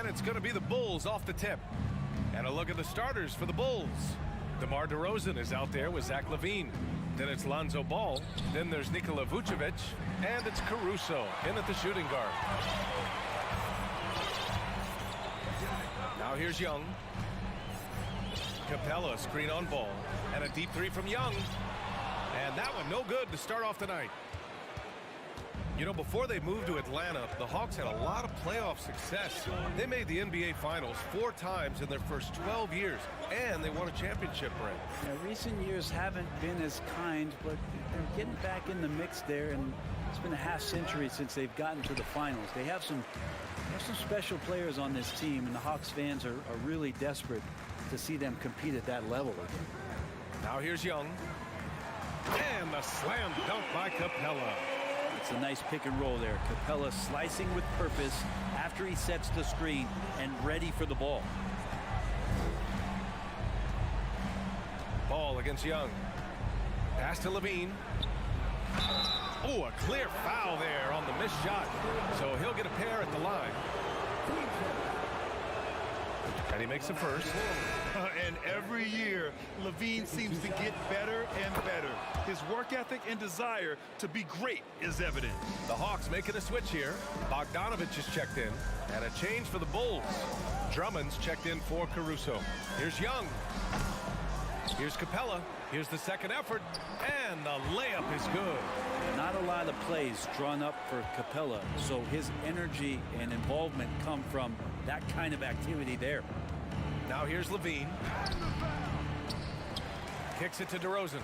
And it's going to be the Bulls off the tip. And a look at the starters for the Bulls. DeMar DeRozan is out there with Zach LaVine. Then it's Lonzo Ball. Then there's Nikola Vucevic. And it's Caruso in at the shooting guard. Now here's Young. Capella, screen on Ball. And a deep three from Young. And that one no good to start off the night. You know, before they moved to Atlanta, the Hawks had a lot of playoff success. They made the NBA Finals 4 times in their first 12 years, and they won a championship ring. Yeah, recent years haven't been as kind, but they're getting back in the mix there, and it's been a half century since they've gotten to the finals. They have some special players on this team, and the Hawks fans are really desperate to see them compete at that level again. Now here's Young. And the slam dunk by Capella. It's a nice pick and roll there. Capella slicing with purpose after he sets the screen and ready for the ball. Ball against Young. Pass to LaVine. Oh, a clear foul there on the missed shot. So he'll get a pair at the line. And he makes the first. And every year, LaVine seems to get better and better. His work ethic and desire to be great is evident. The Hawks making a switch here. Bogdanovich is checked in. And a change for the Bulls. Drummond's checked in for Caruso. Here's Young. Here's Capella. Here's the second effort. And the layup is good. Not a lot of plays drawn up for Capella, so his energy and involvement come from that kind of activity there. Now here's LaVine. Kicks it to DeRozan.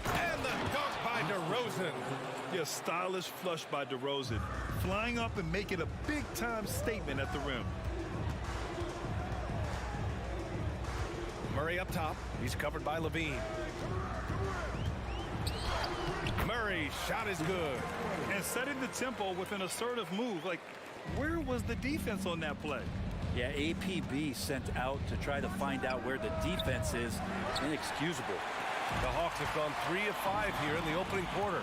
And the dunk by DeRozan. Yeah, stylish flush by DeRozan. Flying up and making a big-time statement at the rim. Murray up top. He's covered by LaVine. Murray, shot is good. And setting the tempo with an assertive move. Like, where was the defense on that play? Yeah, APB sent out to try to find out where the defense is. Inexcusable. The Hawks have gone 3 of 5 here in the opening quarter.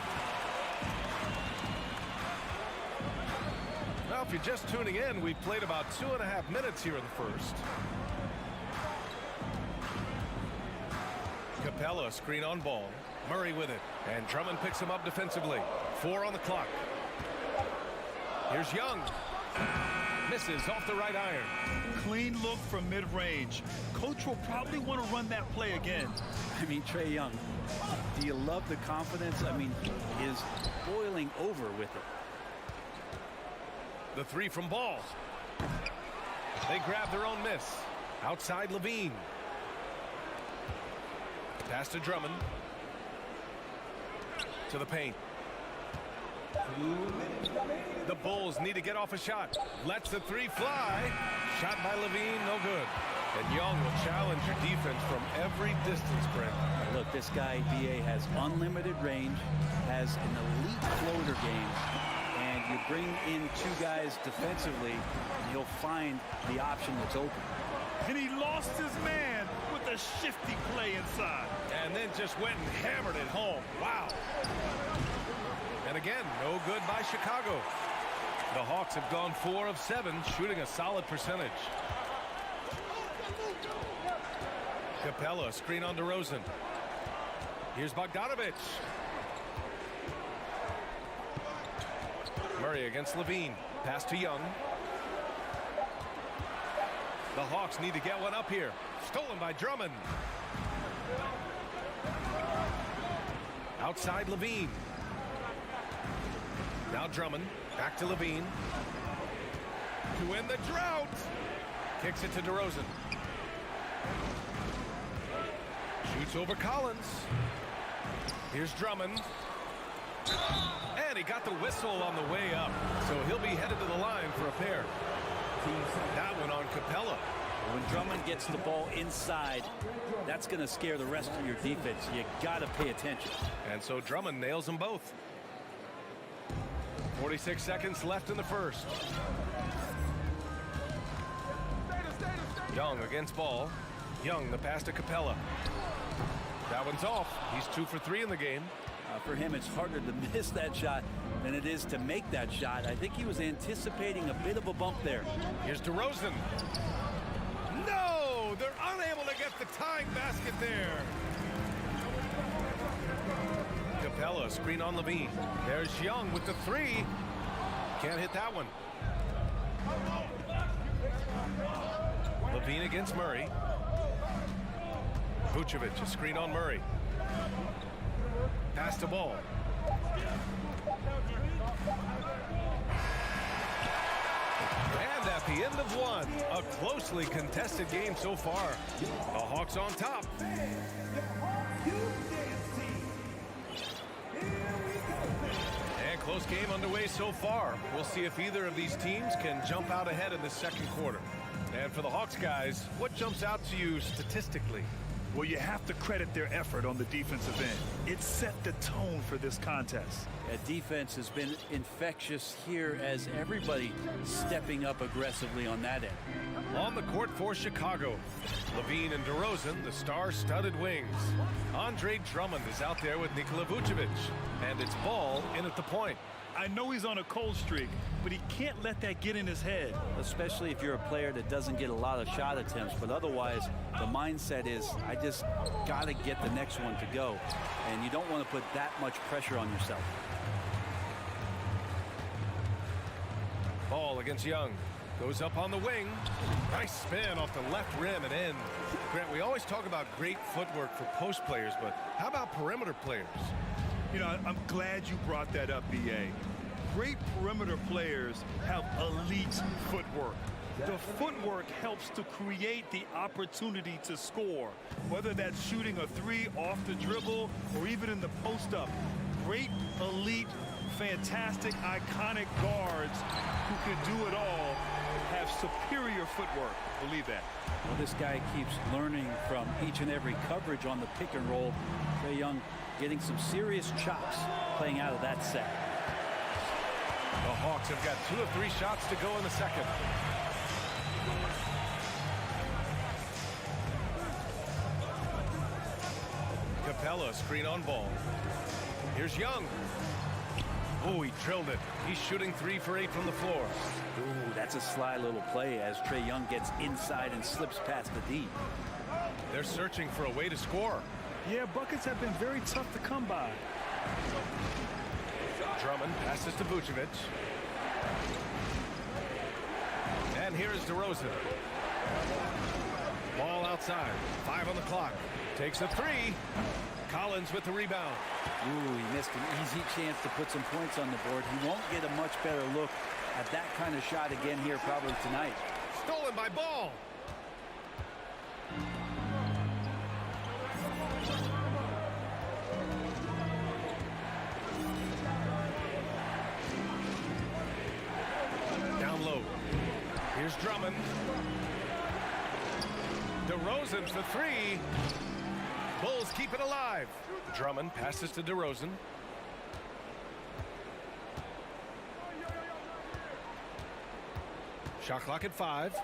Now, if you're just tuning in, we've played about 2.5 minutes here in the first. Capella, screen on Ball. Murray with it. And Drummond picks him up defensively. 4 on the clock. Here's Young. Misses off the right iron. Clean look from mid-range. Coach will probably want to run that play again. I mean, Trae Young, do you love the confidence? I mean, he is boiling over with it. The 3 from Ball. They grab their own miss. Outside LaVine. Pass to Drummond. To the paint. The Bulls need to get off a shot. Lets the 3 fly. Shot by LaVine, no good. And Young will challenge your defense from every distance, Brent. Look, this guy, D.A., has unlimited range, has an elite floater game, and you bring in 2 guys defensively, and he'll find the option that's open. And he lost his man with a shifty play inside. And then just went and hammered it home. Wow. And again, no good by Chicago. The Hawks have gone 4 of 7, shooting a solid percentage. Capella, screen on DeRozan. Here's Bogdanovich. Murray against LaVine. Pass to Young. The Hawks need to get one up here. Stolen by Drummond. Outside LaVine. Now Drummond. Back to LaVine. To end the drought. Kicks it to DeRozan. Shoots over Collins. Here's Drummond. And he got the whistle on the way up. So he'll be headed to the line for a pair. That one on Capella. When Drummond gets the ball inside, that's going to scare the rest of your defense. You got to pay attention. And so Drummond nails them both. 46 seconds left in the first. Young against Ball. Young, the pass to Capella. That one's off. He's 2 for 3 in the game. For him, it's harder to miss that shot than it is to make that shot. I think he was anticipating a bit of a bump there. Here's DeRozan. No! They're unable to get the tying basket there. Capella, screen on Levine. There's Young with the three. Can't hit that one. Levine against Murray. Vucevic, a screen on Murray. Pass the ball. And at the end of one, a closely contested game so far. The Hawks on top. And close game underway so far. We'll see if either of these teams can jump out ahead in the second quarter. And for the Hawks guys, what jumps out to you statistically? Well, you have to credit their effort on the defensive end. It set the tone for this contest. Defense has been infectious here as everybody stepping up aggressively on that end. On the court for Chicago, Levine and DeRozan, the star-studded wings. Andre Drummond is out there with Nikola Vucevic, and it's Ball in at the point. I know he's on a cold streak, but he can't let that get in his head. Especially if you're a player that doesn't get a lot of shot attempts, but otherwise the mindset is I just got to get the next one to go, and you don't want to put that much pressure on yourself. Ball against Young. Goes up on the wing. Nice spin off the left rim and in. Grant, we always talk about great footwork for post players, but how about perimeter players? You know, I'm glad you brought that up, B.A. Great perimeter players have elite footwork. The footwork helps to create the opportunity to score, whether that's shooting a three off the dribble or even in the post-up. Great, elite, fantastic, iconic guards who can do it all have superior footwork. Believe that. Well, this guy keeps learning from each and every coverage on the pick and roll. Trae Young getting some serious chops playing out of that set. The Hawks have got 2 of 3 shots to go in the second. Capella, screen on Ball. Here's Young. Oh, he drilled it. He's shooting 3 for 8 from the floor. Ooh, that's a sly little play as Trae Young gets inside and slips past the D. They're searching for a way to score. Yeah, buckets have been very tough to come by. Drummond passes to Vucevic. And here's DeRozan. Ball outside. 5 on the clock. Takes a 3. Collins with the rebound. Ooh, he missed an easy chance to put some points on the board. He won't get a much better look at that kind of shot again here probably tonight. Stolen by Ball. Down low. Here's Drummond. DeRozan for 3. Bulls keep it alive. Drummond passes to DeRozan. Shot clock at 5.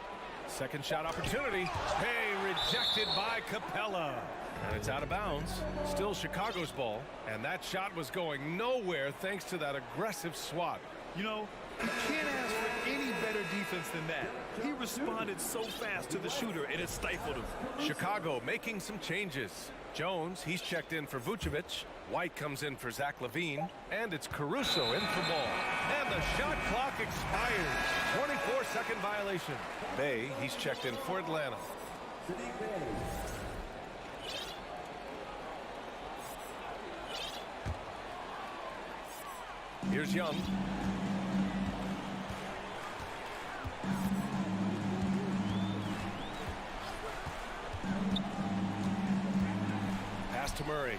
Second shot opportunity. Hey, rejected by Capella. And it's out of bounds. Still Chicago's ball. And that shot was going nowhere thanks to that aggressive swat. You know, you can't ask for any better defense than that. He responded so fast to the shooter, and it stifled him. Chicago making some changes. Jones, he's checked in for Vucevic. White comes in for Zach LaVine. And it's Caruso in for Ball. And the shot clock expires. 24-second violation. Bay, he's checked in for Atlanta. Here's Young. Pass to Murray.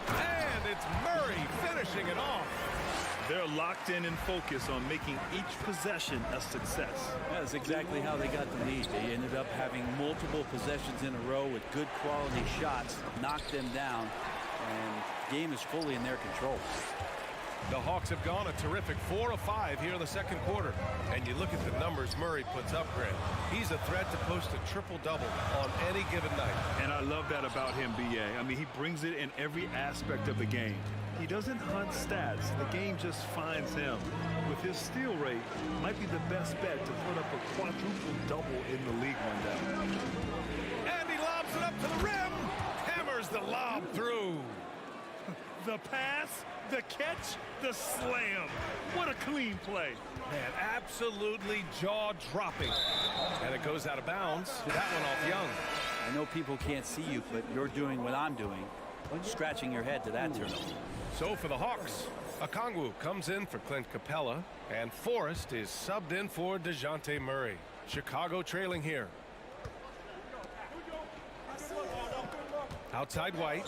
And it's Murray finishing it off. They're locked in and focused on making each possession a success. That's exactly how they got the lead. They ended up having multiple possessions in a row with good quality shots, knocked them down, and the game is fully in their control. The Hawks have gone a terrific 4 of 5 here in the second quarter. And you look at the numbers Murray puts up, Grant. He's a threat to post a triple-double on any given night. And I love that about him, B.A. I mean, he brings it in every aspect of the game. He doesn't hunt stats. The game just finds him. With his steal rate, might be the best bet to put up a quadruple-double in the league one day. And he lobs it up to the rim. Hammers the lob through. The pass, the catch, the slam. What a clean play. Man, absolutely jaw-dropping. And it goes out of bounds. That one off Young. I know people can't see you, but you're doing what I'm doing. Scratching your head to that turnover. So for the Hawks, Okongwu comes in for Clint Capella, and Forrest is subbed in for DeJounte Murray. Chicago trailing here. Outside White.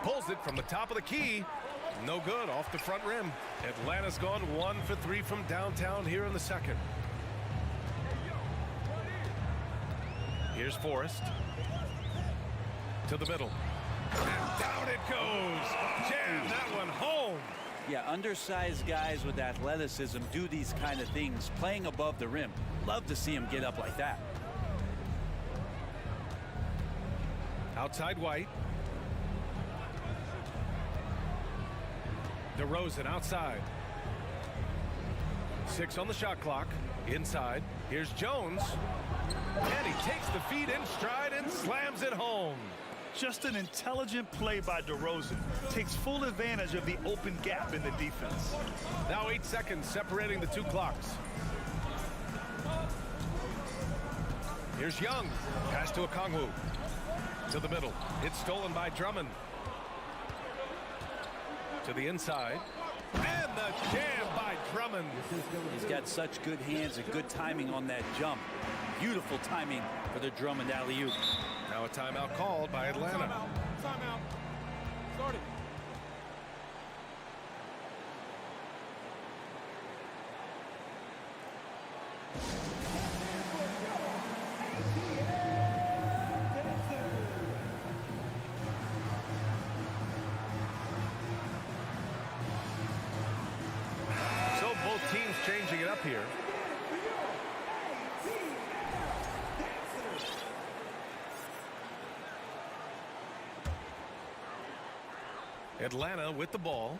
Pulls it from the top of the key. No good, off the front rim. Atlanta's gone 1 for 3 from downtown here in the second. Here's Forrest. To the middle. And down it goes. Jam that one home. Yeah, undersized guys with athleticism do these kind of things, playing above the rim. Love to see him get up like that. Outside White. DeRozan outside. 6 on the shot clock. Inside. Here's Jones. And he takes the feed in stride and slams it home. Just an intelligent play by DeRozan. Takes full advantage of the open gap in the defense. Now 8 seconds separating the two clocks. Here's Young. Pass to Okongwu. To the middle. It's stolen by Drummond. To the inside. And the jam by Drummond. He's got such good hands and good timing on that jump. Beautiful timing for the Drummond alley-oop. Now a timeout called by Atlanta. Timeout. Started. So both teams changing it up here. Atlanta with the ball.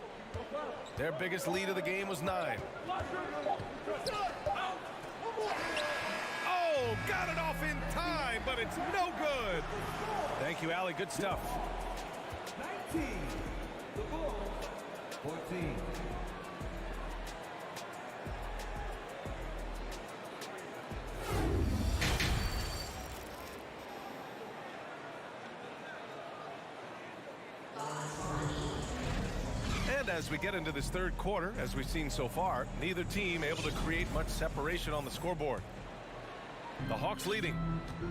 Their biggest lead of the game was 9. Oh, got it off in time, but it's no good. Thank you, Allie. Good stuff. 19. The ball. 14. And as we get into this third quarter, as we've seen so far, neither team able to create much separation on the scoreboard. The Hawks leading.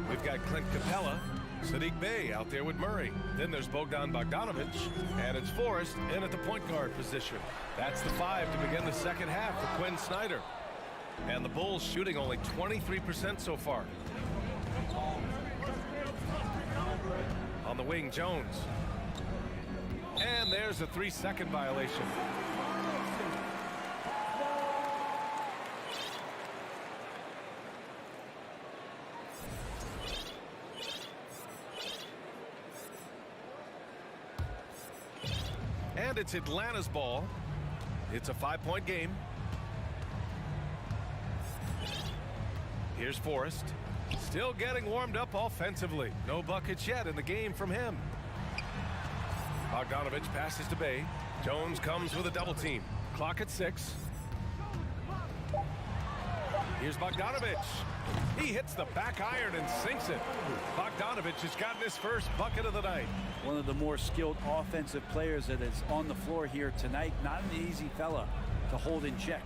We've got Clint Capella, Sadiq Bey out there with Murray. Then there's Bogdan Bogdanovic, and it's Forrest in at the point guard position. That's the 5 to begin the second half for Quinn Snyder. And the Bulls shooting only 23% so far. On the wing, Jones. And there's a 3-second violation. And it's Atlanta's ball. It's a 5-point game. Here's Forrest. Still getting warmed up offensively. No buckets yet in the game from him. Bogdanovic passes to Bey. Jones comes with a double team. Clock at 6. Here's Bogdanovic. He hits the back iron and sinks it. Bogdanovic has gotten his first bucket of the night. One of the more skilled offensive players that is on the floor here tonight. Not an easy fella to hold in check.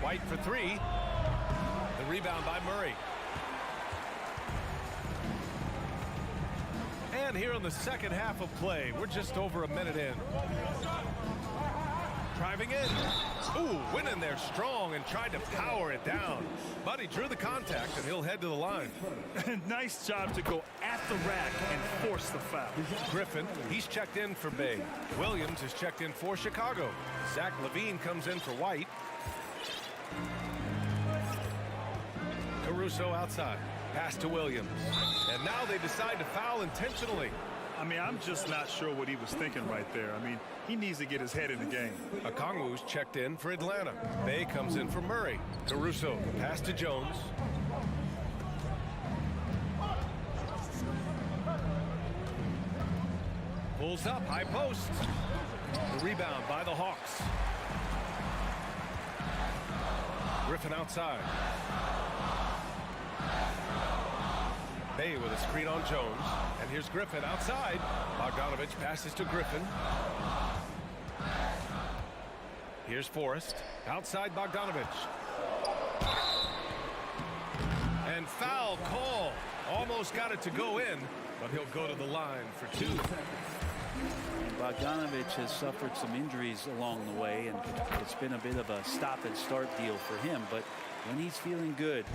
White for 3. The rebound by Murray. And here in the second half of play, we're just over a minute in. Driving in. Ooh, went in there strong and tried to power it down. But he drew the contact, and he'll head to the line. Nice job to go at the rack and force the foul. Griffin, he's checked in for Bay. Williams is checked in for Chicago. Zach LaVine comes in for White. Caruso outside. Pass to Williams. And now they decide to foul intentionally. I mean, I'm just not sure what he was thinking right there. I mean, he needs to get his head in the game. Okongwu's checked in for Atlanta. Bay comes in for Murray. Caruso, pass to Jones. Pulls up, high post. The rebound by the Hawks. Griffin outside. Bay with a screen on Jones. And here's Griffin outside. Bogdanovich passes to Griffin. Here's Forrest. Outside Bogdanovich. And foul call. Almost got it to go in, but he'll go to the line for two. Bogdanovich has suffered some injuries along the way, and it's been a bit of a stop-and-start deal for him. But when he's feeling good,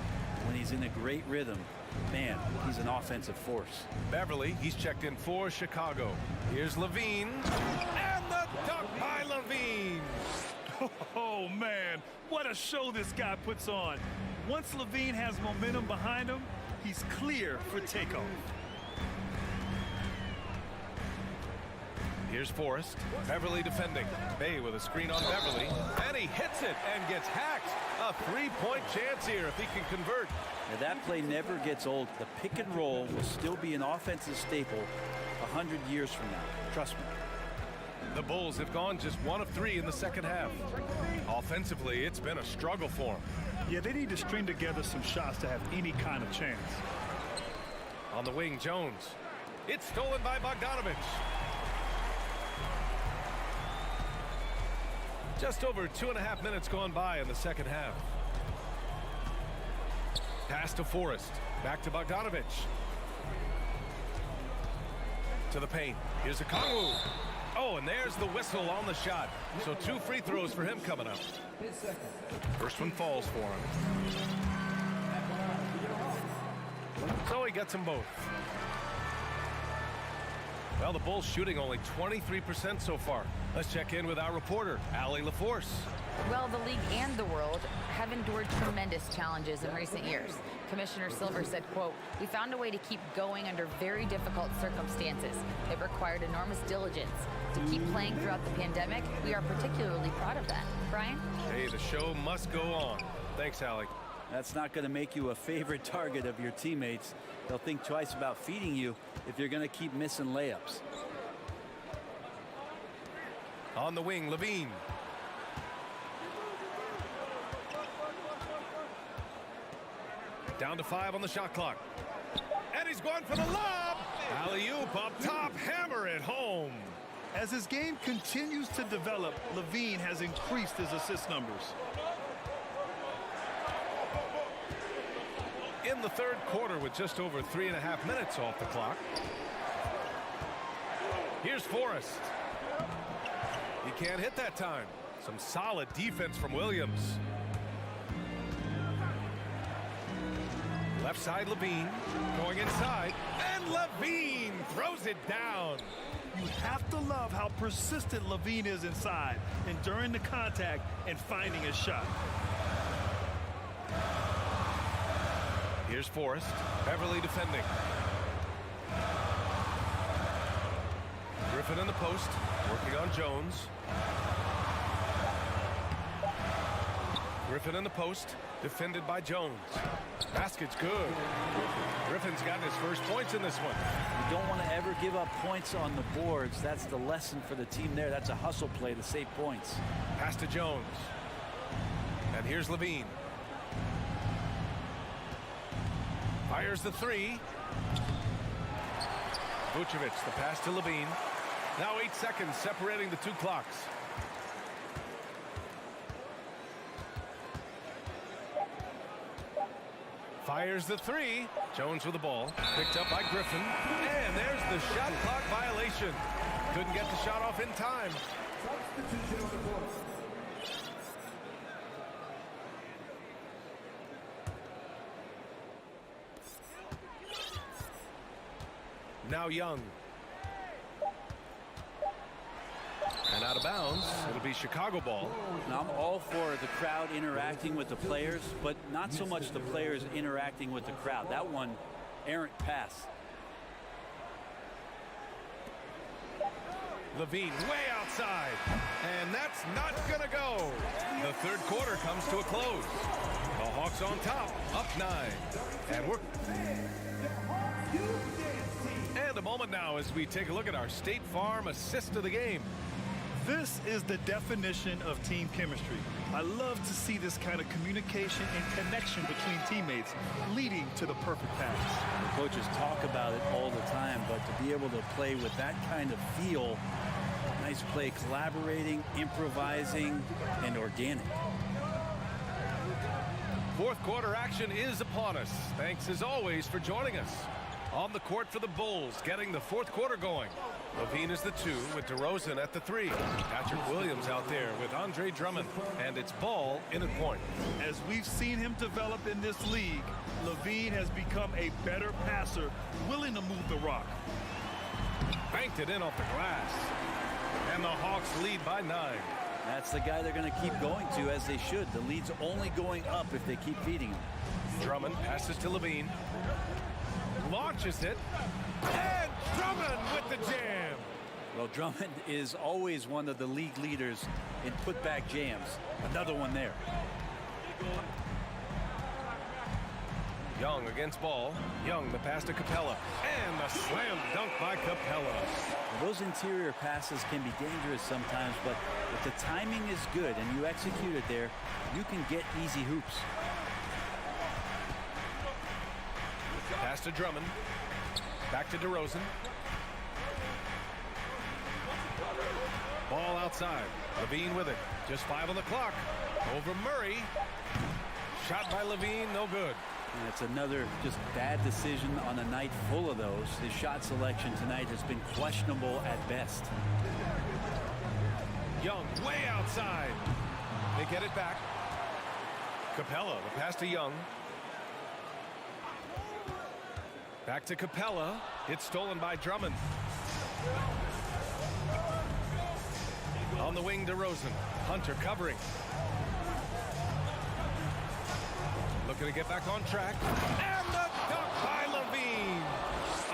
when he's in a great rhythm, man, he's an offensive force. Beverly, he's checked in for Chicago. Here's LaVine. And the dunk by LaVine. Oh, man, what a show this guy puts on. Once LaVine has momentum behind him, he's clear for takeoff. Here's Forrest. Beverly defending. Bay with a screen on Beverly. And he hits it and gets hacked. A three-point chance here if he can convert. Now, that play never gets old. The pick and roll will still be an offensive staple 100 years from now. Trust me. The Bulls have gone just 1 of 3 in the second half. Offensively, it's been a struggle for them. Yeah, they need to string together some shots to have any kind of chance. On the wing, Jones. It's stolen by Bogdanovich. Just over 2.5 minutes gone by in the second half. Pass to Forrest. Back to Bogdanovich. To the paint. Here's Okongwu. Oh, and there's the whistle on the shot. So 2 free throws for him coming up. First one falls for him. So he gets them both. Well, the Bulls shooting only 23% so far. Let's check in with our reporter, Allie LaForce. Well, the league and the world have endured tremendous challenges in recent years. Commissioner Silver said, quote, "We found a way to keep going under very difficult circumstances. It required enormous diligence. To keep playing throughout the pandemic, we are particularly proud of that." Brian? Hey, the show must go on. Thanks, Allie. That's not going to make you a favorite target of your teammates. They'll think twice about feeding you if you're going to keep missing layups. On the wing, LaVine. Down to 5 on the shot clock. And he's going for the lob. Alley-oop up top, hammer it home. As his game continues to develop, LaVine has increased his assist numbers. In the third quarter with just over 3.5 minutes off the clock. Here's Forrest. He can't hit that time. Some solid defense from Williams. Left side, LaVine going inside, and LaVine throws it down. You have to love how persistent LaVine is inside, enduring the contact and finding a shot. Here's Forrest. Beverly defending. Griffin in the post, working on Jones. Griffin in the post, defended by Jones. Basket's good. Griffin's gotten his first points in this one. You don't want to ever give up points on the boards. That's the lesson for the team there. That's a hustle play to save points. Pass to Jones. And here's LaVine. Fires the 3. Vucevic, the pass to LaVine. Now 8 seconds separating the 2 clocks. Fires the 3. Jones with the ball. Picked up by Griffin. And there's the shot clock violation. Couldn't get the shot off in time. Now Young. And out of bounds. It'll be Chicago ball. Now, I'm all for the crowd interacting with the players, but not so much the players interacting with the crowd. That one, errant pass. Levine way outside. And that's not going to go. The third quarter comes to a close. The Hawks on top, up 9. And a moment now as we take a look at our State Farm assist of the game. This is the definition of team chemistry. I love to see this kind of communication and connection between teammates leading to the perfect pass. The coaches talk about it all the time, but to be able to play with that kind of feel, nice play, collaborating, improvising, and organic. Fourth quarter action is upon us. Thanks as always for joining us. On the court for the Bulls, getting the fourth quarter going. Levine is the 2 with DeRozan at the 3. Patrick Williams out there with Andre Drummond. And it's ball in at point. As we've seen him develop in this league, Levine has become a better passer, willing to move the rock. Banked it in off the glass. And the Hawks lead by 9. That's the guy they're going to keep going to, as they should. The lead's only going up if they keep feeding him. Drummond passes to Levine. Launches it. And Drummond with the jam. Well, Drummond is always one of the league leaders in putback jams. Another one there. Young against ball. Young the pass to Capella. And the slam dunk by Capella. Those interior passes can be dangerous sometimes, but if the timing is good and you execute it there, you can get easy hoops. Pass to Drummond. Back to DeRozan. Ball outside. Levine with it. Just 5 on the clock. Over Murray. Shot by Levine, no good. And it's another just bad decision on a night full of those. His shot selection tonight has been questionable at best. Young way outside. They get it back. Capella, the pass to Young. Back to Capella. It's stolen by Drummond. On the wing, DeRozan. Hunter covering. Looking to get back on track. And the dunk by Levine.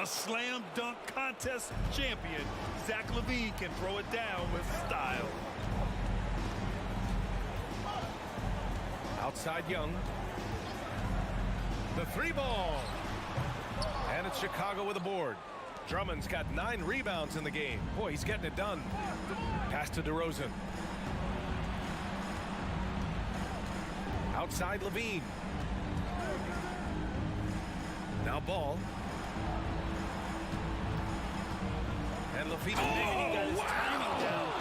A slam dunk contest champion. Zach Levine can throw it down with style. Outside Young. The 3 ball. And it's Chicago with a board. Drummond's got 9 rebounds in the game. Boy, he's getting it done. Pass to DeRozan. Outside Levine. Now ball. And Levine. Oh, wow!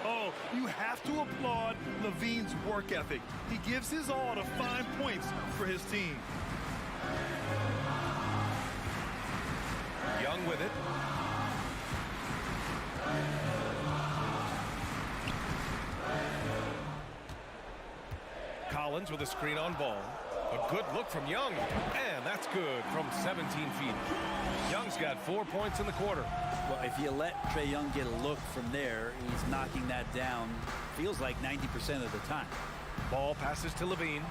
Oh, you have to applaud Levine's work ethic. He gives his all to find points for his team. Young with it. Collins with a screen on ball. A good look from Young. And that's good from 17 feet. Young's got 4 points in the quarter. Well, if you let Trae Young get a look from there, he's knocking that down, feels like 90% of the time. Ball passes to Levine.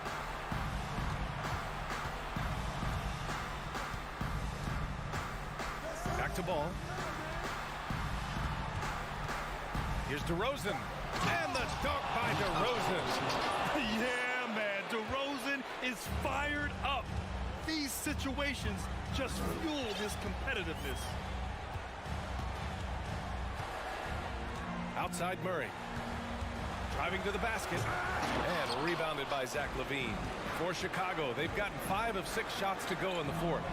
Back to ball. Here's DeRozan. And the dunk by DeRozan. Yeah, man, DeRozan is fired up. These situations just fuel his competitiveness. Outside Murray. Driving to the basket. And rebounded by Zach Levine. For Chicago, they've gotten 5 of 6 shots to go in the fourth.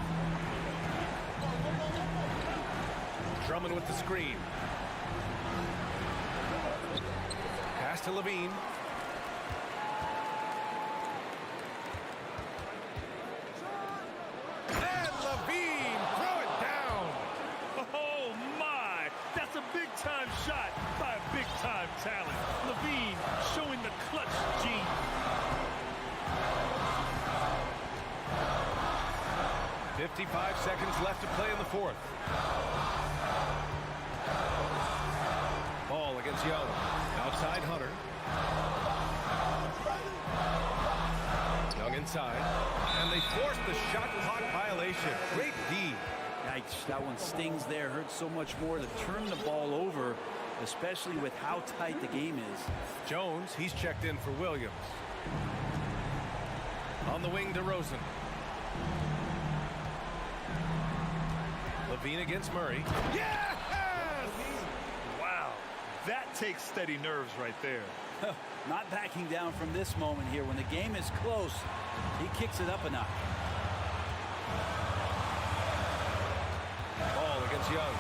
Drummond with the screen. Pass to Levine. And Levine throw it down. Oh, my. That's a big-time shot by a big-time talent. Levine showing the clutch gene. 55 seconds left to play in the fourth. Ball against Young. Outside Hunter. Young inside. And they forced the shot clock violation. Great D. Yikes, that one stings there. Hurts so much more to turn the ball over, especially with how tight the game is. Jones, he's checked in for Williams. On the wing to Rosen. Levine against Murray. Yes! Wow, that takes steady nerves right there. Not backing down from this moment here. When the game is close, he kicks it up a notch. Ball against Young.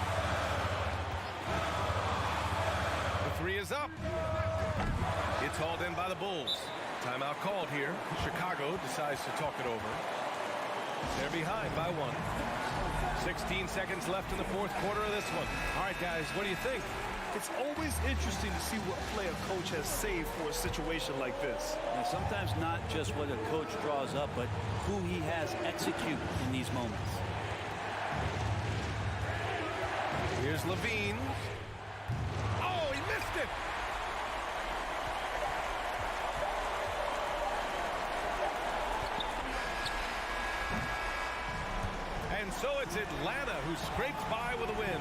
The three is up. It's hauled in by the Bulls. Timeout called here. Chicago decides to talk it over. They're behind by 1. 16 seconds left in the fourth quarter of this one. All right, guys, what do you think? It's always interesting to see what play a coach has saved for a situation like this. And sometimes not just what a coach draws up, but who he has execute in these moments. Here's Levine. Oh, he missed it. And so it's Atlanta who scrapes by with a win.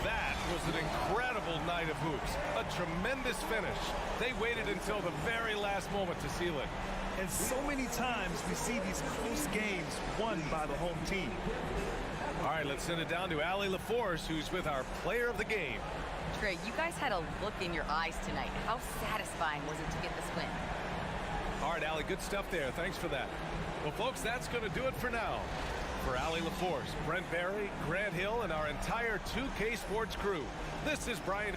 That was an incredible night of hoops. A tremendous finish. They waited until the very last moment to seal it. And so many times we see these close games won by the home team. All right, let's send it down to Allie LaForce, who's with our player of the game. Trey, you guys had a look in your eyes tonight. How satisfying was it to get this win? All right, Allie, good stuff there. Thanks for that. Well, folks, that's going to do it for now. For Allie LaForce, Brent Barry, Grant Hill, and our entire 2K Sports crew, this is Brian.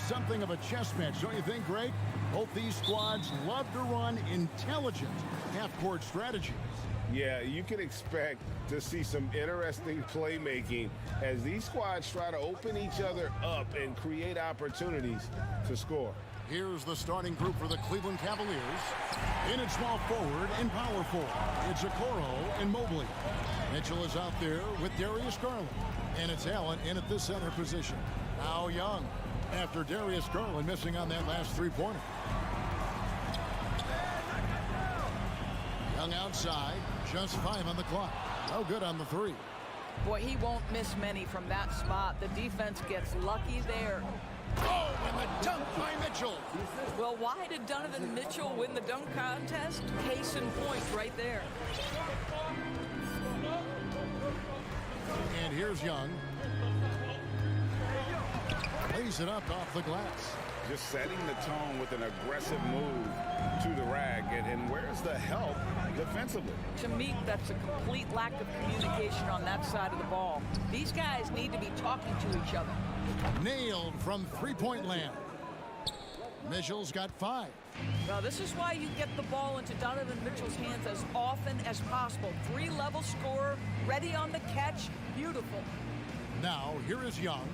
something of a chess match, don't you think, Greg? Both these squads love to run intelligent half-court strategies. Yeah, you can expect to see some interesting playmaking as these squads try to open each other up and create opportunities to score. Here's the starting group for the Cleveland Cavaliers. In at small forward and power forward, it's Okoro and Mobley. Mitchell is out there with Darius Garland. And it's Allen in at the center position. Now Young, after Darius Garland missing on that last three-pointer. Young outside, just 5 on the clock. No good on the three. Boy, he won't miss many from that spot. The defense gets lucky there. Oh, and the dunk by Mitchell. Well, why did Donovan Mitchell win the dunk contest? Case in point right there. And here's Young. Lays it up off the glass. Just setting the tone with an aggressive move to the rack. And where's the help defensively? To me, that's a complete lack of communication on that side of the ball. These guys need to be talking to each other. Nailed from three-point land. Mitchell's got 5. Now, this is why you get the ball into Donovan Mitchell's hands as often as possible. 3-level scorer, ready on the catch. Beautiful. Now, here is Young.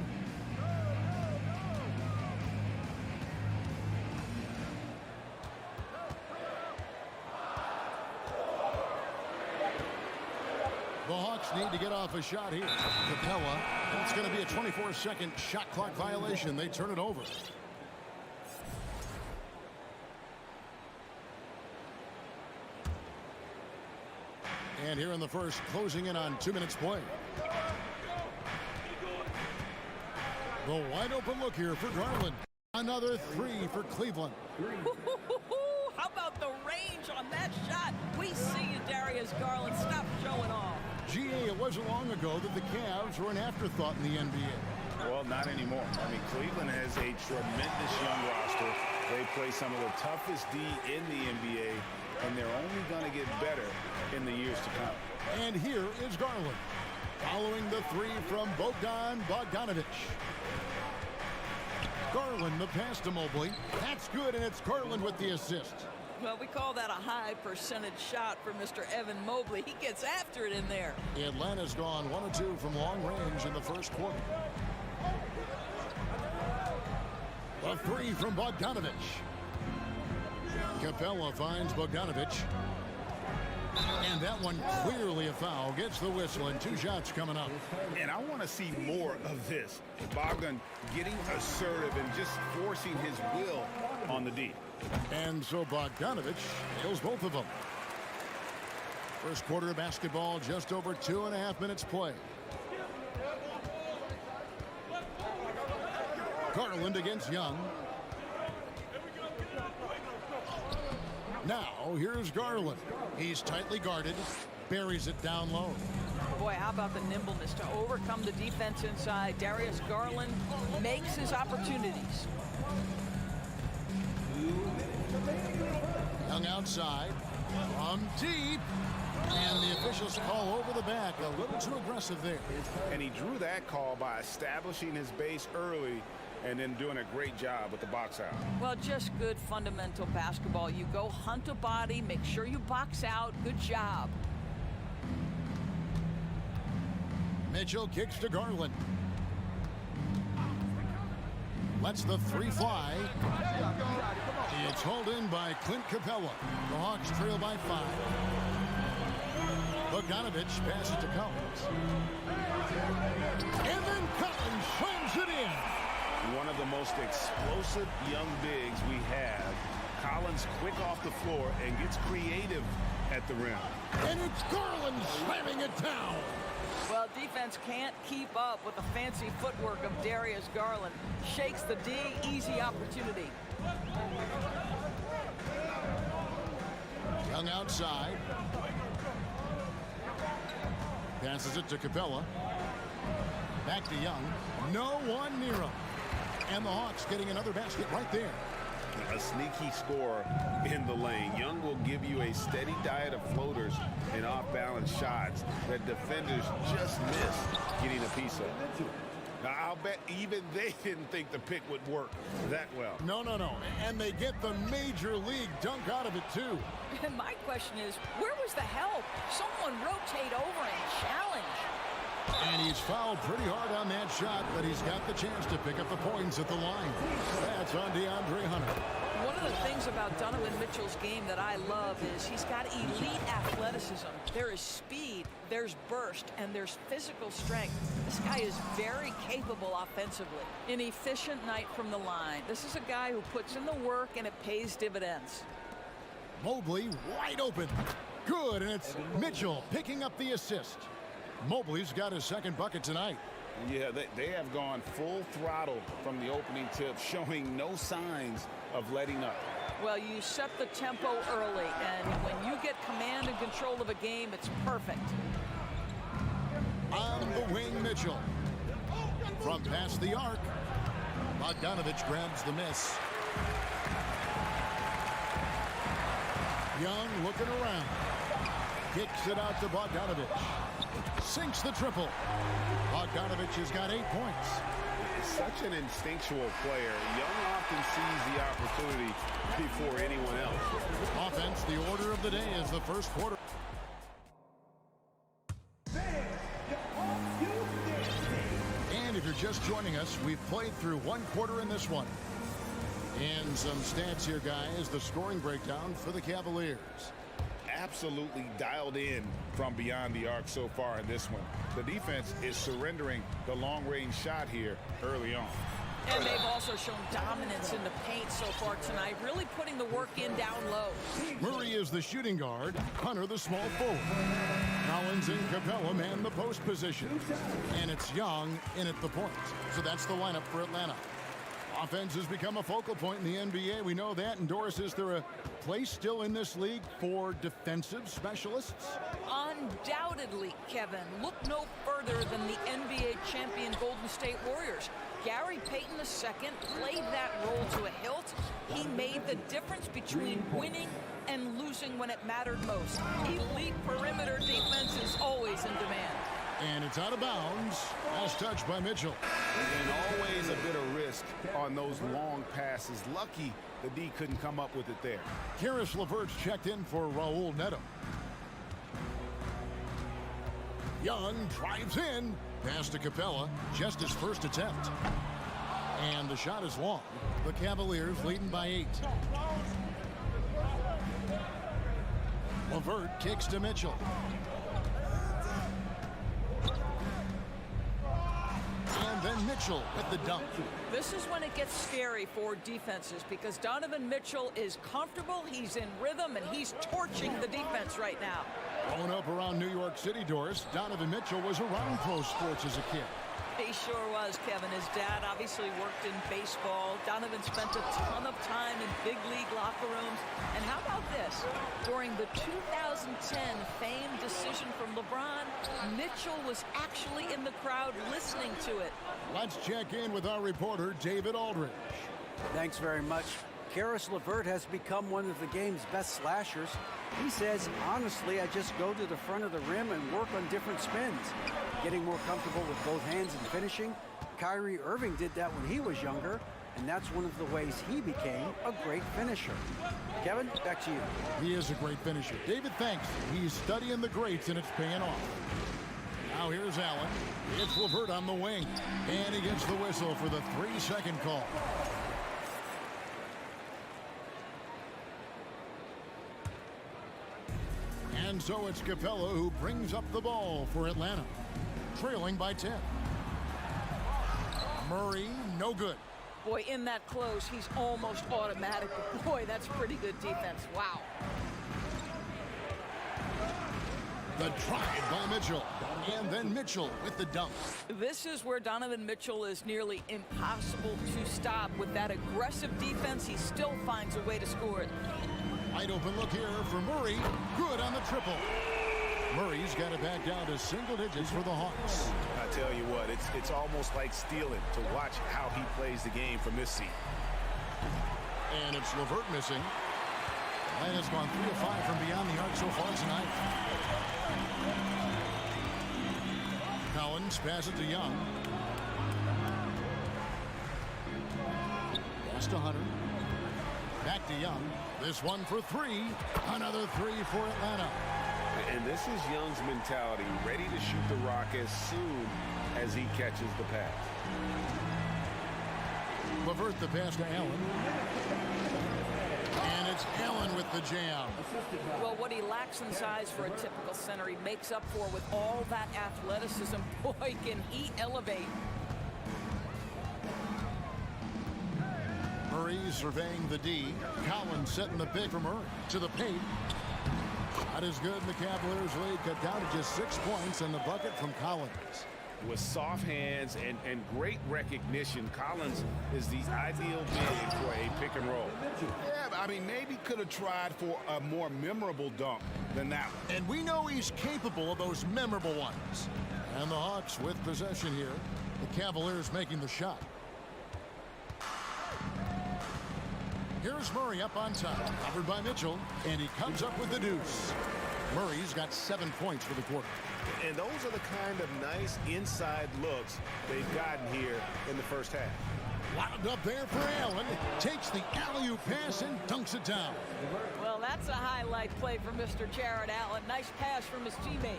The Hawks need to get off a shot here. Capella. That's going to be a 24-second shot clock violation. They turn it over. And here in the first, closing in on 2 minutes play. The wide open look here for Garland. Another 3 for Cleveland. How about the range on that shot? We see you, Darius Garland. Stop showing off. GA, it wasn't long ago that the Cavs were an afterthought in the NBA. Well, not anymore. I mean, Cleveland has a tremendous young roster. They play some of the toughest D in the NBA, and they're only going to get better in the years to come. And here is Garland, following the 3 from Bogdanovic. Garland, the pass to Mobley. That's good, and it's Garland with the assist. Well, we call that a high percentage shot for Mr. Evan Mobley. He gets after it in there. Atlanta's gone 1 of 2 from long range in the first quarter. A 3 from Bogdanovic. Capella finds Bogdanovic. And that one clearly a foul. Gets the whistle, and 2 shots coming up. And I want to see more of this. Bogdan getting assertive and just forcing his will on the D. And so Bogdanovic nails both of them. First quarter of basketball, just over 2.5 minutes play. Garland against Young. Now, here's Garland. He's tightly guarded, buries it down low. Boy, how about the nimbleness to overcome the defense inside. Darius Garland makes his opportunities. Young outside, from deep, and the officials call over the back. A little too aggressive there. And he drew that call by establishing his base early and then doing a great job with the box out. Well, just good fundamental basketball. You go hunt a body, make sure you box out. Good job. Mitchell kicks to Garland. Lets the 3 fly. It's hauled in by Clint Capella. The Hawks trail by 5. Bogdanovic passes to Collins. And then Collins slams it in. One of the most explosive young bigs we have. Collins quick off the floor and gets creative at the rim. And it's Garland slamming it down. Well, defense can't keep up with the fancy footwork of Darius Garland. Shakes the D, easy opportunity. Young outside. Passes it to Capella. Back to Young. No one near him. And the Hawks getting another basket right there. A sneaky score in the lane. Young will give you a steady diet of floaters and off-balance shots that defenders just miss getting a piece of. I'll bet even they didn't think the pick would work that well. No. And they get the major league dunk out of it, too. And my question is, where was the help? Someone rotate over and challenge. And he's fouled pretty hard on that shot, but he's got the chance to pick up the points at the line. That's on DeAndre Hunter. One of the things about Donovan Mitchell's game that I love is he's got elite athleticism. There is speed, there's burst, and there's physical strength. This guy is very capable offensively. An efficient night from the line. This is a guy who puts in the work and it pays dividends. Mobley wide open. Good, and it's Mitchell picking up the assist. Mobley's got his second bucket tonight. Yeah, they have gone full throttle from the opening tip, showing no signs of letting up. Well, you set the tempo early, and when you get command and control of a game, it's perfect. On the wing, Mitchell. From past the arc, Bogdanovich grabs the miss. Young looking around. Kicks it out to Bogdanovich. Sinks the triple. Bogdanovich has got 8 points. Such an instinctual player. Young often sees the opportunity before anyone else. Offense, the order of the day is the first quarter. And if you're just joining us, we've played through one quarter in this one. And some stats here, guys. The scoring breakdown for the Cavaliers. Absolutely dialed in from beyond the arc so far in this one. The defense is surrendering the long-range shot here early on. And they've also shown dominance in the paint so far tonight, really putting the work in down low. Murray is the shooting guard, Hunter the small forward. Collins and Capella man the post position. And it's Young in at the point. So that's the lineup for Atlanta. Offense has become a focal point in the NBA. We know that. And Doris, is there a place still in this league for defensive specialists? Undoubtedly, Kevin. Look no further than the NBA champion Golden State Warriors. Gary Payton II played that role to a hilt. He made the difference between winning and losing when it mattered most. Elite perimeter defense is always in demand. And it's out of bounds. Last touch by Mitchell. And always a bit of risk on those long passes. Lucky the D couldn't come up with it there. Karis LeVert's checked in for Raul Neto. Young drives in. Pass to Capella. Just his first attempt. And the shot is long. The Cavaliers leading by 8. LeVert kicks to Mitchell. And then Mitchell with the dunk. This is when it gets scary for defenses because Donovan Mitchell is comfortable, he's in rhythm, and he's torching the defense right now. Growing up around New York City, Doris, Donovan Mitchell was around pro sports as a kid. He sure was, Kevin. His dad obviously worked in baseball. Donovan spent a ton of time in big league locker rooms. And how about this? During the 2010 famed decision from LeBron, Mitchell was actually in the crowd listening to it. Let's check in with our reporter, David Aldridge. Thanks very much. Karis LeVert has become one of the game's best slashers. He says, honestly, I just go to the front of the rim and work on different spins. Getting more comfortable with both hands and finishing. Kyrie Irving did that when he was younger, and that's one of the ways he became a great finisher. Kevin, back to you. He is a great finisher. David, thanks. He's studying the greats, and it's paying off. Now here's Allen. It's LeVert on the wing. And he gets the whistle for the 3-second call. And so it's Capella who brings up the ball for Atlanta, trailing by 10. Murray, no good. Boy, in that close, he's almost automatic. Boy, that's pretty good defense. Wow. The drive by Mitchell. And then Mitchell with the dunk. This is where Donovan Mitchell is nearly impossible to stop. With that aggressive defense, he still finds a way to score it. Wide open look here for Murray. Good on the triple. Murray's got it back down to single digits for the Hawks. I tell you what, it's almost like stealing to watch how he plays the game from this seat. And it's LeVert missing. And it's gone 3 of 5 from beyond the arc so far tonight. Collins passes to Young. Pass to Hunter. Back to Young. This one for three. Another three for Atlanta. And this is Young's mentality, ready to shoot the rock as soon as he catches the pass. LeVert the pass to Allen. And it's Allen with the jam. Well, what he lacks in size for a typical center, he makes up for with all that athleticism. Boy, can he elevate. Murray surveying the D. Collins setting the pick for Murray to the paint. Not as good. The Cavaliers lead cut down to just 6 points and the bucket from Collins. With soft hands and great recognition, Collins is the ideal big for a pick and roll. Yeah, I mean, maybe could have tried for a more memorable dunk than that one. And we know he's capable of those memorable ones. And the Hawks with possession here. The Cavaliers making the shot. Here's Murray up on top, covered by Mitchell, and he comes up with the deuce. Murray's got 7 points for the quarter. And those are the kind of nice inside looks they've gotten here in the first half. Wound up there for Allen. Takes the alley-oop pass and dunks it down. Well, that's a highlight play for Mr. Jared Allen. Nice pass from his teammate.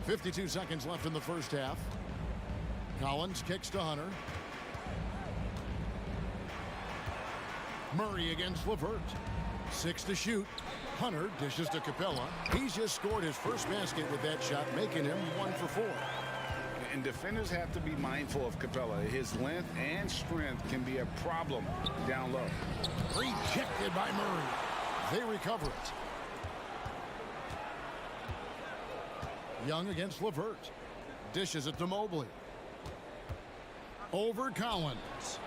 52 seconds left in the first half. Collins kicks to Hunter. Murray against LeVert. 6 to shoot. Hunter dishes to Capella. He's just scored his first basket with that shot, making him 1 for 4. And defenders have to be mindful of Capella. His length and strength can be a problem down low. Rejected by Murray. They recover it. Young against LeVert. Dishes it to Mobley. Over Collins.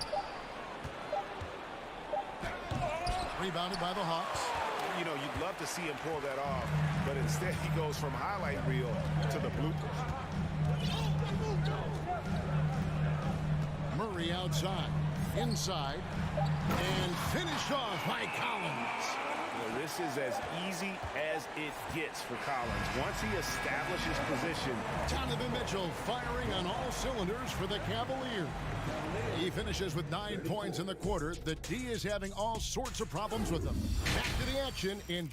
Rebounded by the Hawks. You know, you'd love to see him pull that off, but instead he goes from highlight reel to the bloopers. Murray outside, inside, and finished off by Collins. Well, this is as easy as it gets for Collins. Once he establishes position. Donovan Mitchell firing on all cylinders for the Cavaliers. He finishes with 9 points in the quarter. The D is having all sorts of problems with them. Back to the action in...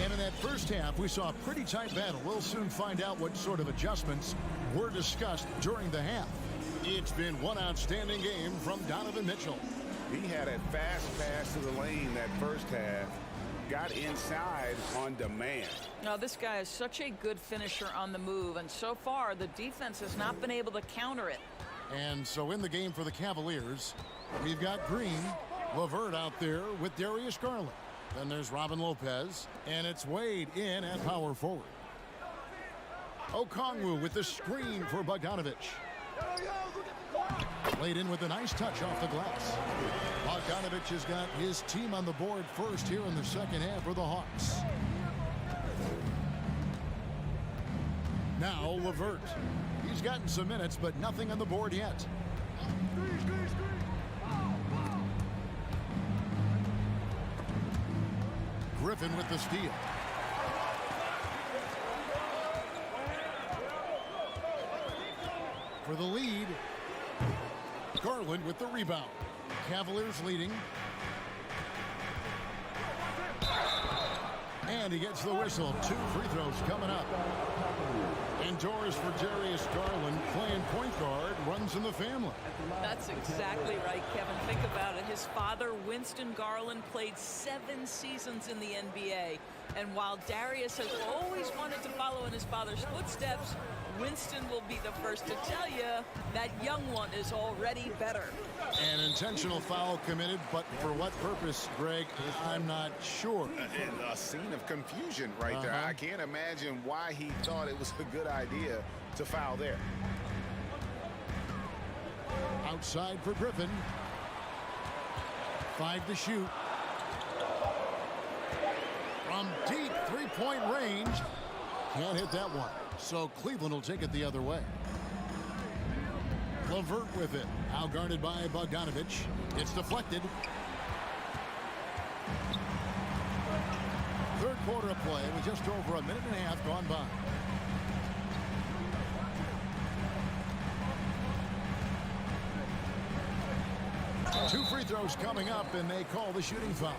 And in that first half, we saw a pretty tight battle. We'll soon find out what sort of adjustments were discussed during the half. It's been one outstanding game from Donovan Mitchell. He had a fast pass to the lane that first half. Got inside on demand. Now, this guy is such a good finisher on the move, and so far the defense has not been able to counter it. And so in the game for the Cavaliers, we've got Green, LeVert out there with Darius Garland. Then there's Robin Lopez, and it's Wade in at power forward. Okongwu with the screen for Bogdanovich. Laid in with a nice touch off the glass. Bogdanovich has got his team on the board first here in the second half for the Hawks. Now LeVert. He's gotten some minutes, but nothing on the board yet. Griffin with the steal. For the lead, Garland with the rebound. Cavaliers leading. And he gets the whistle. 2 free throws coming up. Indoors for Darius Garland, playing point guard, runs in the family. That's exactly right, Kevin. Think about it. His father, Winston Garland, played 7 seasons in the NBA. And while Darius has always wanted to follow in his father's footsteps, Winston will be the first to tell you that young one is already better. An intentional foul committed, but for what purpose, Greg, I'm not sure. A scene of confusion right there. I can't imagine why he thought it was a good idea to foul there. Outside for Griffin. 5 to shoot. From deep three-point range. Can't hit that one. So Cleveland will take it the other way. LeVert with it. Now guarded by Bogdanovich. It's deflected. Third quarter of play with just over a minute and a half gone by. Two free throws coming up, and they call the shooting foul.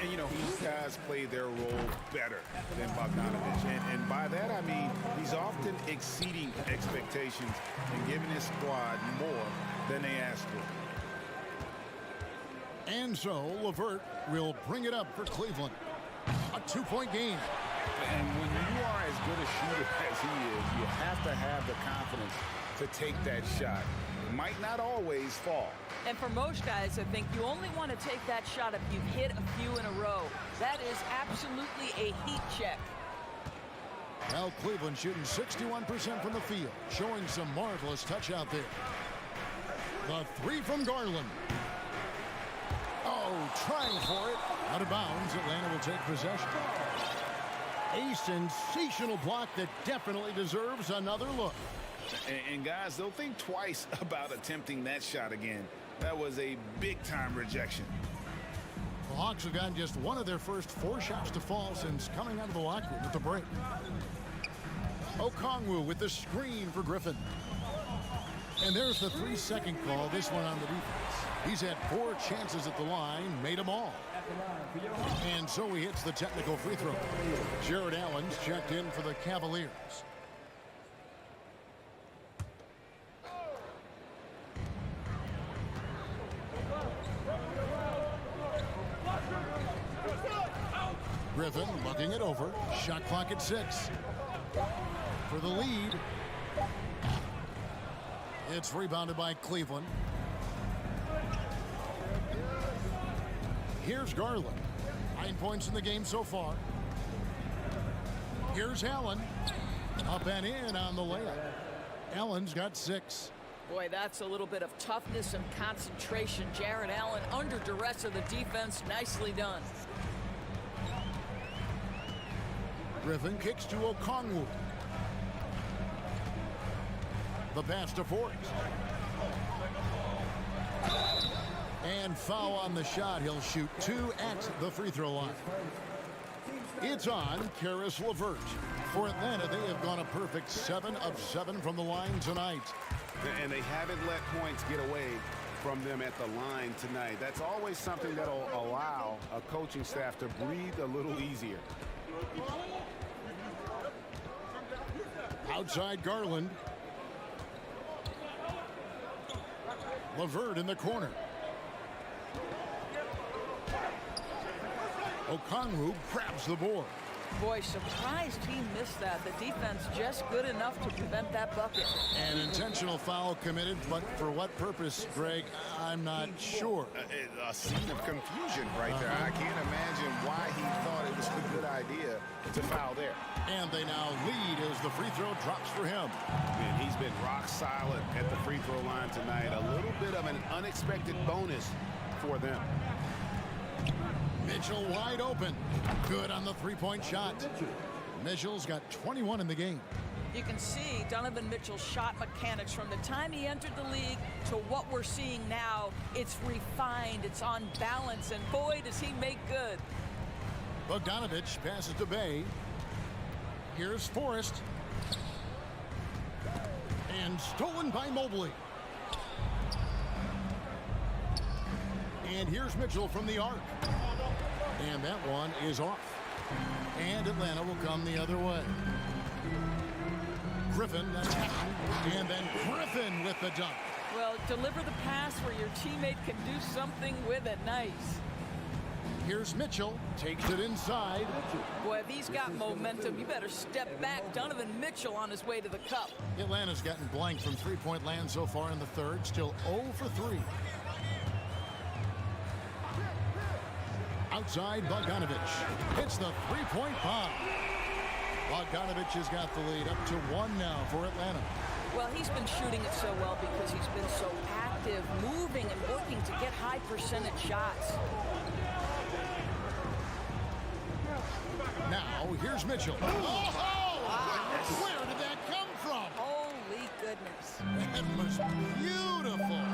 And, you know, these guys play their role better than Bogdanovich. And by that, I mean he's often exceeding expectations and giving his squad more than they asked for. And so, LeVert will bring it up for Cleveland. A two-point game. And when you are as good a shooter as he is, you have to have the confidence to take that shot. It might not always fall. And for most guys, I think you only want to take that shot if you've hit a few in a row. That is absolutely a heat check. Well, Cleveland shooting 61% from the field, showing some marvelous touch out there. The three from Garland. Oh, trying for it. Out of bounds. Atlanta will take possession. A sensational block that definitely deserves another look. And guys, they'll think twice about attempting that shot again. That was a big-time rejection. The Hawks have gotten just one of their first 4 shots to fall since coming out of the locker room at the break. Okongwu with the screen for Griffin. And there's the 3-second call, this one on the defense. He's had 4 chances at the line, made them all. And so he hits the technical free throw. Jared Allen's checked in for the Cavaliers. Griffin looking it over. Shot clock at 6. For the lead. It's rebounded by Cleveland. Here's Garland. 9 points in the game so far. Here's Allen. Up and in on the layup. Allen's got 6. Boy, that's a little bit of toughness and concentration. Jared Allen under duress of the defense. Nicely done. Griffin kicks to Okongwu. The pass to Forrest. And foul on the shot. He'll shoot 2 at the free throw line. It's on Karis LeVert. For Atlanta, they have gone a perfect 7 of 7 from the line tonight. And they haven't let points get away from them at the line tonight. That's always something that'll allow a coaching staff to breathe a little easier. Outside Garland. LeVert in the corner. Okongwu grabs the board. Boy, surprised he missed that. The defense just good enough to prevent that bucket. An intentional foul committed, but for what purpose, Greg, I'm not sure. A scene of confusion right there. I can't imagine why he thought it was a good idea to foul there. And they now lead as the free throw drops for him. Man, he's been rock solid at the free throw line tonight. A little bit of an unexpected bonus for them. Mitchell wide open. Good on the three-point shot. Mitchell's got 21 in the game. You can see Donovan Mitchell's shot mechanics from the time he entered the league to what we're seeing now. It's refined, it's on balance, and boy, does he make good. Bogdanovich passes to Bay. Here's Forrest. And stolen by Mobley. And here's Mitchell from the arc. And that one is off. And Atlanta will come the other way. Griffin attacking. And then Griffin with the dunk. Well, deliver the pass where your teammate can do something with it. Nice. Here's Mitchell. Takes it inside. Boy, if he's got momentum, you better step back. Donovan Mitchell on his way to the cup. Atlanta's gotten blank from three-point land so far in the third. Still 0 for 3. Outside, Bogdanovich hits the three-point bomb. Bogdanovich has got the lead up to 1 now for Atlanta. Well, he's been shooting it so well because he's been so active, moving and working to get high percentage shots. Now, here's Mitchell. Oh, where did that come from? Holy goodness. That was beautiful.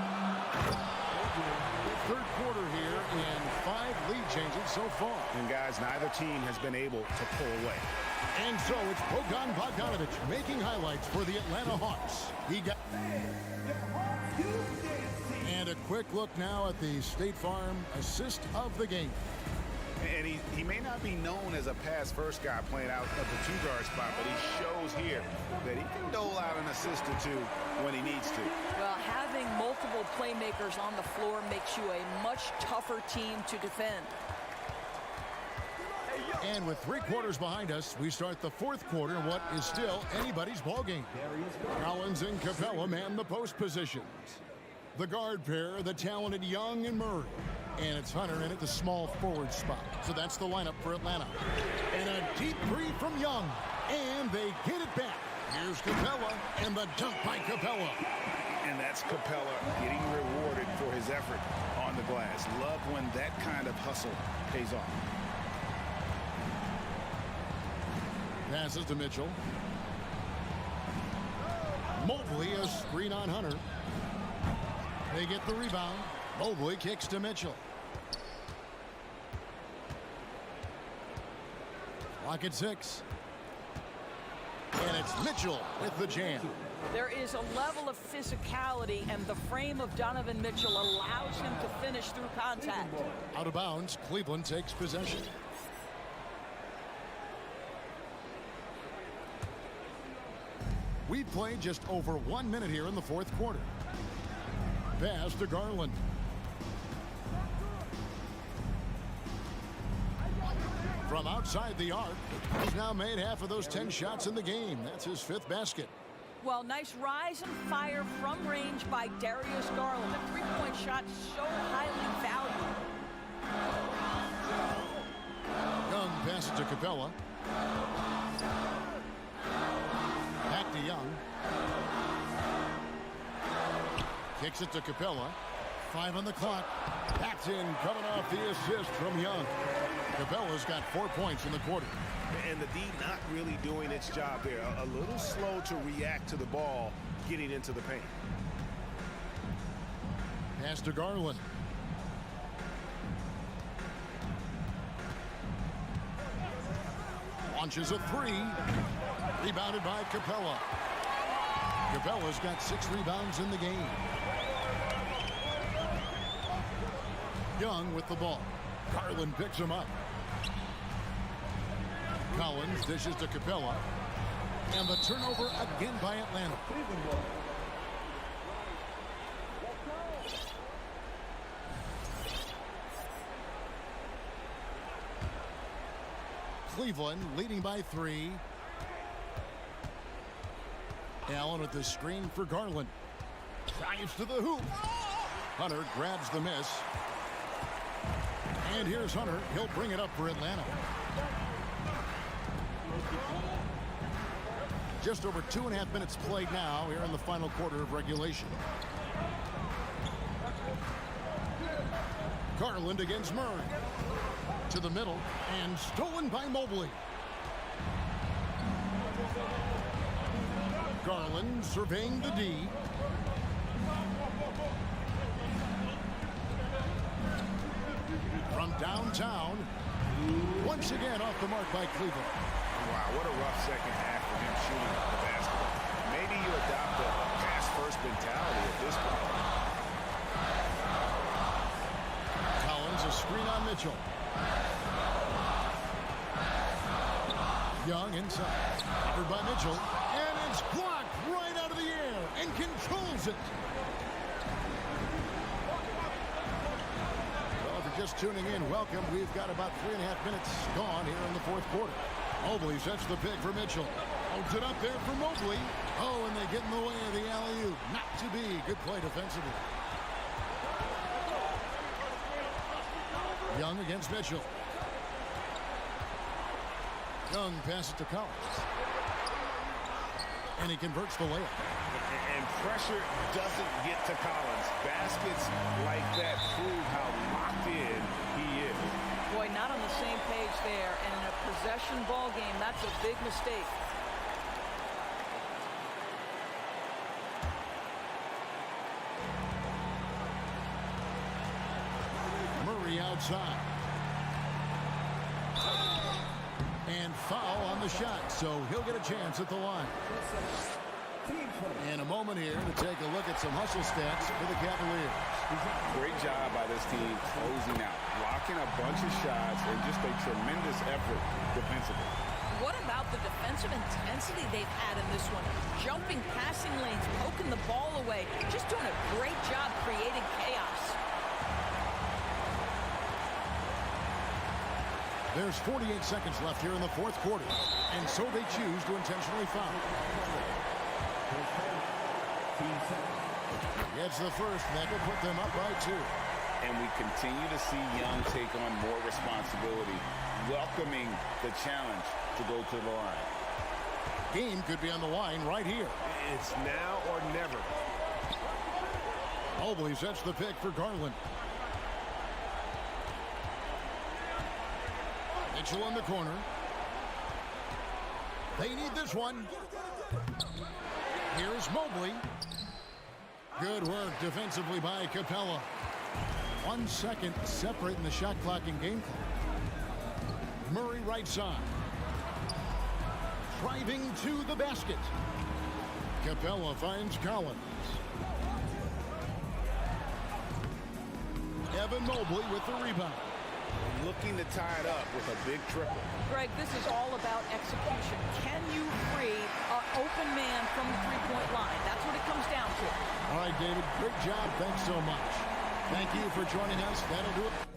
third quarter here and 5 lead changes so far. And guys, neither team has been able to pull away. And so it's Bogdan Bogdanović making highlights for the Atlanta Hawks. He got... And a quick look now at the State Farm assist of the game. And he may not be known as a pass-first guy playing out of the two-guard spot, but he shows here that he can dole out an assist or two when he needs to. Well, having multiple playmakers on the floor makes you a much tougher team to defend. And with 3 quarters behind us, we start the fourth quarter in what is still anybody's ball game. Collins and Capella man the post positions. The guard pair, the talented Young and Murray. And it's Hunter in at the small forward spot. So that's the lineup for Atlanta. And a deep 3 from Young. And they get it back. Here's Capella and the dunk by Capella. And that's Capella getting rewarded for his effort on the glass. Love when that kind of hustle pays off. Passes to Mitchell. Mobley a screen on Hunter. They get the rebound. Mobley kicks to Mitchell. Clock at 6. And it's Mitchell with the jam. There is a level of physicality, and the frame of Donovan Mitchell allows him to finish through contact. Out of bounds, Cleveland takes possession. We've played just over 1 minute here in the fourth quarter. Pass to Garland. From outside the arc, he's now made half of those 10 shots in the game. That's his 5th basket. Well, nice rise and fire from range by Darius Garland. A three-point shot so highly valued. Young passes to Capella. Back to Young. Kicks it to Capella. 5 on the clock. That's in, coming off the assist from Young. Capella's got 4 points in the quarter. And the D not really doing its job there. A little slow to react to the ball getting into the paint. Pass to Garland. Launches a 3. Rebounded by Capella. Capella's got 6 rebounds in the game. Young with the ball. Garland picks him up. Collins dishes to Capella. And the turnover again by Atlanta. Cleveland leading by 3. Allen with the screen for Garland. Drives to the hoop. Hunter grabs the miss. And here's Hunter. He'll bring it up for Atlanta. Just over 2.5 minutes played now here in the final quarter of regulation. Garland against Murray. To the middle and stolen by Mobley. Garland surveying the D. From downtown. Once again off the mark by Cleveland. Wow, what a rough second half for him shooting the basketball. Maybe you adopt a pass-first mentality at this point. Collins a screen on Mitchell. Young inside. Covered by Mitchell. And it's blocked right out of the air and controls it. Well, if you're just tuning in, welcome. We've got about 3.5 minutes gone here in the fourth quarter. Mobley sets the pick for Mitchell. Holds it up there for Mobley. Oh, and they get in the way of the alley-oop. Not to be. Good play defensively. Young against Mitchell. Young passes to Collins. And he converts the layup. And pressure doesn't get to Collins. Baskets like that prove how locked in he is. Boy, not on the same page there. And in a possession ball game, that's a big mistake. Murray outside. And foul on the shot, so he'll get a chance at the line. And a moment here to take a look at some hustle stats for the Cavaliers. Great job by this team closing out, blocking a bunch of shots, and just a tremendous effort defensively. What about the defensive intensity they've had in this one? Jumping passing lanes, poking the ball away, just doing a great job creating chaos. There's 48 seconds left here in the fourth quarter, and so they choose to intentionally foul. Gets the first, and that will put them up by 2. And we continue to see Young take on more responsibility, welcoming the challenge to go to the line. Game could be on the line right here. It's now or never. Mobley sets the pick for Garland. Mitchell in the corner. They need this one. Here's Mobley. Good work defensively by Capella. 1 second separating the shot clock and game clock. Murray right side. Driving to the basket. Capella finds Collins. Evan Mobley with the rebound. Looking to tie it up with a big triple. Greg, this is all about execution. Can you free an open man from the three-point line? That's what it comes down to. All right, David, great job. Thanks so much. Thank you for joining us. That'll do it.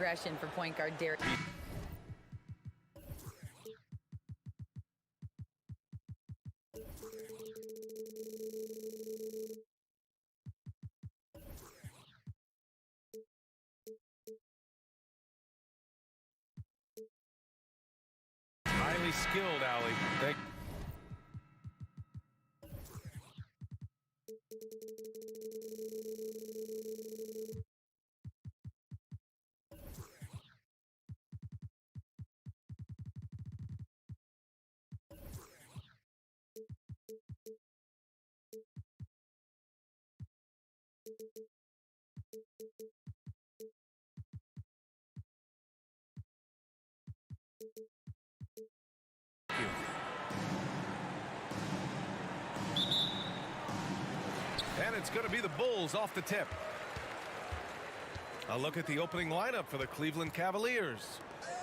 aggression for point guard Derek. Highly skilled, Allie. And it's going to be the Bulls off the tip. A look at the opening lineup for the Cleveland Cavaliers.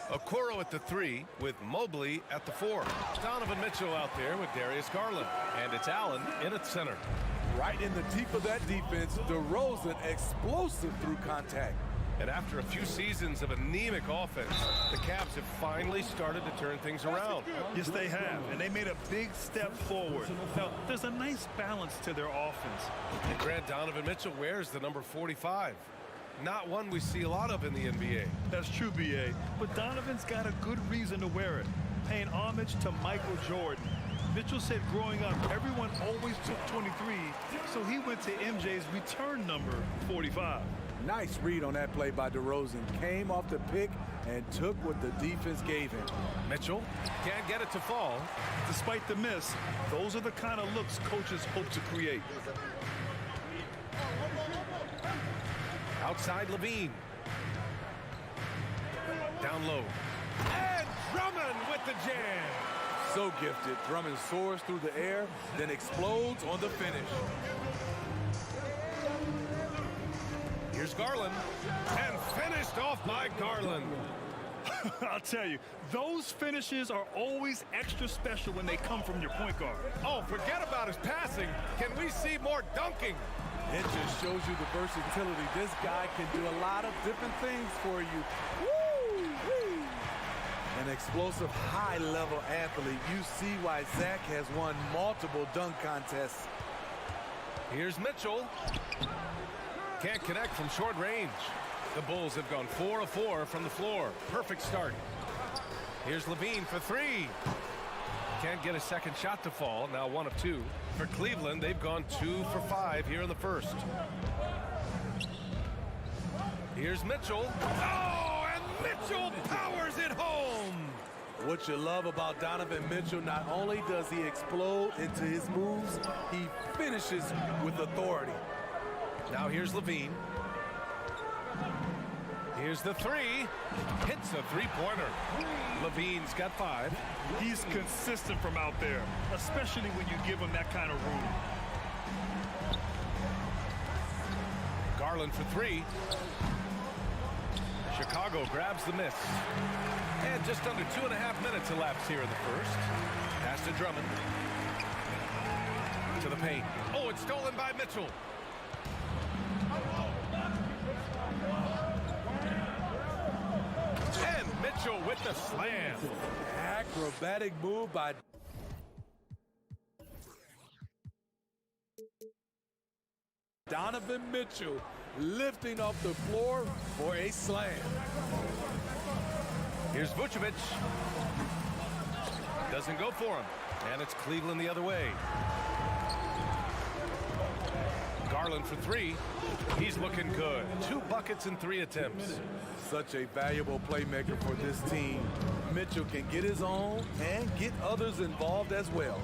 Okoro at the 3 with Mobley at the 4. Donovan Mitchell out there with Darius Garland. And it's Allen in at center. Right in the teeth of that defense, DeRozan explosive through contact. And after a few seasons of anemic offense, the Cavs have finally started to turn things around. Yes, they have, and they made a big step forward. Now, there's a nice balance to their offense. And Grant, Donovan Mitchell wears the number 45. Not one we see a lot of in the NBA. That's true, B.A., but Donovan's got a good reason to wear it, paying homage to Michael Jordan. Mitchell said growing up, everyone always took 23, so he went to MJ's return number, 45. Nice read on that play by DeRozan. Came off the pick and took what the defense gave him. Mitchell can't get it to fall. Despite the miss, those are the kind of looks coaches hope to create. Outside Levine. Down low. And Drummond with the jam. So gifted. Drummond soars through the air, then explodes on the finish. Here's Garland. And finished off by Garland. I'll tell you, those finishes are always extra special when they come from your point guard. Oh, forget about his passing. Can we see more dunking? It just shows you the versatility. This guy can do a lot of different things for you. Woo-wee. An explosive, high-level athlete. You see why Zach has won multiple dunk contests. Here's Mitchell. Can't connect from short range. The Bulls have gone 4 of 4 from the floor. Perfect start. Here's Levine for 3. Can't get a second shot to fall. Now 1 of 2. For Cleveland, they've gone 2 for 5 here in the first. Here's Mitchell. Oh, and Mitchell powers it home. What you love about Donovan Mitchell, not only does he explode into his moves, he finishes with authority. Now here's Levine. Here's the 3. Hits a three-pointer. Levine's got 5. He's consistent from out there, especially when you give him that kind of room. Garland for 3. Chicago grabs the miss. And just under 2.5 minutes elapsed here in the first. Pass to Drummond. To the paint. Oh, it's stolen by Mitchell. And Mitchell with the slam. Acrobatic move by Donovan Mitchell, lifting off the floor for a slam. Here's Vucevic. Doesn't go for him. And it's Cleveland the other way. Garland for 3. He's looking good. 2 buckets in 3 attempts. Such a valuable playmaker for this team. Mitchell can get his own and get others involved as well.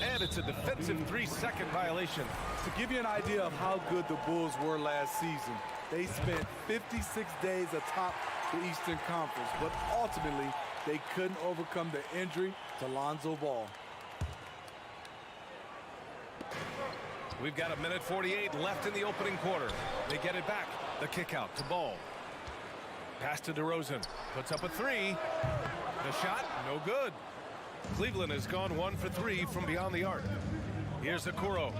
And it's a defensive 3-second violation. To give you an idea of how good the Bulls were last season, they spent 56 days atop the Eastern Conference, but ultimately they couldn't overcome the injury to Lonzo Ball. We've got 1:48 left in the opening quarter. They get it back. The kick out to Ball. Pass to DeRozan. Puts up a 3. The shot, no good. Cleveland has gone 1 for 3 from beyond the arc. Here's Okoro.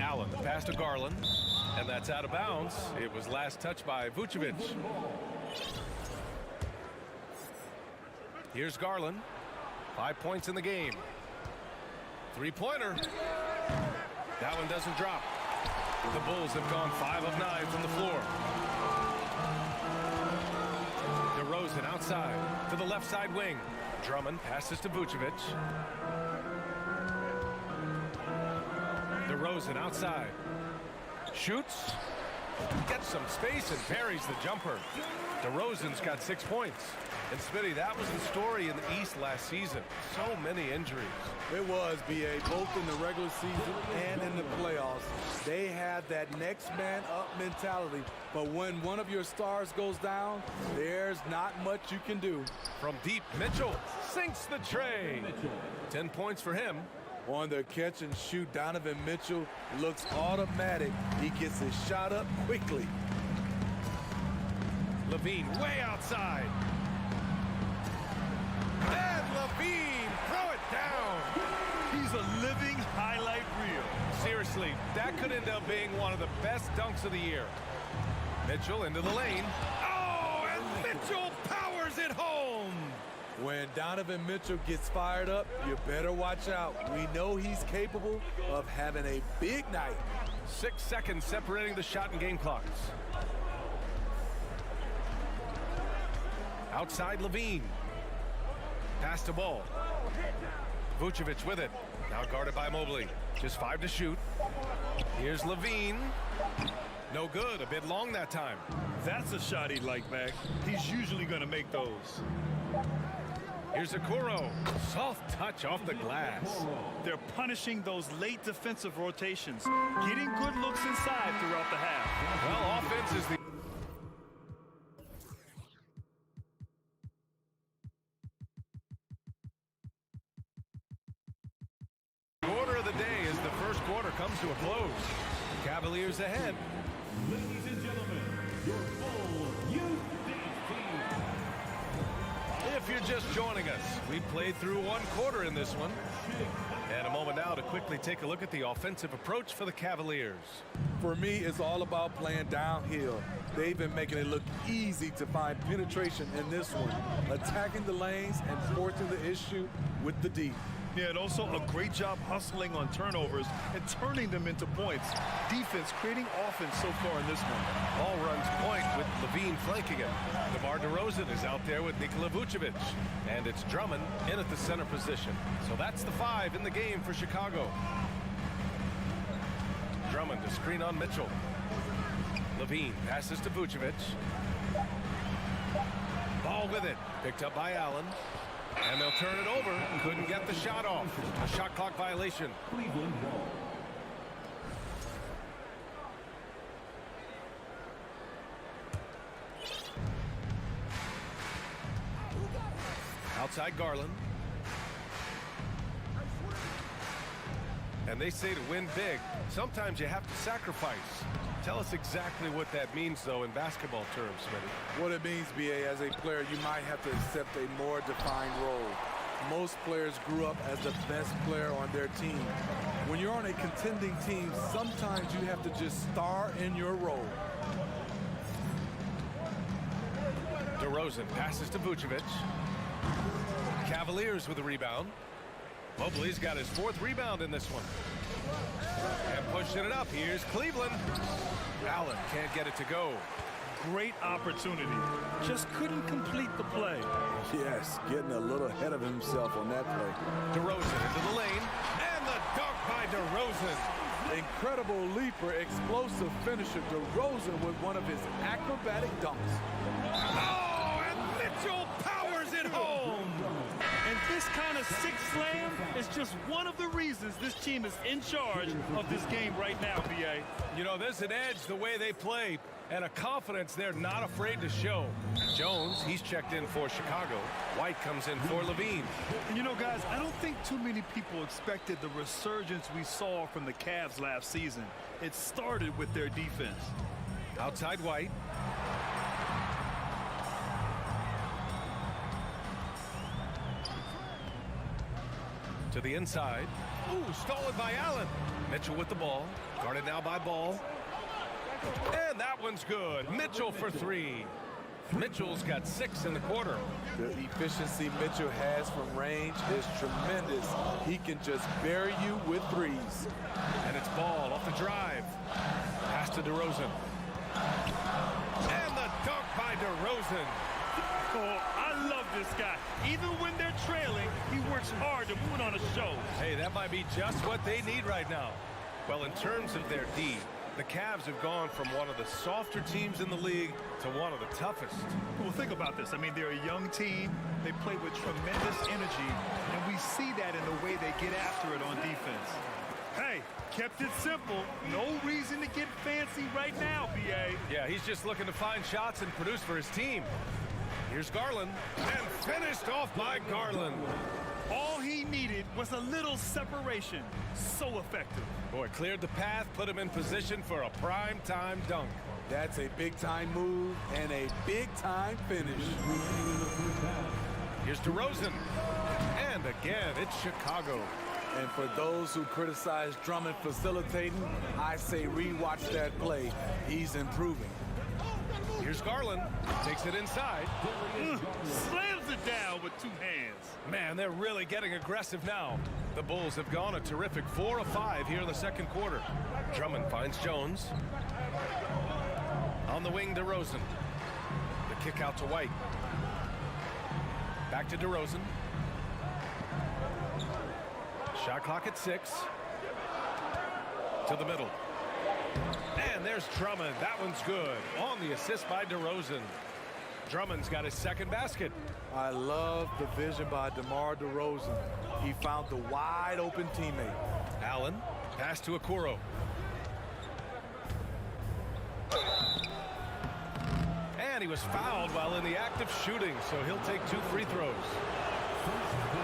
Allen, the pass to Garland. And that's out of bounds. It was last touched by Vucevic. Here's Garland. 5 points in the game. Three-pointer. That one doesn't drop. The Bulls have gone 5 of 9 from the floor. DeRozan outside to the left side wing. Drummond passes to Vucevic. DeRozan outside. Shoots. Gets some space and parries the jumper. DeRozan's got 6 points. And Smitty, that was the story in the East last season. So many injuries. It was, B.A., both in the regular season and in the playoffs. They had that next man up mentality. But when one of your stars goes down, there's not much you can do. From deep, Mitchell sinks the tray. 10 points for him. On the catch and shoot, Donovan Mitchell looks automatic. He gets his shot up quickly. Levine way outside. And Levine, throw it down. He's a living highlight reel. Seriously, that could end up being one of the best dunks of the year. Mitchell into the lane. Oh, and Mitchell powers it home. When Donovan Mitchell gets fired up, you better watch out. We know he's capable of having a big night. 6 seconds separating the shot and game clocks. Outside Levine. Pass to ball. Vucevic with it. Now guarded by Mobley. Just 5 to shoot. Here's Levine. No good. A bit long that time. That's a shot he'd like back. He's usually going to make those. Here's Okoro. Soft touch off the glass. They're punishing those late defensive rotations, getting good looks inside throughout the half. Well, offense is the order of the day as the first quarter comes to a close. Cavaliers ahead. Ladies and gentlemen, your full youth dance team. If you're just joining us, we played through one quarter in this one. And a moment now to quickly take a look at the offensive approach for the Cavaliers. For me, it's all about playing downhill. They've been making it look easy to find penetration in this one, attacking the lanes and forcing the issue with the D. Yeah, and also a great job hustling on turnovers and turning them into points. Defense creating offense so far in this one. Ball runs point with Levine flanking it. DeMar DeRozan is out there with Nikola Vucevic. And it's Drummond in at the center position. So that's the 5 in the game for Chicago. Drummond to screen on Mitchell. Levine passes to Vucevic. Ball with it. Picked up by Allen. And they'll turn it over. Couldn't get the shot off. A shot clock violation. Cleveland ball. Outside Garland. And they say to win big, sometimes you have to sacrifice. Tell us exactly what that means, though, in basketball terms, Smitty. What it means, B.A., as a player, you might have to accept a more defined role. Most players grew up as the best player on their team. When you're on a contending team, sometimes you have to just star in your role. DeRozan passes to Vucevic. Cavaliers with a rebound. Mobley's got his 4th rebound in this one. And pushing it up. Here's Cleveland. Allen can't get it to go. Great opportunity. Just couldn't complete the play. Yes, getting a little ahead of himself on that play. DeRozan into the lane. And the dunk by DeRozan. Incredible leaper, explosive finisher. DeRozan with one of his acrobatic dunks. Oh, and Mitchell powers it home. And this kind of six slam is just one of the reasons this team is in charge of this game right now, B.A. You know, there's an edge the way they play and a confidence they're not afraid to show. Jones, he's checked in for Chicago. White comes in for Levine. And you know, guys, I don't think too many people expected the resurgence we saw from the Cavs last season. It started with their defense. Outside White. To the inside. Ooh, stolen by Allen. Mitchell with the ball. Guarded now by Ball. And that one's good. Mitchell for 3. Mitchell's got 6 in the quarter. The efficiency Mitchell has from range is tremendous. He can just bury you with threes. And it's Ball off the drive. Pass to DeRozan. And the dunk by DeRozan. Oh, I love this guy. Even when they're trailing, he works hard to put on a show. Hey, that might be just what they need right now. Well, in terms of their D, the Cavs have gone from one of the softer teams in the league to one of the toughest. Well, think about this. I mean, they're a young team. They play with tremendous energy, and we see that in the way they get after it on defense. Hey, kept it simple. No reason to get fancy right now, B.A. Yeah, he's just looking to find shots and produce for his team. Here's Garland, and finished off by Garland. All he needed was a little separation. So effective. Boy, cleared the path, put him in position for a prime-time dunk. That's a big-time move and a big-time finish. Here's DeRozan. And again, it's Chicago. And for those who criticize Drummond facilitating, I say rewatch that play. He's improving. Here's Garland. Takes it inside. Slams it down with 2 hands. Man, they're really getting aggressive now. The Bulls have gone a terrific 4 of 5 here in the second quarter. Drummond finds Jones. On the wing, DeRozan. The kick out to White. Back to DeRozan. Shot clock at 6. To the middle. And there's Drummond. That one's good. On the assist by DeRozan. Drummond's got his second basket. I love the vision by DeMar DeRozan. He found the wide open teammate. Allen, pass to Okoro. And he was fouled while in the act of shooting, so he'll take 2 free throws.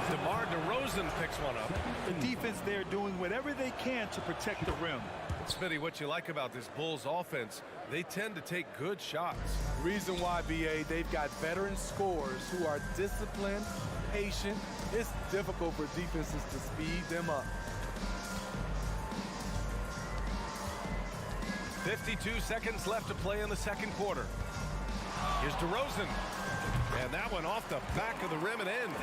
DeMar DeRozan picks one up. The defense there doing whatever they can to protect the rim. Smitty, what you like about this Bulls offense, they tend to take good shots. Reason why, BA, they've got veteran scorers who are disciplined, patient. It's difficult for defenses to speed them up. 52 seconds left to play in the second quarter. Here's DeRozan. And that one off the back of the rim and in.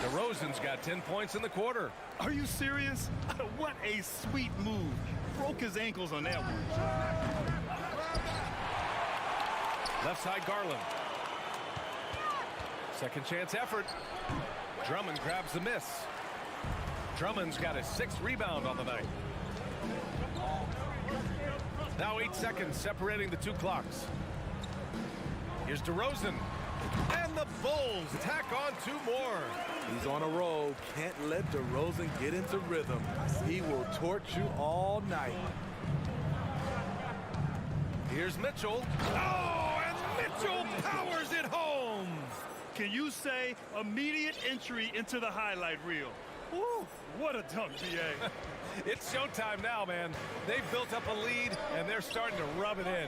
DeRozan's got 10 points in the quarter. Are you serious? What a sweet move. Broke his ankles on that one. Left side, Garland. Second chance effort. Drummond grabs the miss. Drummond's got his 6th rebound on the night. Now 8 seconds separating the 2 clocks. Here's DeRozan. And the Bulls tack on 2 more. He's on a roll. Can't let DeRozan get into rhythm. He will torch you all night. Here's Mitchell. Oh, and Mitchell powers it home. Can you say immediate entry into the highlight reel? Woo, what a dunk, GA. It's showtime now, man. They've built up a lead, and they're starting to rub it in.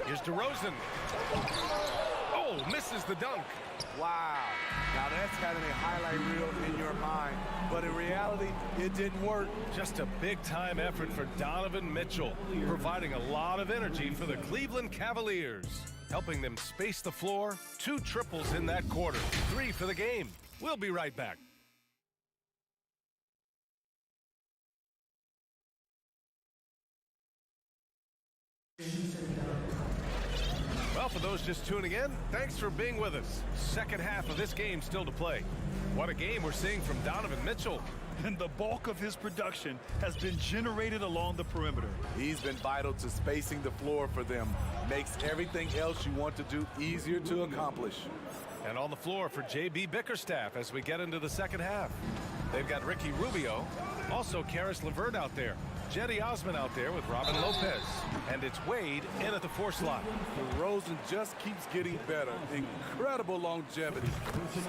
Here's DeRozan. Oh, misses the dunk. Wow. Now that's having a highlight reel in your mind. But in reality, it didn't work. Just a big-time effort for Donovan Mitchell, providing a lot of energy for the Cleveland Cavaliers, helping them space the floor. 2 triples in that quarter. 3 for the game. We'll be right back. Well, for those just tuning in, thanks for being with us. Second half of this game still to play. What a game we're seeing from Donovan Mitchell. And the bulk of his production has been generated along the perimeter. He's been vital to spacing the floor for them. Makes everything else you want to do easier to accomplish. And on the floor for J.B. Bickerstaff as we get into the second half. They've got Ricky Rubio, also Karis LeVert out there. Jetty Osman out there with Robin Lopez. And it's Wade in at the 4 slot. DeRozan just keeps getting better. Incredible longevity.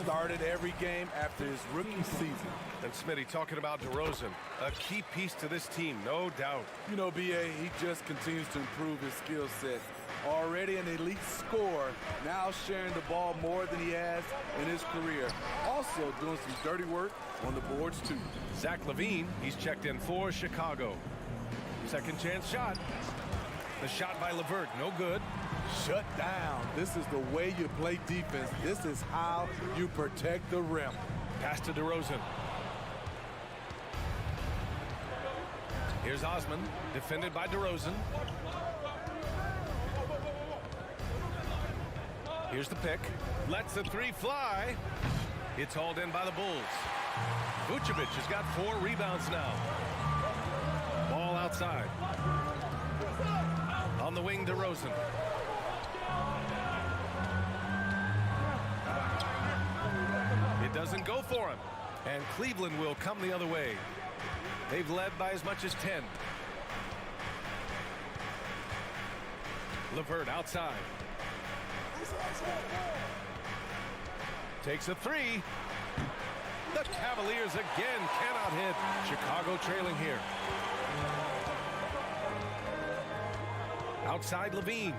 Started every game after his rookie season. And Smitty, talking about DeRozan, a key piece to this team, no doubt. You know, B.A., he just continues to improve his skill set. Already an elite scorer, now sharing the ball more than he has in his career. Also doing some dirty work on the boards, too. Zach LaVine, he's checked in for Chicago. Second chance shot. The shot by LeVert, no good. Shut down. This is the way you play defense. This is how you protect the rim. Pass to DeRozan. Here's Osman, defended by DeRozan. Here's the pick. Lets the three fly. It's hauled in by the Bulls. Vucevic has got 4 rebounds now. Ball outside. On the wing, DeRozan. It doesn't go for him. And Cleveland will come the other way. They've led by as much as 10. LeVert outside. Takes a 3. The Cavaliers again cannot hit. Chicago trailing here. Outside Levine.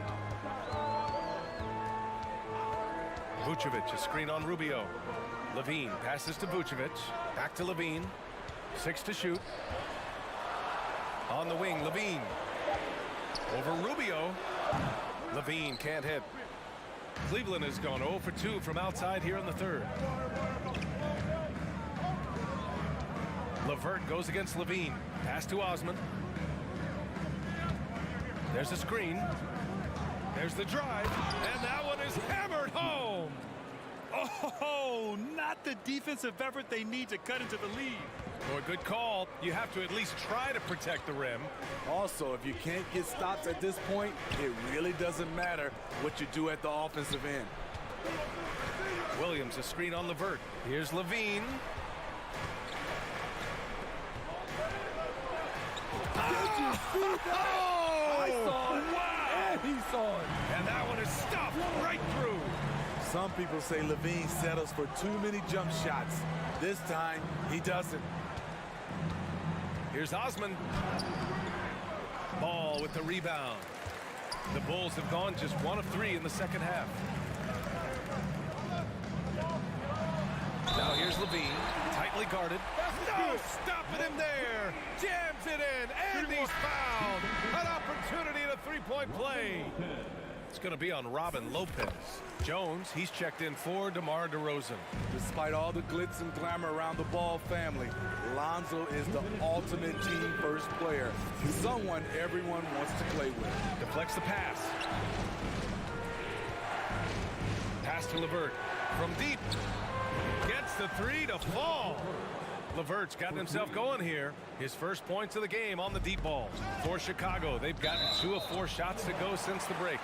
Vucevic, a screen on Rubio. Levine passes to Vucevic. Back to Levine. 6 to shoot. On the wing, Levine. Over Rubio. Levine can't hit. Cleveland has gone 0 for 2 from outside here in the third. LeVert goes against Levine. Pass to Osman. There's a screen. There's the drive. And that one is hammered home. Oh, not the defensive effort they need to cut into the lead. Oh, a good call. You have to at least try to protect the rim. Also, if you can't get stops at this point, it really doesn't matter what you do at the offensive end. Williams, a screen on LeVert. Here's Levine. I saw it. Wow! And he saw it. And that one is stuffed right through. Some people say Levine settles for too many jump shots. This time, he doesn't. Here's Osman. Ball with the rebound. The Bulls have gone just 1 of 3 in the second half. Now here's Levine, tightly guarded. No stopping him there. Jams it in, and he's fouled. An opportunity at a three-point play. It's going to be on Robin Lopez. Jones, he's checked in for DeMar DeRozan. Despite all the glitz and glamour around the Ball family, Lonzo is the ultimate team first player. Someone everyone wants to play with. Deflects the pass. Pass to LeVert. From deep. Gets the 3 to fall. LeVert's gotten himself going here. His first points of the game on the deep ball. For Chicago, they've gotten 2 of 4 shots to go since the break.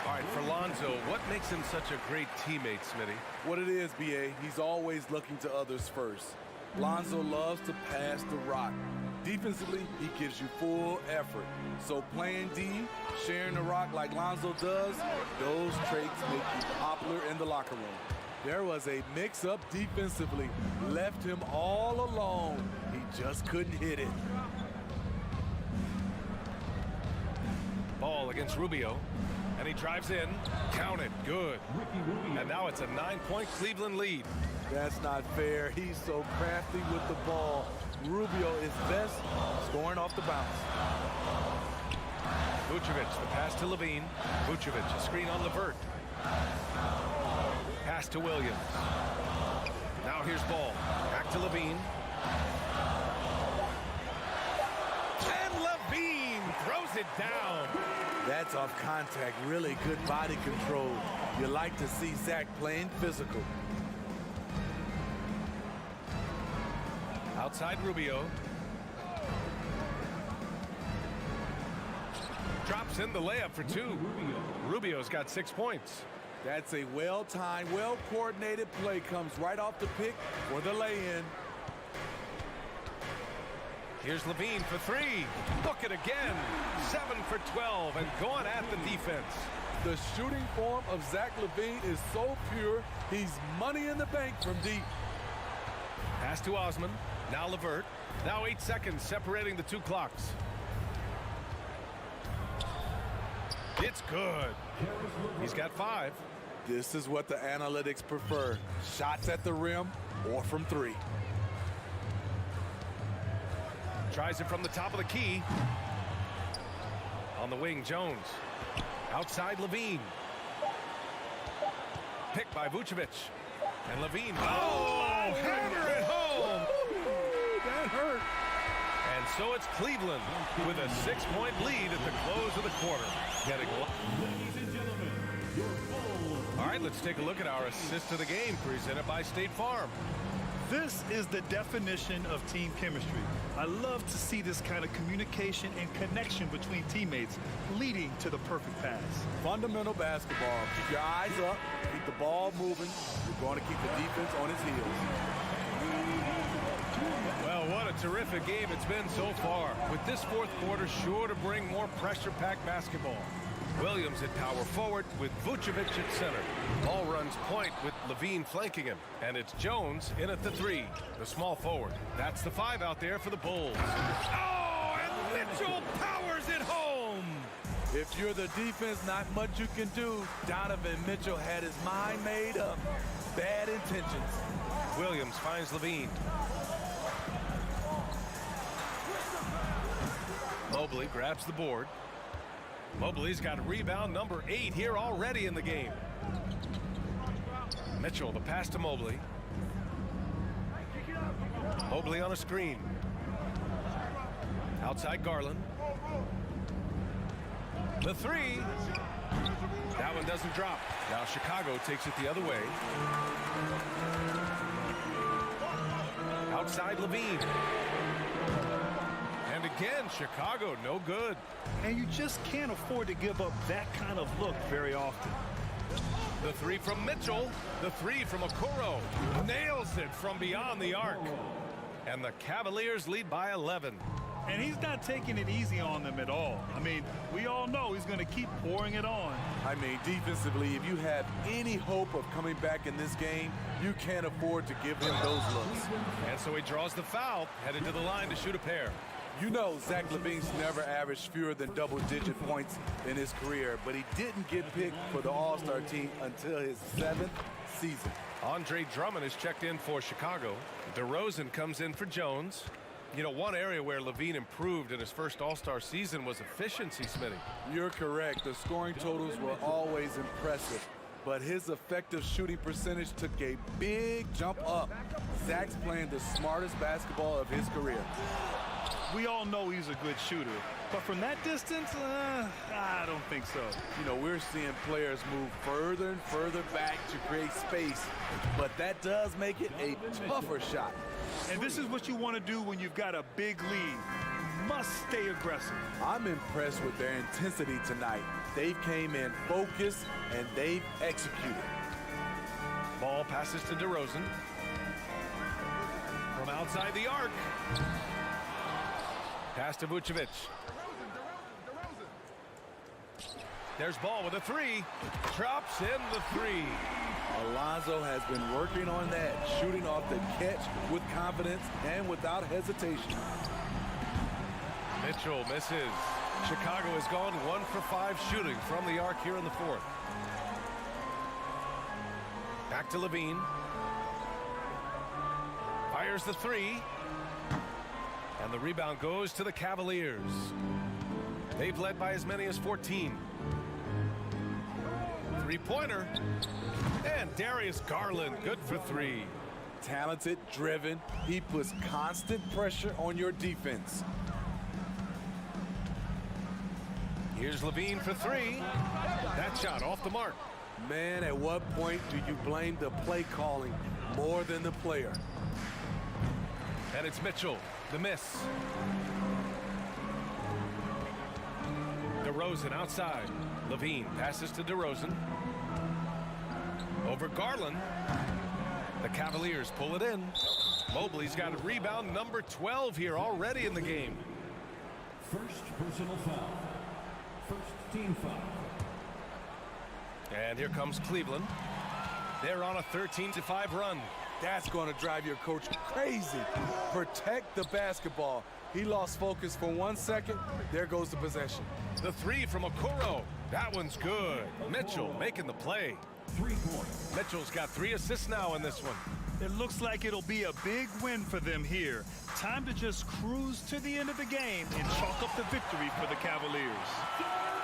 All right, for Lonzo, what makes him such a great teammate, Smitty? What it is, B.A., he's always looking to others first. Lonzo loves to pass the rock. Defensively, he gives you full effort. So playing D, sharing the rock like Lonzo does, those traits make you popular in the locker room. There was a mix-up defensively. Left him all alone. He just couldn't hit it. Ball against Rubio. And he drives in. Count it. Good. And now it's a 9-point Cleveland lead. That's not fair. He's so crafty with the ball. Rubio is best scoring off the bounce. Vucevic, the pass to Levine. Vucevic, a screen on LeVert. Pass to Williams. Now here's Ball. Back to Levine. And Levine throws it down. That's off contact. Really good body control. You like to see Zach playing physical. Outside Rubio. Drops in the layup for 2. Rubio's got 6 points. That's a well-timed, well-coordinated play. Comes right off the pick for the lay-in. Here's Levine for 3. Look it again. 7 for 12 and going at the defense. The shooting form of Zach Levine is so pure, he's money in the bank from deep. Pass to Osman. Now LeVert. Now 8 seconds separating the 2 clocks. It's good. He's got 5. This is what the analytics prefer. Shots at the rim or from 3. Tries it from the top of the key. On the wing, Jones. Outside, Levine. Picked by Vucevic. And Levine. Oh, hammer it home. That hurt. And so it's Cleveland with a 6-point lead at the close of the quarter. Ladies and gentlemen, your full. All right, let's take a look at our assist of the game presented by State Farm. This is the definition of team chemistry. I love to see this kind of communication and connection between teammates leading to the perfect pass. Fundamental basketball. Keep your eyes up. Keep the ball moving. You're going to keep the defense on its heels. Well, what a terrific game it's been so far. With this fourth quarter sure to bring more pressure-packed basketball. Williams at power forward with Vucevic at center. Ball runs point with Levine flanking him. And it's Jones in at the 3, the small forward. That's the 5 out there for the Bulls. Oh, and Mitchell powers it home. If you're the defense, not much you can do. Donovan Mitchell had his mind made up. Bad intentions. Williams finds Levine. Mobley grabs the board. Mobley's got rebound number 8 here already in the game. Mitchell, the pass to Mobley. Mobley on a screen. Outside Garland. The 3. That one doesn't drop. Now Chicago takes it the other way. Outside Levine. And again, Chicago, no good. And you just can't afford to give up that kind of look very often. The 3 from Mitchell. The 3 from Okoro. Nails it from beyond the arc. And the Cavaliers lead by 11. And he's not taking it easy on them at all. I mean, we all know he's going to keep pouring it on. I mean, defensively, if you have any hope of coming back in this game, you can't afford to give him those looks. And so he draws the foul, headed to the line to shoot a pair. You know Zach LaVine's never averaged fewer than double-digit points in his career, but he didn't get picked for the All-Star team until his 7th season. Andre Drummond is checked in for Chicago. DeRozan comes in for Jones. You know, one area where LaVine improved in his first All-Star season was efficiency, Smitty. You're correct. The scoring totals were always impressive, but his effective shooting percentage took a big jump up. Zach's playing the smartest basketball of his career. We all know he's a good shooter, but from that distance, I don't think so. You know, we're seeing players move further and further back to create space, but that does make it a tougher shot. And this is what you want to do when you've got a big lead. You must stay aggressive. I'm impressed with their intensity tonight. They've came in focused and they've executed. Ball passes to DeRozan. From outside the arc. Pass to Vucevic. There's Ball with a 3. Drops in the 3. Alonzo has been working on that, shooting off the catch with confidence and without hesitation. Mitchell misses. Chicago has gone 1 for 5 shooting from the arc here in the 4th. Back to Levine. Fires the 3. And the rebound goes to the Cavaliers. They've led by as many as 14. Three-pointer. And Darius Garland, good for 3. Talented, driven. He puts constant pressure on your defense. Here's Levine for 3. That shot off the mark. Man, at what point do you blame the play calling more than the player? And it's Mitchell, the miss. DeRozan outside. Levine passes to DeRozan. Over Garland. The Cavaliers pull it in. Mobley's got a rebound number 12 here already in the game. First personal foul. First team foul. And here comes Cleveland. They're on a 13-5 run. That's going to drive your coach crazy. Protect the basketball. He lost focus for 1 second. There goes the possession. The 3 from Okoro. That one's good. Mitchell making the play. 3 points. Mitchell's got 3 assists now in this one. It looks like it'll be a big win for them here. Time to just cruise to the end of the game and chalk up the victory for the Cavaliers.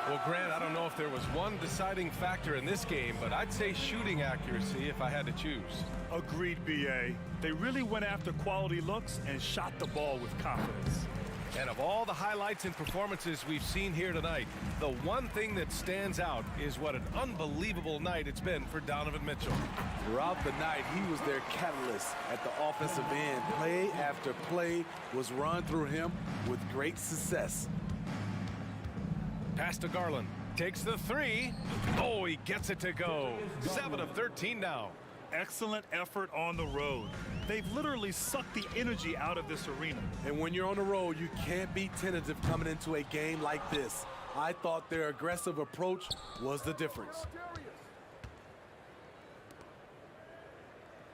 Well, Grant, I don't know if there was one deciding factor in this game, but I'd say shooting accuracy if I had to choose. Agreed, B.A. They really went after quality looks and shot the ball with confidence. And of all the highlights and performances we've seen here tonight, the one thing that stands out is what an unbelievable night it's been for Donovan Mitchell. Throughout the night, he was their catalyst at the offensive end. Play after play was run through him with great success. Pass to Garland. Takes the 3. Oh, he gets it to go. 7 of 13 now. Excellent effort on the road. They've literally sucked the energy out of this arena. And when you're on the road, you can't be tentative coming into a game like this. I thought their aggressive approach was the difference.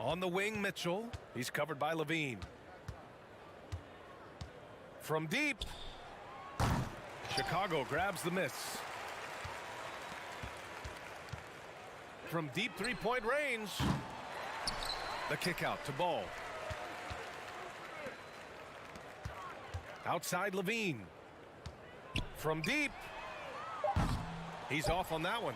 On the wing, Mitchell. He's covered by Levine. From deep. Chicago grabs the miss. From deep three-point range. The kick out to Ball. Outside Levine. From deep. He's off on that one.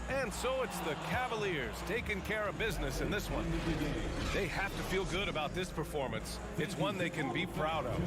And so it's the Cavaliers taking care of business in this one. They have to feel good about this performance. It's one they can be proud of.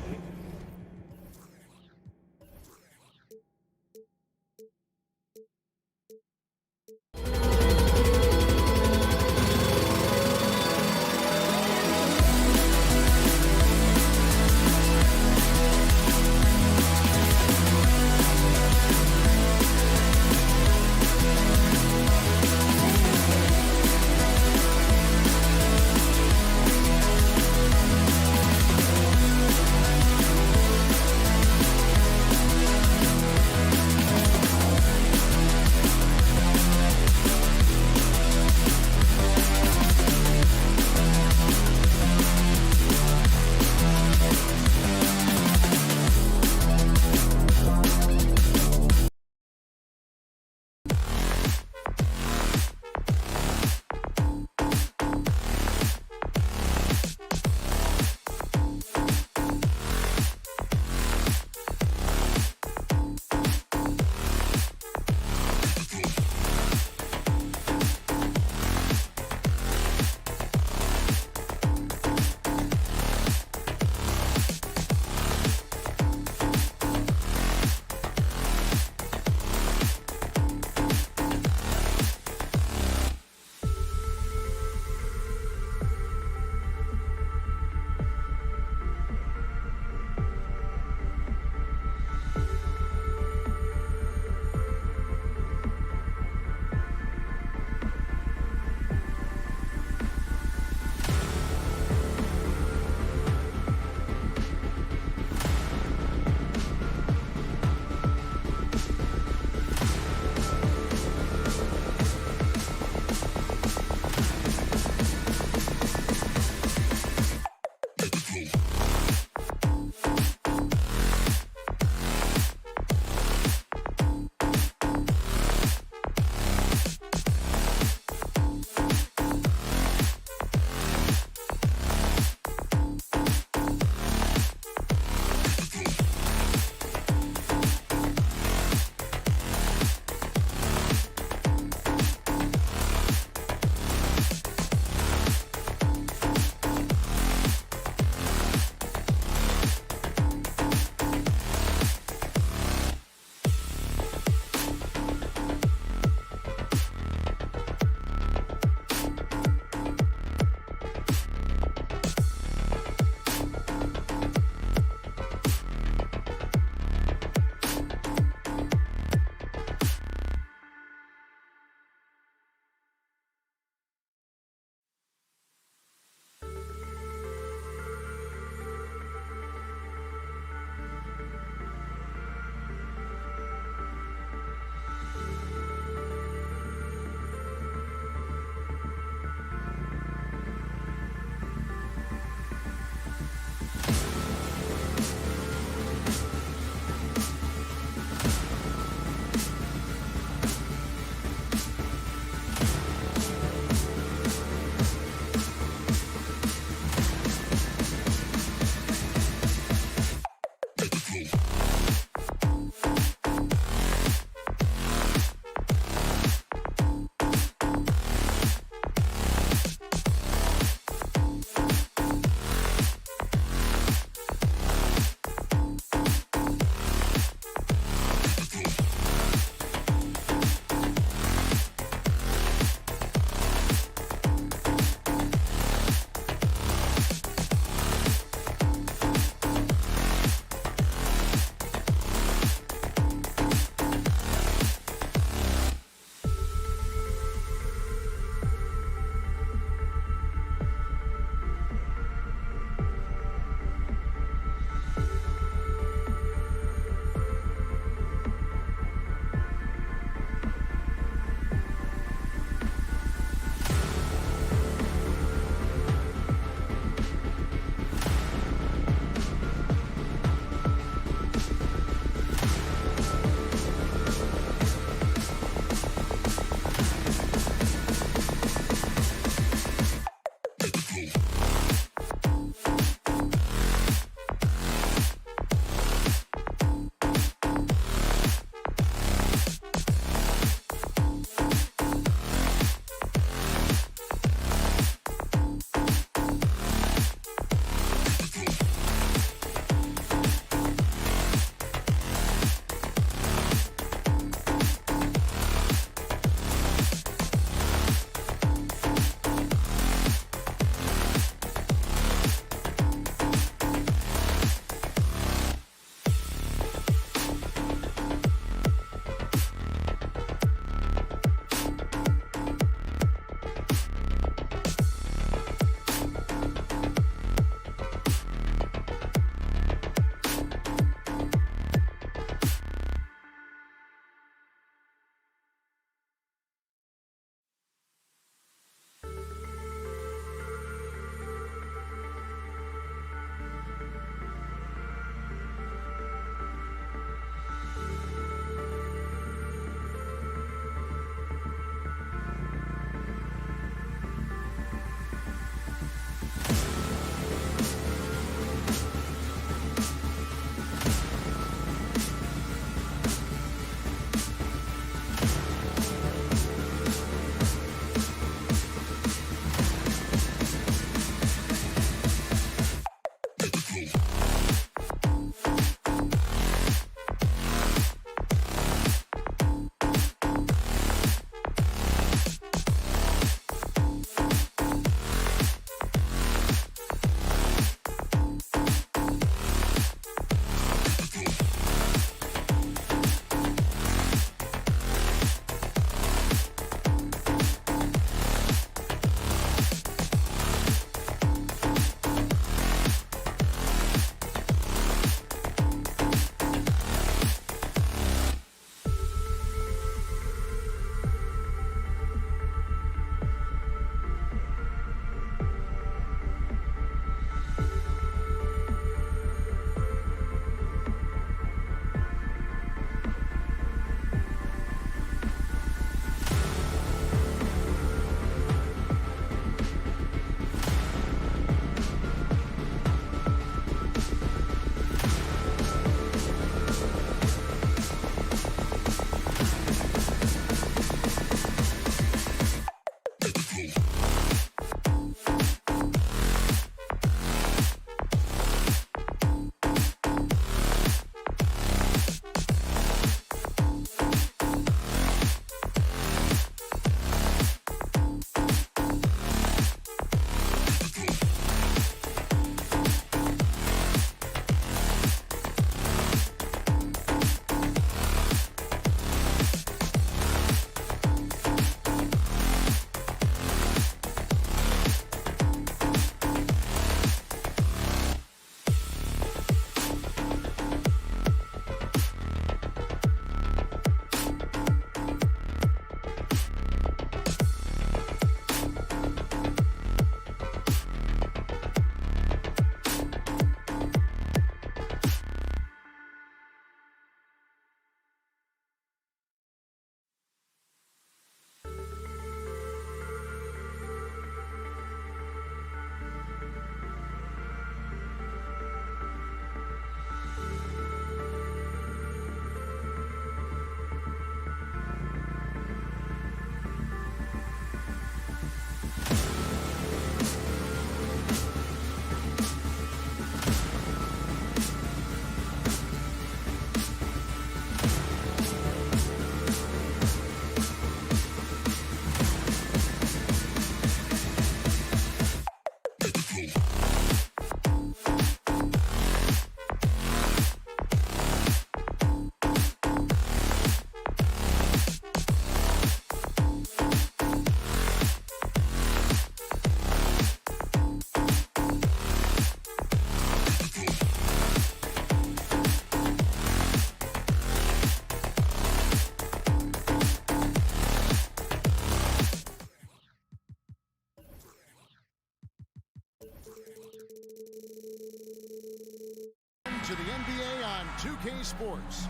coverage of the NBA on 2K Sports.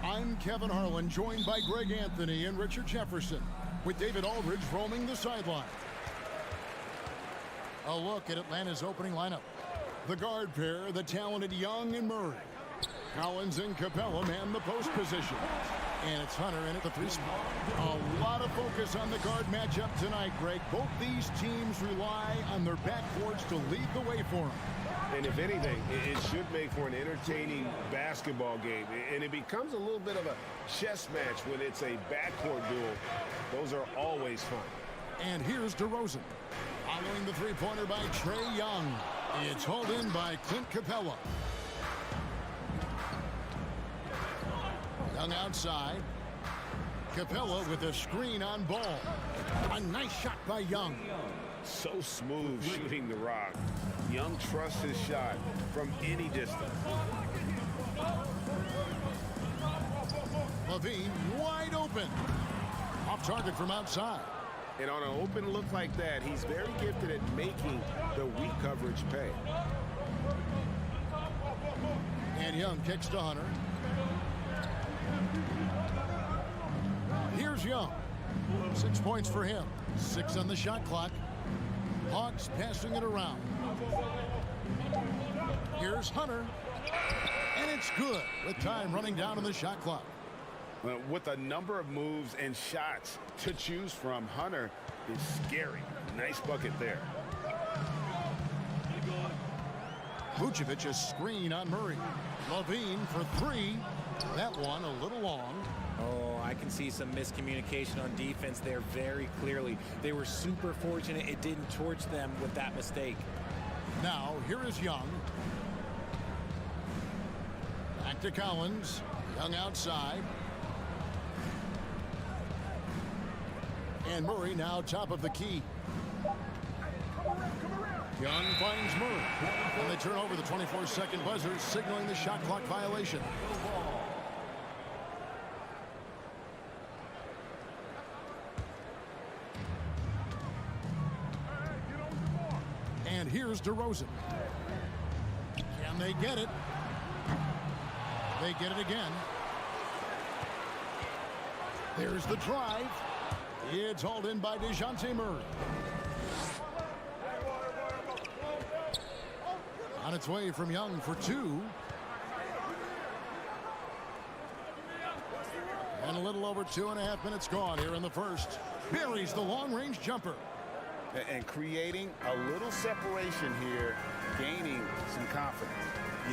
I'm Kevin Harlan, joined by Greg Anthony and Richard Jefferson, with David Aldridge roaming the sideline. A look at Atlanta's opening lineup. The guard pair, the talented Young and Murray. Collins and Capella man the post position. And it's Hunter in at the 3 spot. A lot of focus on the guard matchup tonight, Greg. Both these teams rely on their backcourts to lead the way for them. And if anything, it should make for an entertaining basketball game. And it becomes a little bit of a chess match when it's a backcourt duel. Those are always fun. And here's DeRozan. Following the three-pointer by Trae Young. It's hauled in by Clint Capella. Young outside. Capella with a screen on ball. A nice shot by Young. So smooth shooting the rock. Young trusts his shot from any distance. Levine wide open. Off target from outside. And on an open look like that, he's very gifted at making the weak coverage pay. And Young kicks to Hunter. Here's Young. 6 points for him. 6 on the shot clock. Hawks passing it around. Here's Hunter. And it's good with time running down on the shot clock. With a number of moves and shots to choose from, Hunter is scary. Nice bucket there. Vucevic a screen on Murray. Levine for 3. That one a little long. Oh, I can see some miscommunication on defense there very clearly. They were super fortunate it didn't torch them with that mistake. Now, here is Young. Back to Collins. Young outside. And Murray now top of the key. Young finds Murray. And they turn over the 24-second buzzer, signaling the shot clock violation. And here's DeRozan. Can they get it? They get it again. There's the drive. It's hauled in by DeJounte Murray. On its way from Young for 2. And a little over 2.5 minutes gone here in the first. Buries the long-range jumper. And creating a little separation here, gaining some confidence.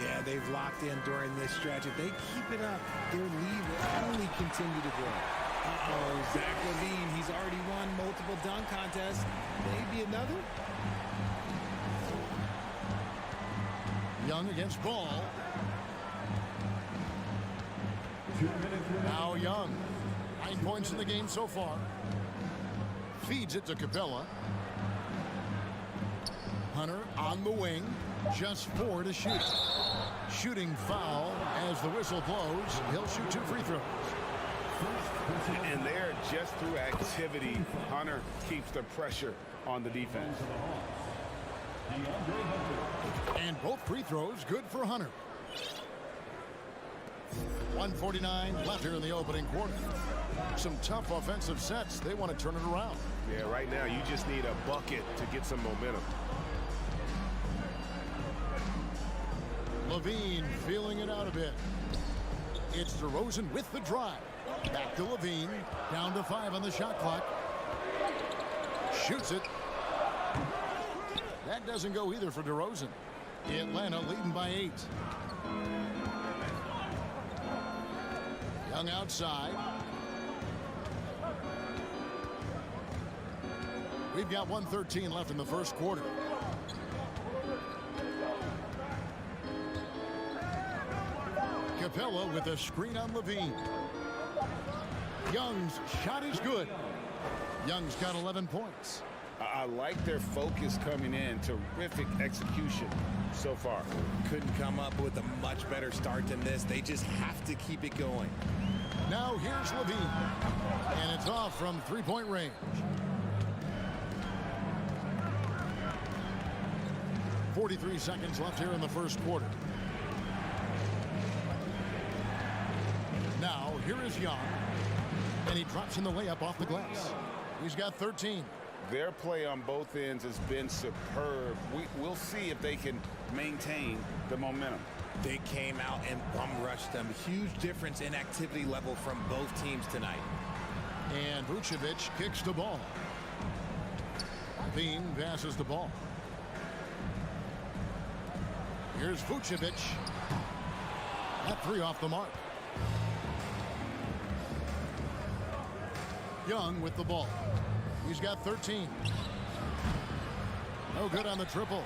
Yeah, they've locked in during this stretch. If they keep it up, their lead will only continue to grow. Uh-oh, Zach LaVine, he's already won multiple dunk contests. Maybe another? Young against Ball. Now Young. 9 points in the game so far. Feeds it to Capella. Hunter on the wing. Just 4 to shoot. Shooting foul as the whistle blows. He'll shoot 2 free throws. And there, just through activity, Hunter keeps the pressure on the defense. And both free throws good for Hunter. 1:49 left here in the opening quarter. Some tough offensive sets. They want to turn it around. Yeah, right now you just need a bucket to get some momentum. Levine feeling it out a bit. It's DeRozan with the drive. Back to Levine. Down to 5 on the shot clock. Shoots it. That doesn't go either for DeRozan. Atlanta leading by 8. Young outside. We've got 1:13 left in the first quarter. Capella with a screen on Levine. Young's shot is good. Young's got 11 points. I like their focus coming in. Terrific execution so far. Couldn't come up with a much better start than this. They just have to keep it going. Now here's Levine. And it's off from 3-point range. .43 seconds left here in the first quarter. Here is Young. And he drops in the layup off the glass. He's got 13. Their play on both ends has been superb. We'll see if they can maintain the momentum. They came out and bum rushed them. Huge difference in activity level from both teams tonight. And Vucevic kicks the ball. Bean passes the ball. Here's Vucevic. That three off the mark. Young with the ball. He's got 13. No good on the triple.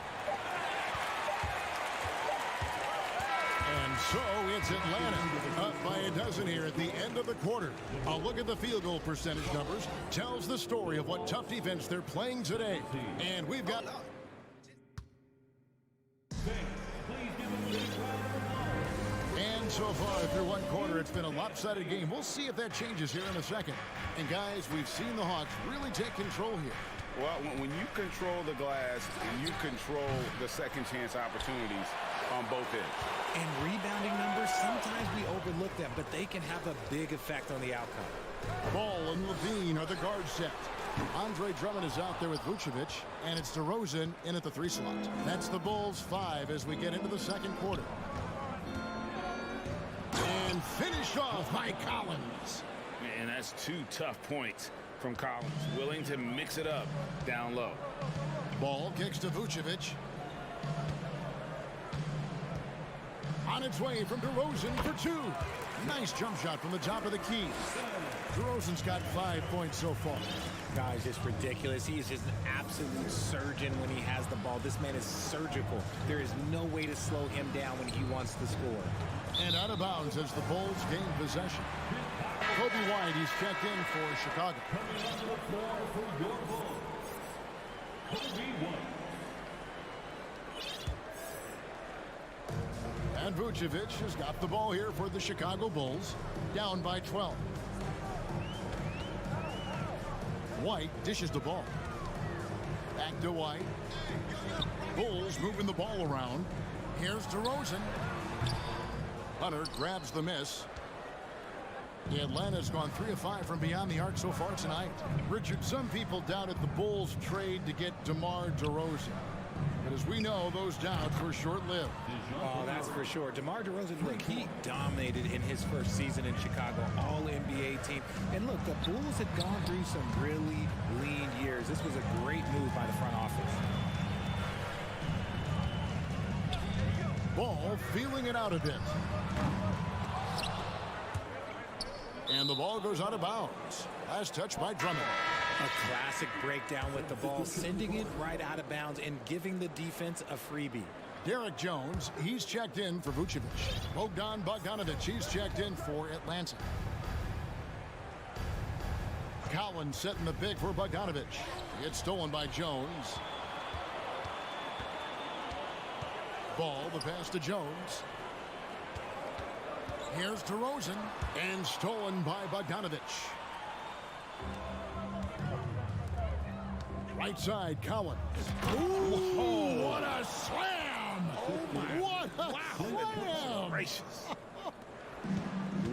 And so it's Atlanta up by a dozen here at the end of the quarter. A look at the field goal percentage numbers tells the story of what tough defense they're playing today. And we've got... And so far through one quarter, it's been a lopsided game. We'll see if that changes here in a second. And guys, we've seen the Hawks really take control here. Well, when you control the glass, you control the second chance opportunities on both ends. And rebounding numbers, sometimes we overlook them, but they can have a big effect on the outcome. Ball and Levine are the guard set. Andre Drummond is out there with Vucevic, and it's DeRozan in at the 3 slot. That's the Bulls 5 as we get into the second quarter. And finished off by Collins. And that's 2 tough points from Collins, willing to mix it up down low. Ball kicks to Vucevic. On its way from DeRozan for 2. Nice jump shot from the top of the key. DeRozan's got 5 points so far. Guys, it's ridiculous. He is just an absolute surgeon when he has the ball. This man is surgical. There is no way to slow him down when he wants to score. And out of bounds as the Bulls gain possession. Kobe White, he's checked in for Chicago. And Vucevic has got the ball here for the Chicago Bulls, down by 12. White dishes the ball. Back to White. Bulls moving the ball around. Here's DeRozan. Hunter grabs the miss. Atlanta's gone 3 of 5 from beyond the arc so far tonight. Richard, some people doubted the Bulls' trade to get DeMar DeRozan. But as we know, those doubts were short-lived. Oh, that's for sure. DeMar DeRozan, look, he dominated in his first season in Chicago, all-NBA team. And look, the Bulls had gone through some really lean years. This was a great move by the front office. Ball feeling it out a bit. And the ball goes out of bounds. Last touch by Drummond. A classic breakdown with the ball, sending it right out of bounds and giving the defense a freebie. Derek Jones, he's checked in for Vucevic. Bogdan Bogdanovic, he's checked in for Atlanta. Collins setting the big for Bogdanovic. It's stolen by Jones. Ball, the pass to Jones. Here's DeRozan, and stolen by Bogdanovic. Right side, Collins. Ooh, what a slam! Oh my! What a slam! Gracious.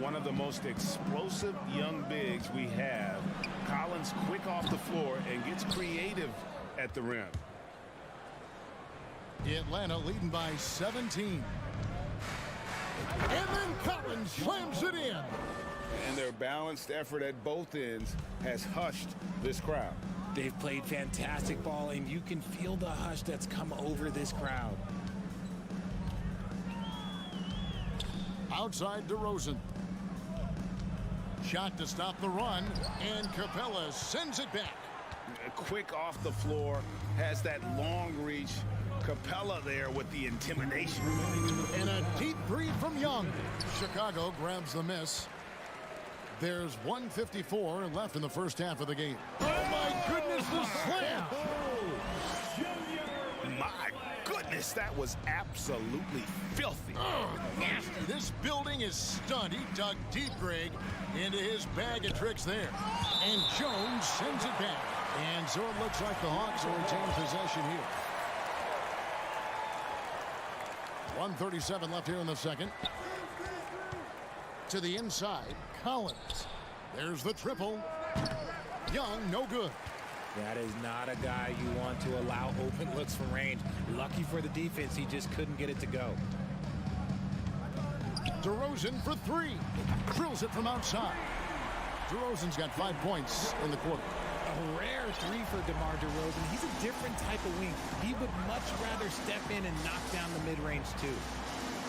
One of the most explosive young bigs we have. Collins quick off the floor and gets creative at the rim. Atlanta leading by 17. And then Collins slams it in. And their balanced effort at both ends has hushed this crowd. They've played fantastic ball, and you can feel the hush that's come over this crowd. Outside DeRozan. Shot to stop the run, and Capella sends it back. Quick off the floor, has that long reach. Capella there with the intimidation. And a deep three from Young. Chicago grabs the miss. There's 1:54 left in the first half of the game. Oh my goodness, the slam! My goodness, that was absolutely filthy. Oh, nasty. This building is stunned. He dug deep, Greg, into his bag of tricks there. And Jones sends it back. And so it looks like the Hawks will retain possession here. 1:37 left here in the second. To the inside, Collins. There's the triple. Young, no good. That is not a guy you want to allow open looks from range. Lucky for the defense, he just couldn't get it to go. DeRozan for three. Drills it from outside. DeRozan's got 5 points in the quarter. A rare three for DeMar DeRozan. He's a different type of wing. He would much rather step in and knock down the mid-range too.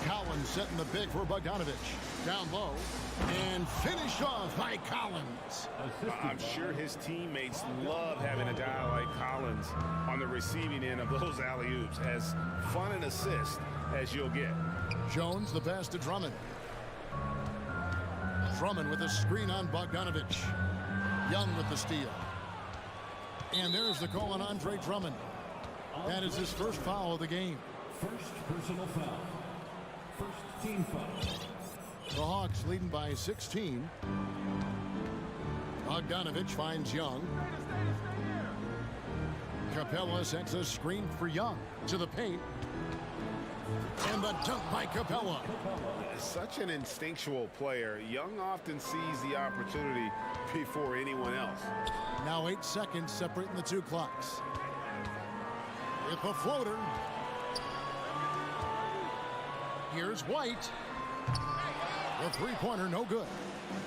Collins setting the big for Bogdanovich. Down low. And finished off by Collins. I'm sure his teammates love having a guy like Collins on the receiving end of those alley-oops. As fun an assist as you'll get. Jones the pass to Drummond. Drummond with a screen on Bogdanovich. Young with the steal. And there's the call on Andre Drummond. That is his first foul of the game. First personal foul. First team foul. The Hawks leading by 16. Bogdanovich finds Young. Capella sets a screen for Young to the paint. And the dunk by Capella. Such an instinctual player. Young often sees the opportunity before anyone else. Now 8 seconds separating the two clocks. With a floater. Here's White. The three-pointer, no good.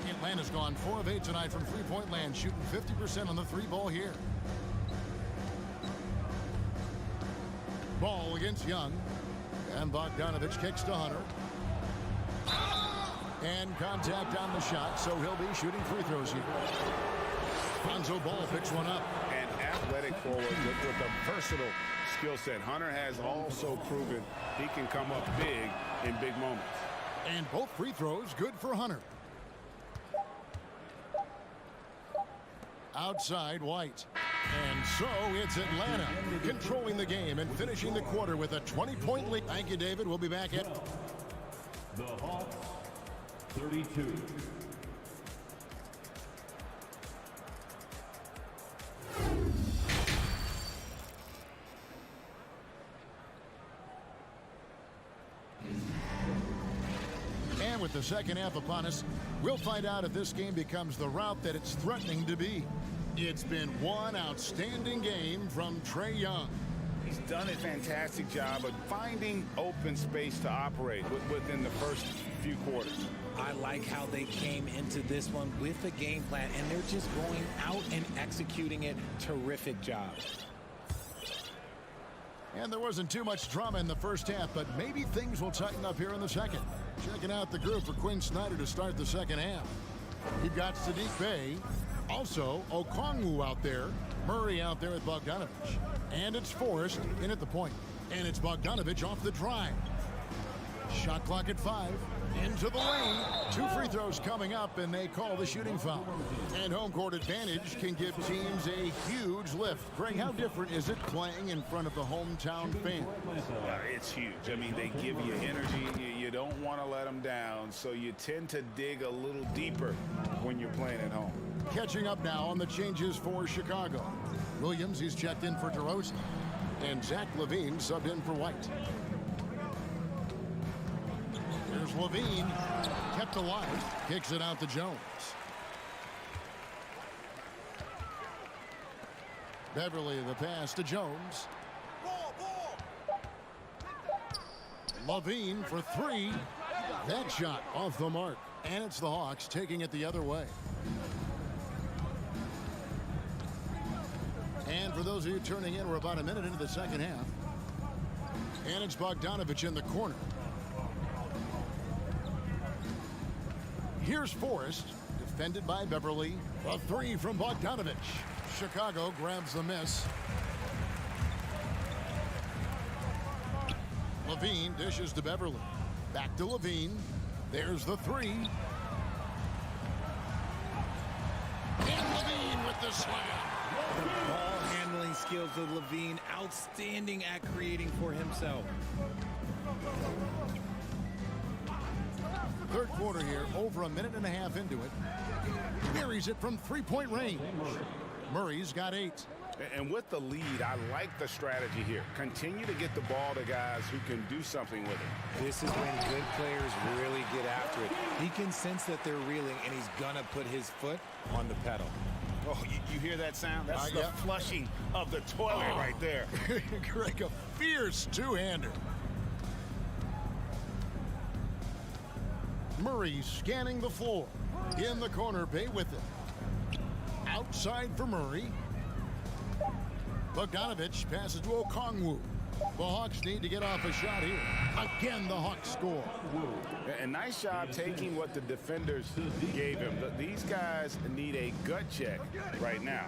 Atlanta's gone 4 of 8 tonight from three-point land, shooting 50% on the three ball here. Ball against Young. And Bogdanovich kicks to Hunter. And contact on the shot, so he'll be shooting free throws here. Lonzo Ball picks one up. An athletic forward with a versatile skill set. Hunter has also proven he can come up big in big moments. And both free throws good for Hunter. Outside White. And so it's Atlanta controlling the game and finishing the quarter with a 20-point lead. Thank you, David. We'll be back at The Hawks, 32. And with the second half upon us, we'll find out if this game becomes the route that it's threatening to be. It's been one outstanding game from Trae Young. He's done a fantastic job of finding open space to operate within the first few quarters. I like how they came into this one with a game plan, and they're just going out and executing it. Terrific job. And there wasn't too much drama in the first half, but maybe things will tighten up here in the second. Checking out the group for Quinn Snyder to start the second half. You've got Sadiq Bey. Also, Okongwu out there. Murray out there with Bogdanovich. And it's Forrest in at the point. And it's Bogdanovich off the drive. Shot clock at 5. Into the lane. 2 free throws coming up, and they call the shooting foul. And home court advantage can give teams a huge lift. Greg, how different is it playing in front of the hometown fans? It's huge. I mean, they give you energy. You don't want to let them down, so you tend to dig a little deeper when you're playing at home. Catching up now on the changes for Chicago. Williams, he's checked in for DeRozan. And Zach LaVine subbed in for White. There's LaVine, kept alive, kicks it out to Jones. Beverly the pass to Jones. LaVine for 3. That shot off the mark. And it's the Hawks taking it the other way. And for those of you turning in, we're about a minute into the second half. And it's Bogdanovich in the corner. Here's Forrest, defended by Beverly. A 3 from Bogdanovich. Chicago grabs the miss. LaVine dishes to Beverly. Back to LaVine. There's the 3. And LaVine with the slam. The ball handling skills of LaVine, outstanding at creating for himself. Third quarter here, over a minute and a half into it. Marries it from 3-point range. Murray's got 8. And with the lead, I like the strategy here. Continue to get the ball to guys who can do something with it. This is when good players really get after it. He can sense that they're reeling, and he's going to put his foot on the pedal. Oh, you hear that sound? That's the flushing of the toilet right there. Greg, a fierce two-hander. Murray scanning the floor. In the corner, Bay with it. Outside for Murray. Bogdanovich passes to Okongwu. The Hawks need to get off a shot here. Again, the Hawks score. And nice job taking what the defenders gave him. These guys need a gut check right now.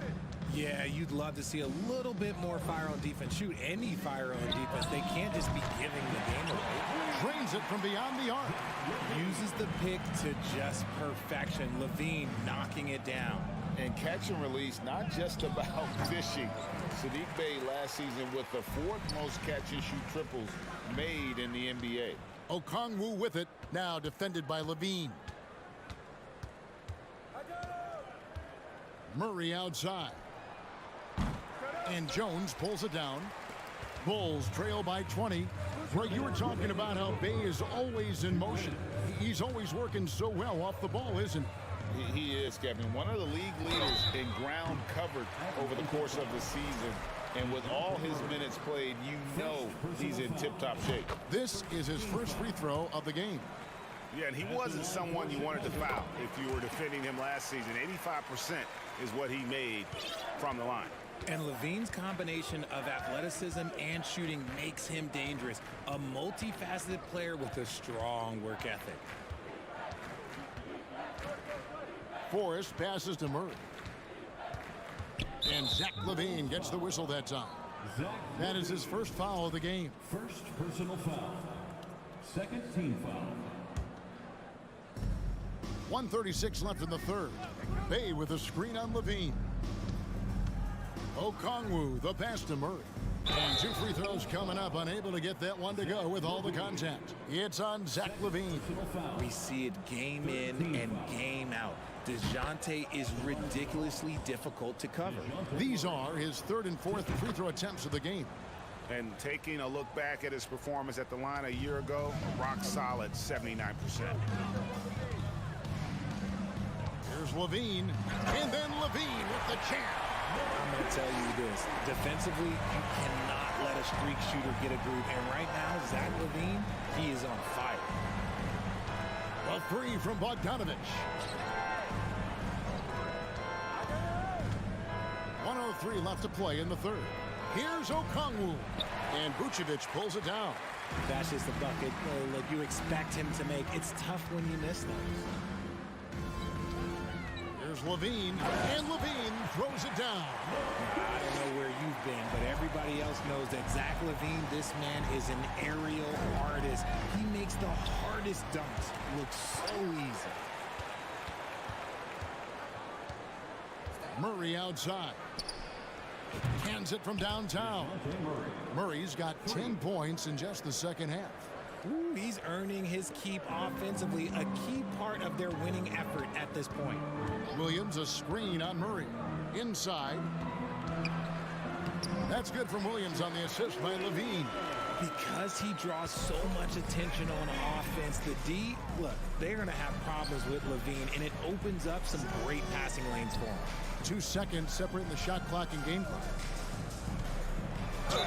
Yeah, you'd love to see a little bit more fire on defense. Shoot, any fire on defense. They can't just be giving the game away. Drains it from beyond the arc. Uses the pick to just perfection. Levine knocking it down. And catch and release, not just about fishing. Saddiq Bey last season with the 4th most catch and shoot triples made in the NBA. Okongwu with it, now defended by Levine. Murray outside. And Jones pulls it down. Bulls trail by 20. Greg, you were talking about how Bey is always in motion. He's always working so well off the ball, isn't he? He is, Kevin. One of the league leaders in ground covered over the course of the season. And with all his minutes played, you know he's in tip-top shape. This is his first free throw of the game. Yeah, and he wasn't someone you wanted to foul if you were defending him last season. 85% is what he made from the line. And Levine's combination of athleticism and shooting makes him dangerous. A multifaceted player with a strong work ethic. Forrest passes to Murray. And Zach LaVine gets the whistle that time. That is his first foul of the game. First personal foul. Second team foul. 1:36 left in the third. Bey with a screen on LaVine. Okongwu, the pass to Murray. And 2 free throws coming up, unable to get that one to go with all the contact. It's on Zach LaVine. We see it game in and game out. DeJounte is ridiculously difficult to cover. These are his 3rd and 4th free throw attempts of the game. And taking a look back at his performance at the line a year ago, rock solid 79%. Here's LaVine, and then LaVine with the jam. I'm going to tell you this. Defensively, you cannot let a streak shooter get a groove. And right now, Zach LaVine, he is on fire. A 3 from Bogdanovich. 1:03 left to play in the third. Here's Okongwu. And Vucevic pulls it down. That's just a bucket like you expect him to make. It's tough when you miss those. Here's LaVine, and LaVine throws it down. I don't know where you've been, but everybody else knows that Zach LaVine, this man is an aerial artist. He makes the hardest dunks look so easy. Murray outside. Cans it from downtown. Murray's got 10 points in just the second half. Ooh, he's earning his keep offensively, a key part of their winning effort at this point. Williams, a screen on Murray. Inside. That's good from Williams on the assist by LaVine. Because he draws so much attention on offense, the D, look, they're going to have problems with LaVine, and it opens up some great passing lanes for him. 2 seconds separating the shot clock and game clock. 3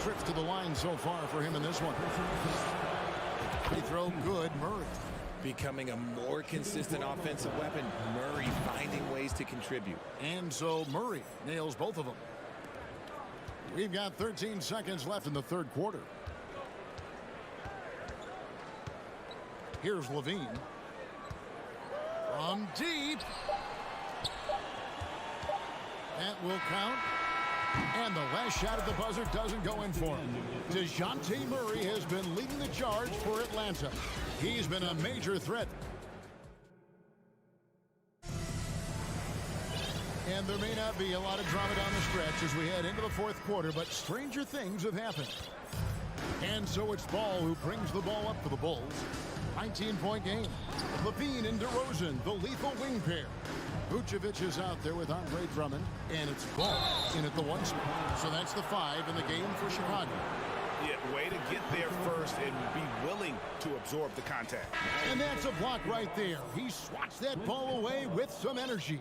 trips to the line so far for him in this one. Free throw good, Murray. Becoming a more consistent offensive weapon, Murray finding ways to contribute. And so Murray nails both of them. We've got 13 seconds left in the third quarter. Here's LaVine. From deep. That will count. And the last shot at the buzzer doesn't go in for him. DeJounte Murray has been leading the charge for Atlanta. He's been a major threat. And there may not be a lot of drama down the stretch as we head into the fourth quarter, but stranger things have happened. And so it's Ball who brings the ball up for the Bulls. 19-point game. LaVine and DeRozan, the lethal wing pair. Vucevic is out there with Andre Drummond, and it's Ball in at the 1 spot. So that's the 5 in the game for Chicago. Yeah, way to get there first and be willing to absorb the contact. And that's a block right there. He swats that ball away with some energy.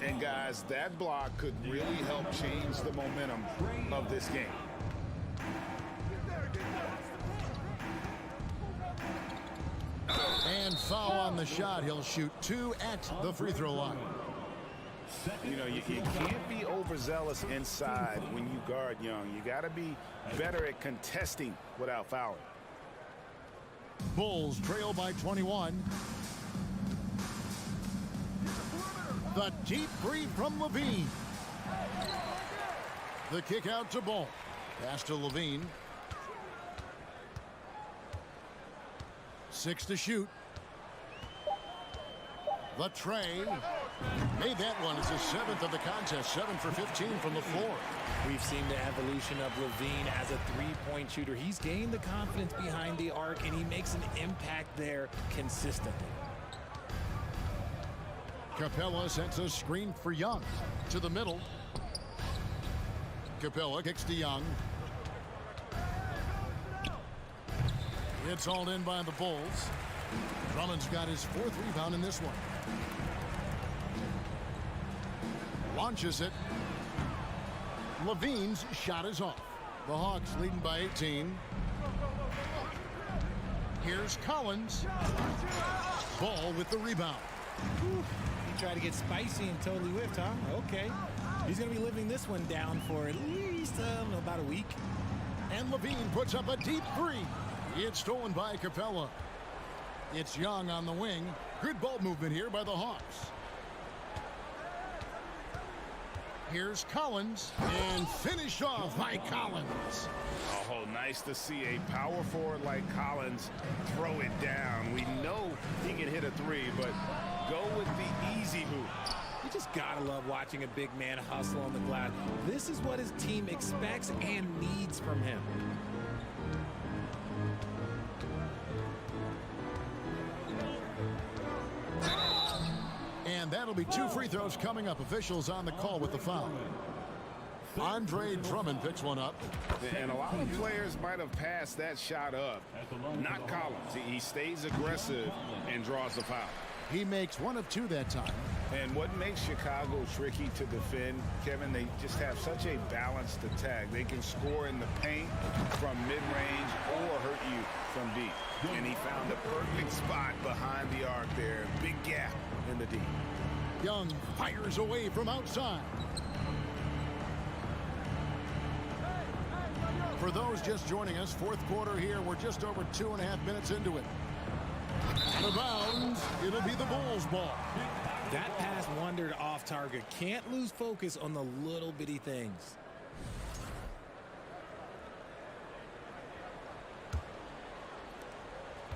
And guys, that block could really help change the momentum of this game. And foul on the shot. He'll shoot 2 at the free throw line. You know, you can't be overzealous inside when you guard Young. You got to be better at contesting without fouling. Bulls trail by 21. The deep three from Levine. The kick out to Ball. Pass to Levine. 6 to shoot. The tray. Made that one. It's his 7th of the contest. 7 for 15 from the floor. We've seen the evolution of Levine as a three-point shooter. He's gained the confidence behind the arc, and he makes an impact there consistently. Capella sets a screen for Young. To the middle. Capella kicks to Young. It's hauled in by the Bulls. Drummond's got his 4th rebound in this one. Launches it. Levine's shot is off. The Hawks leading by 18. Here's Collins. Ball with the rebound. He tried to get spicy and totally whiffed, huh? Okay. He's going to be living this one down for at least about a week. And Levine puts up a deep 3. It's stolen by Capella. It's Young on the wing. Good ball movement here by the Hawks. Here's Collins, and finished off by Collins. Oh, nice to see a power forward like Collins throw it down. We know he can hit a 3, but go with the easy hoop. You just gotta love watching a big man hustle on the glass. This is what his team expects and needs from him. And that'll be 2 free throws coming up. Officials on the call with the foul. Andre Drummond picks one up. And a lot of players might have passed that shot up. Not Collins. He stays aggressive and draws the foul. He makes 1 of 2 that time. And what makes Chicago tricky to defend, Kevin, they just have such a balanced attack. They can score in the paint from mid-range or hurt you from deep. And he found the perfect spot behind the arc there. Big gap in the deep. Young fires away from outside. For those just joining us, 4th quarter here. We're just over 2.5 minutes into it. The bounds, it'll be the Bulls' ball. That pass wandered off target. Can't lose focus on the little bitty things.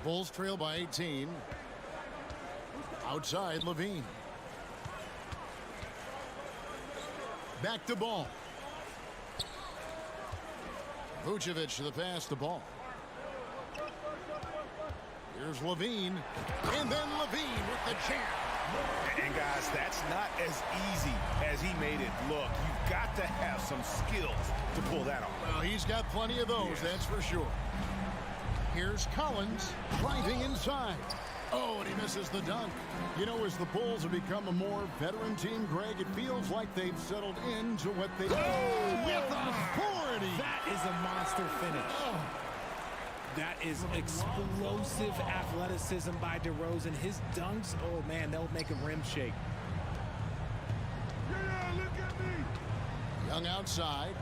Bulls trail by 18. Outside, Levine. Back to Ball. Vucevic to the pass to Ball. Here's Levine. And then Levine with the jam. And guys, that's not as easy as he made it look. You've got to have some skills to pull that off. Well, he's got plenty of those, that's for sure. Here's Collins driving inside. Oh, and he misses the dunk. You know, as the Bulls have become a more veteran team, Greg, it feels like they've settled into what they do with authority. That is a monster finish. Oh. That is explosive athleticism by DeRozan. His dunks, oh man, they'll make a rim shake. Yeah, look at me. Young outside.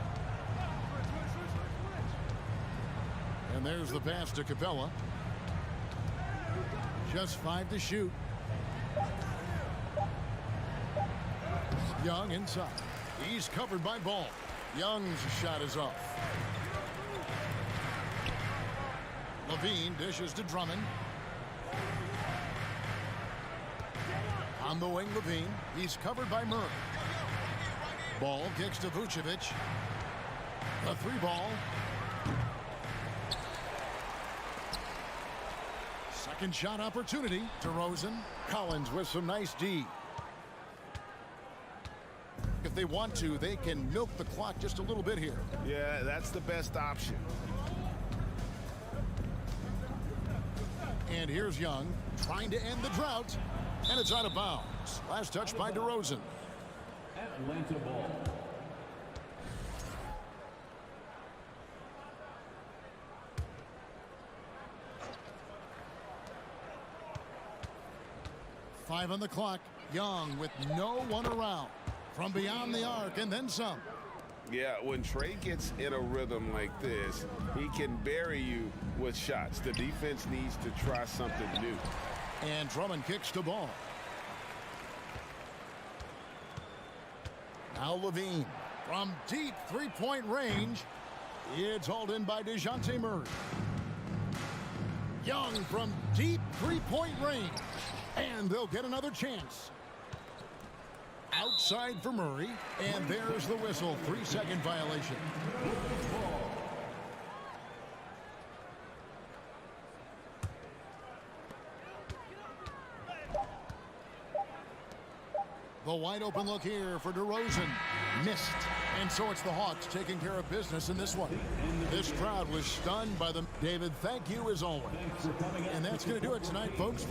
And there's the pass to Capella. Just 5 to shoot. Young inside. He's covered by Ball. Young's shot is off. Levine dishes to Drummond. On the wing, Levine. He's covered by Murray. Ball kicks to Vucevic. The 3 ball. Second shot opportunity to DeRozan. Collins with some nice D. if they want to, they can milk the clock just a little bit here. Yeah, that's the best option. And here's Young trying to end the drought. And it's out of bounds. Last touch by DeRozan. Atlanta ball. Five on the clock. Young with no one around. From beyond the arc and then some. Yeah, when Trey gets in a rhythm like this, he can bury you with shots. The defense needs to try something new. And Drummond kicks the ball. Now Levine from deep three-point range. It's hauled in by DeJounte Murray. Young from deep three-point range. And they'll get another chance. Outside for Murray. And there's the whistle. 3-second violation. The wide open look here for DeRozan. Missed. And so it's the Hawks taking care of business in this one. This crowd was stunned by them. David, thank you as always. And that's going to do it tonight, folks.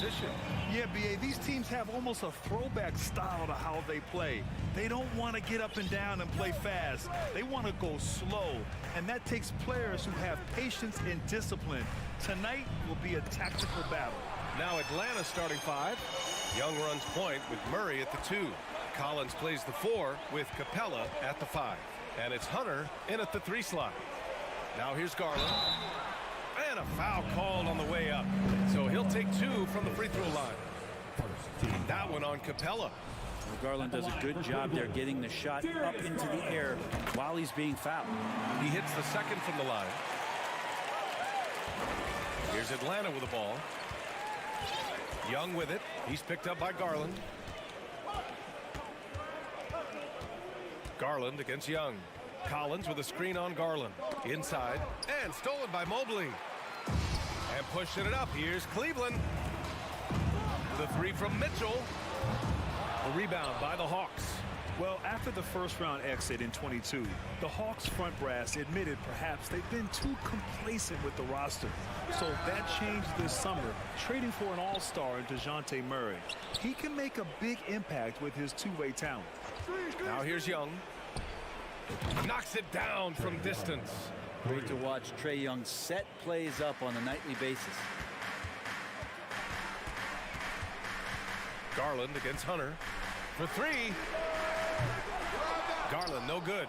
position. Yeah, B.A., these teams have almost a throwback style to how they play. They don't want to get up and down and play fast. They want to go slow, and that takes players who have patience and discipline. Tonight will be a tactical battle. Now Atlanta starting 5. Young runs point with Murray at the 2. Collins plays the 4 with Capella at the 5. And it's Hunter in at the 3 slot. Now here's Garland. And a foul called on the way up. So he'll take 2 from the free throw line. That one on Capella. Well, Garland does a good job there getting the shot up into the air while he's being fouled. He hits the second from the line. Here's Atlanta with the ball. Young with it. He's picked up by Garland. Garland against Young. Collins with a screen on Garland. Inside. And stolen by Mobley. And pushing it up. Here's Cleveland. The 3 from Mitchell. The rebound by the Hawks. Well, after the first-round exit in 22, the Hawks front brass admitted perhaps they've been too complacent with the roster. So that changed this summer, trading for an all-star in DeJounte Murray. He can make a big impact with his two-way talent. Now here's Young. Knocks it down from distance. Great to watch Trae Young set plays up on a nightly basis. Garland against Hunter for 3. Garland no good.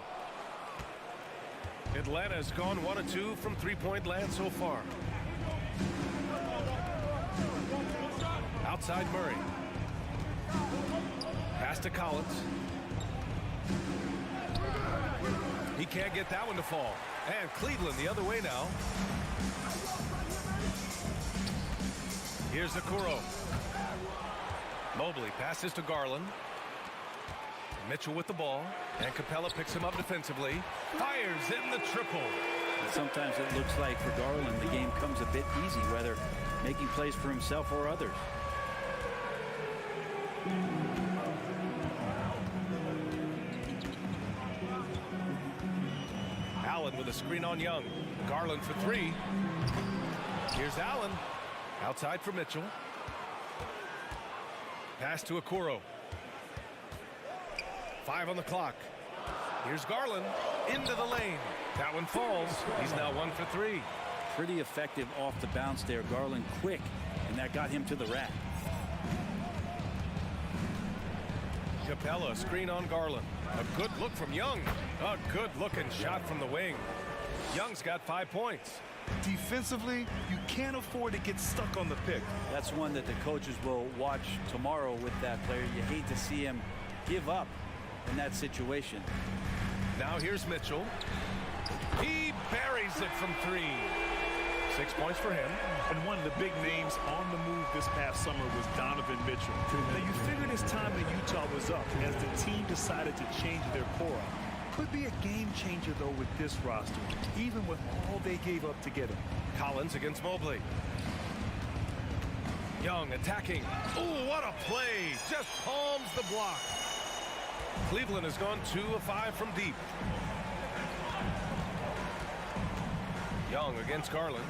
Atlanta's gone 1 of 2 from three-point land so far. Outside Murray. Pass to Collins. He can't get that one to fall. And Cleveland the other way now. Here's Okoro. Mobley passes to Garland. Mitchell with the ball. And Capella picks him up defensively. Fires in the triple. And sometimes it looks like for Garland the game comes a bit easy, whether making plays for himself or others. Allen with a screen on Young. Garland for 3. Here's Allen. Outside for Mitchell. Pass to Okoro. 5 on the clock. Here's Garland into the lane. That one falls. He's now 1 for 3. Pretty effective off the bounce there. Garland quick, and that got him to the rack. Capella screen on Garland. A good look from Young. A good looking shot from the wing. Young's got 5 points. Defensively, you can't afford to get stuck on the pick. That's one that the coaches will watch tomorrow with that player. You hate to see him give up in that situation. Now here's Mitchell. He buries it from 3. 6 points for him. And one of the big names on the move this past summer was Donovan Mitchell. Now you figured his time in Utah was up as the team decided to change their core. Could be a game changer though with this roster, even with all they gave up to get him. Collins against Mobley. Young attacking. Ooh, what a play. Just palms the block. Cleveland has gone 2 of 5 from deep. Young against Garland.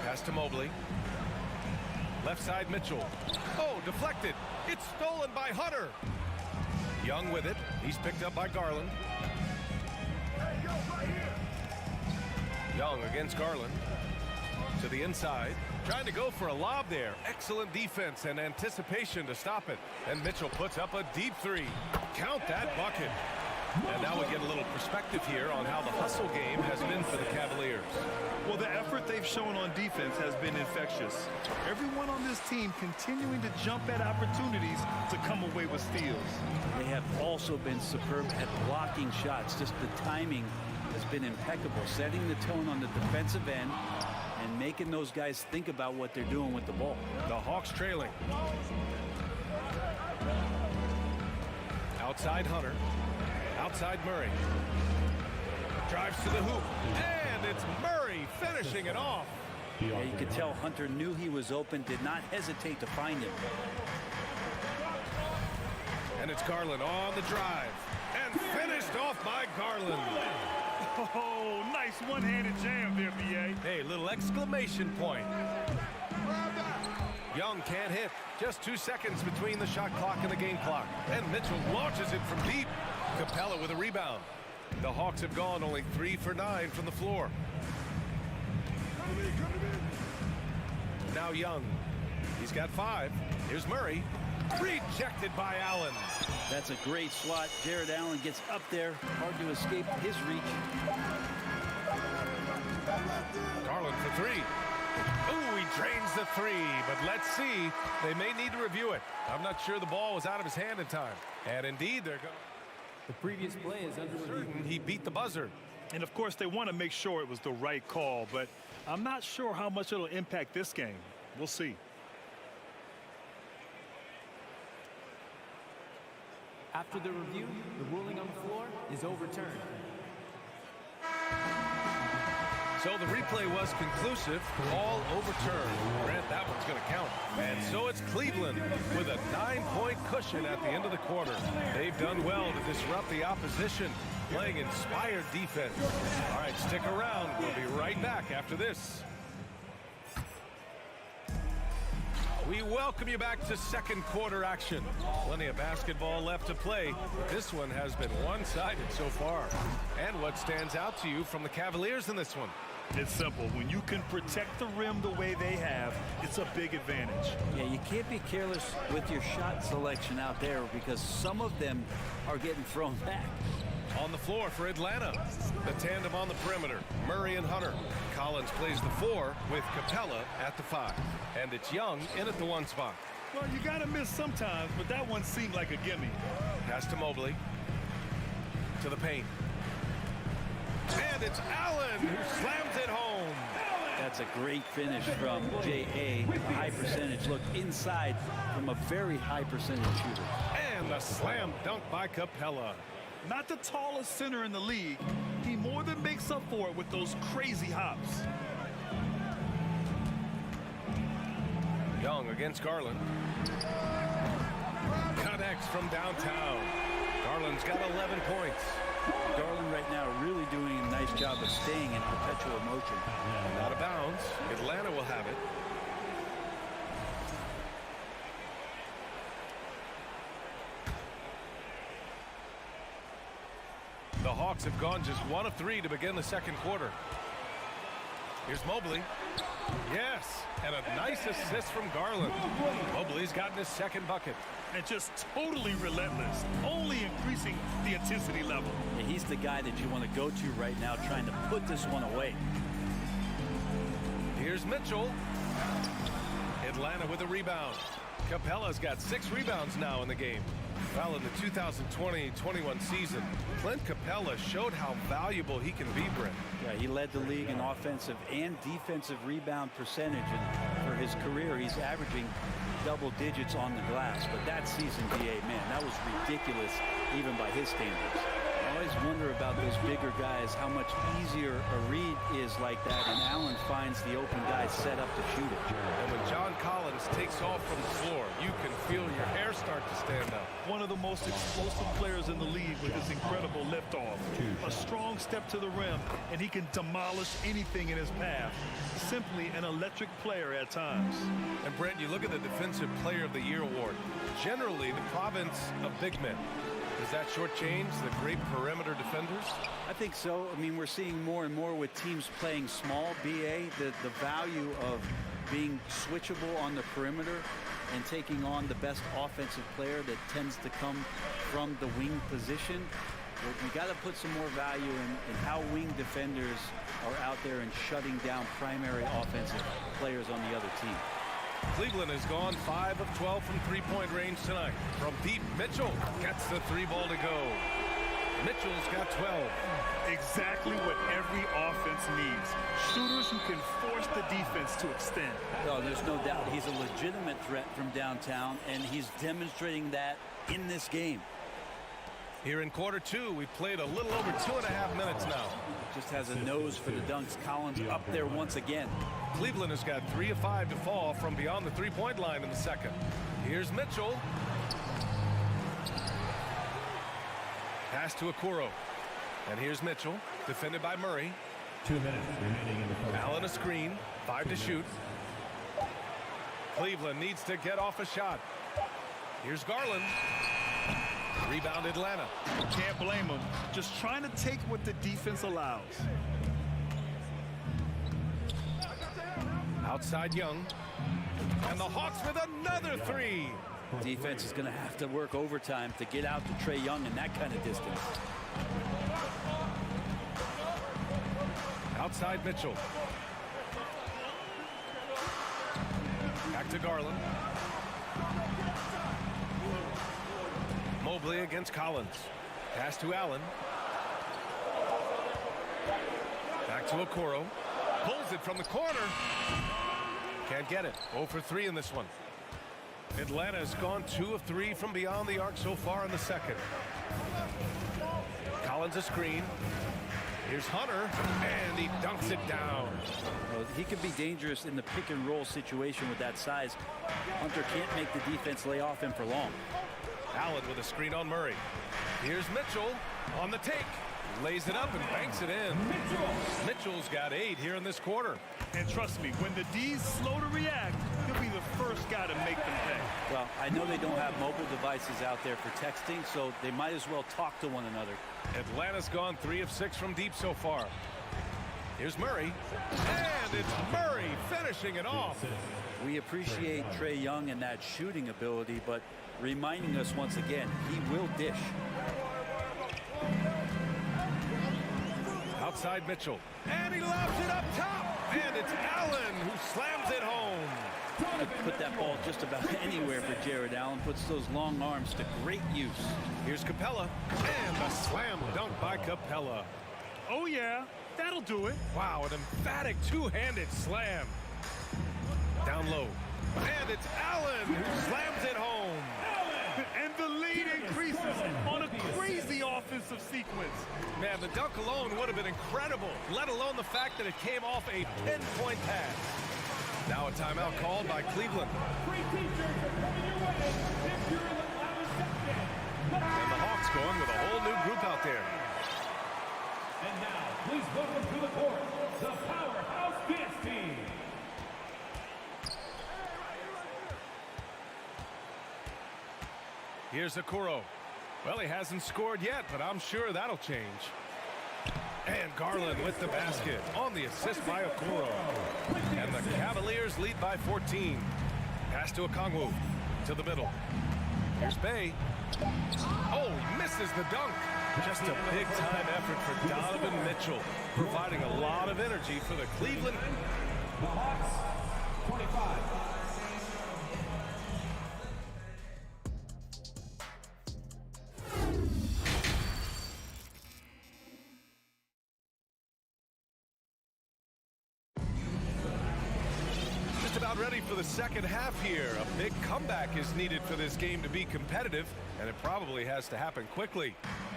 Pass to Mobley. Left side Mitchell. Oh, deflected. It's stolen by Hunter. Young with it. He's picked up by Garland. Young against Garland. To the inside. Trying to go for a lob there. Excellent defense and anticipation to stop it. And Mitchell puts up a deep 3. Count that bucket. And now we get a little perspective here on how the hustle game has been for the Cavaliers. Well, the effort they've shown on defense has been infectious. Everyone on this team continuing to jump at opportunities to come away with steals. They have also been superb at blocking shots. Just the timing has been impeccable, setting the tone on the defensive end and making those guys think about what they're doing with the ball. The Hawks trailing. Outside Hunter. Outside Murray. Drives to the hoop. And it's Murray finishing it off. Yeah, you could tell Hunter knew he was open, did not hesitate to find him. And it's Garland on the drive. And finished off by Garland. Oh, nice one-handed jam there, B.A. Hey, little exclamation point. Young can't hit. Just 2 seconds between the shot clock and the game clock. And Mitchell launches it from deep. Capella with a rebound. The Hawks have gone only 3 for 9 from the floor. Now Young. He's got 5. Here's Murray. Rejected by Allen. That's a great swat. Jared Allen gets up there. Hard to escape his reach. Garland for 3. Ooh, he drains the 3. But let's see. They may need to review it. I'm not sure the ball was out of his hand in time. And indeed, they're going. The previous play is under review. He beat the buzzer. And of course, they want to make sure it was the right call, but I'm not sure how much it'll impact this game. We'll see. After the review, the ruling on the floor is overturned. So the replay was conclusive, all overturned. Grant, that one's going to count. And so it's Cleveland with a 9-point cushion at the end of the quarter. They've done well to disrupt the opposition, playing inspired defense. All right, stick around. We'll be right back after this. We welcome you back to second quarter action. Plenty of basketball left to play. This one has been one-sided so far. And what stands out to you from the Cavaliers in this one? It's simple. When you can protect the rim the way they have, it's a big advantage. Yeah, you can't be careless with your shot selection out there because some of them are getting thrown back. On the floor for Atlanta, the tandem on the perimeter, Murray and Hunter. Collins plays the 4 with Capella at the 5. And it's Young in at the 1 spot. Well, you got to miss sometimes, but that one seemed like a gimme. Pass to Mobley. To the paint. And it's Allen who slams it home. That's a great finish from J.A. High percentage look inside from a very high percentage shooter. And a slam dunk by Capella. Not the tallest center in the league. He more than makes up for it with those crazy hops. Young against Garland. Connects from downtown. Garland's got 11 points. Garland right now really doing a nice job of staying in perpetual motion. Out of bounds. Atlanta will have it. The Hawks have gone just 1 of 3 to begin the second quarter. Here's Mobley. Yes, and a nice assist from Garland. Mobley's gotten his second bucket. And just totally relentless, only increasing the intensity level. Yeah, he's the guy that you want to go to right now, trying to put this one away. Here's Mitchell. Atlanta with a rebound. Capella's got 6 rebounds now in the game. Well, in the 2020-21 season, Clint Capella showed how valuable he can be, Brent. Yeah, he led the league in offensive and defensive rebound percentage, and for his career, he's averaging double digits on the glass. But that season, DA, man, that was ridiculous, even by his standards. I always wonder about those bigger guys, how much easier a read is like that, and Allen finds the open guy set up to shoot it. And when John Collins takes off from the floor, you can feel your hair start to stand up. One of the most explosive players in the league with his incredible liftoff. A strong step to the rim, and he can demolish anything in his path. Simply an electric player at times. And Brent, you look at the Defensive Player of the Year award. Generally, the province of big men. Does that shortchange the great perimeter defenders? I think so. I mean, we're seeing more and more with teams playing small, BA, the value of being switchable on the perimeter and taking on the best offensive player that tends to come from the wing position. You got to put some more value in how wing defenders are out there and shutting down primary offensive players on the other team. Cleveland has gone 5 of 12 from three-point range tonight. From deep, Mitchell gets the 3 ball to go. Mitchell's got 12. Exactly what every offense needs. Shooters who can force the defense to extend. No, there's no doubt. He's a legitimate threat from downtown, and he's demonstrating that in this game. Here in quarter 2, we've played a little over 2.5 minutes now. Just has a nose for the dunks. Collins up there once again. Cleveland has got 3 of 5 to fall from beyond the three-point line in the second. Here's Mitchell. Pass to Okoro. And here's Mitchell, defended by Murray. 2 minutes remaining in the first. Allen a screen, 5 to shoot. Cleveland needs to get off a shot. Here's Garland. Rebound Atlanta. Can't blame him. Just trying to take what the defense allows. Outside Young. And the Hawks with another three. Defense is going to have to work overtime to get out to Trae Young in that kind of distance. Outside Mitchell. Back to Garland. Mobley against Collins. Pass to Allen. Back to Okoro. Pulls it from the corner. Can't get it. 0 for 3 in this one. Atlanta has gone 2 of 3 from beyond the arc so far in the second. Collins a screen. Here's Hunter, and he dunks it down. Well, he can be dangerous in the pick and roll situation with that size. Hunter can't make the defense lay off him for long. Allen with a screen on Murray. Here's Mitchell on the take. Lays it up and banks it in. Mitchell's got 8 here in this quarter. And trust me, when the D's slow to react, he'll be the first guy to make them pay. Well, I know they don't have mobile devices out there for texting, so they might as well talk to one another. Atlanta's gone 3 of 6 from deep so far. Here's Murray. And it's Murray finishing it off. We appreciate Trae Young and that shooting ability, but reminding us once again, he will dish. Outside Mitchell. And he lobs it up top. And it's Allen who slams it home. Could put that ball just about anywhere for Jared Allen. Puts those long arms to great use. Here's Capella. And a slam dunk by Capella. Oh, yeah. That'll do it. Wow, an emphatic two-handed slam. Down low. And it's Allen who slams it home. And the lead increases on a crazy offensive sequence. Man, the dunk alone would have been incredible, let alone the fact that it came off a pinpoint pass. Now a timeout called by Cleveland. And the Hawks going with a whole new group out there. And now, please welcome to the court, the Powerhouse Dance Team. Here's Okoro. Well, he hasn't scored yet, but I'm sure that'll change. And Garland with the basket on the assist by Okoro. And the Cavaliers lead by 14. Pass to Okongwu to the middle. Here's Bay. Oh, he misses the dunk. Just a big-time effort for Donovan Mitchell, providing a lot of energy for the Cleveland. The Hawks, 25. About ready for the second half here. A big comeback is needed for this game to be competitive, and it probably has to happen quickly.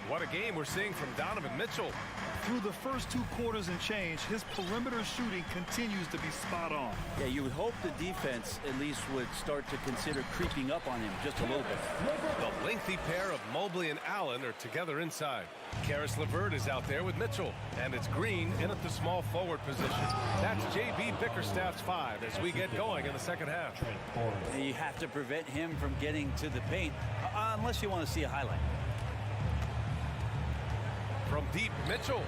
What a game we're seeing from Donovan Mitchell. Through the first 2 quarters and change, his perimeter shooting continues to be spot on. Yeah, you would hope the defense at least would start to consider creeping up on him just a little bit. The lengthy pair of Mobley and Allen are together inside. Karis LeVert is out there with Mitchell, and it's Green in at the small forward position. That's J.B. Bickerstaff's 5 as we get going in the second half. And you have to prevent him from getting to the paint, unless you want to see a highlight. From deep, Mitchell.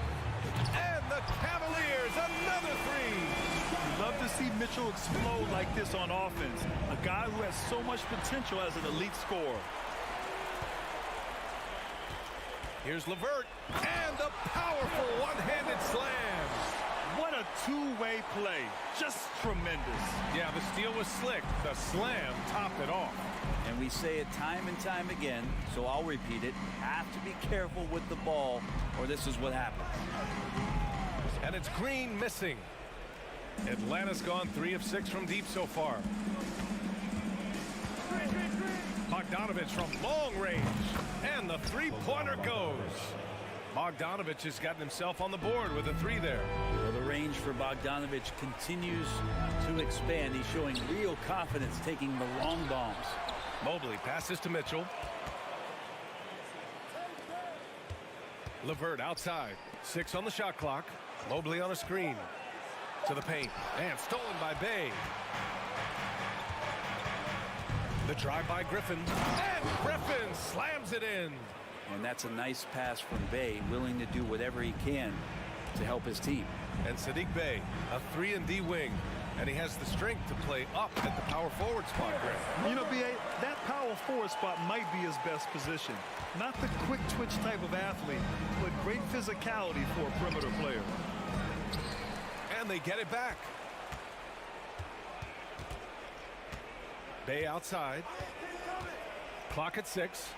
And the Cavaliers, another 3. Love to see Mitchell explode like this on offense. A guy who has so much potential as an elite scorer. Here's LeVert. And the powerful one-handed slam. What a two-way play. Just tremendous. Yeah, the steal was slick. The slam topped it off. And we say it time and time again, so I'll repeat it. Have to be careful with the ball, or this is what happens. And it's Green missing. Atlanta's gone 3 of 6 from deep so far. Bogdanovich from long range. And the three-pointer goes. Bogdanovich has gotten himself on the board with a 3 there. Well, the range for Bogdanovich continues to expand. He's showing real confidence taking the long bombs. Mobley passes to Mitchell. LeVert outside. 6 on the shot clock. Mobley on a screen. To the paint. And stolen by Bay. The drive by Griffin. And Griffin slams it in. And that's a nice pass from Bey, willing to do whatever he can to help his team. And Saddiq Bey, a 3-and-D wing. And he has the strength to play up at the power forward spot, Griff. You know, B.A., that power forward spot might be his best position. Not the quick twitch type of athlete, but great physicality for a perimeter player. And they get it back. Bey outside. Clock at 6.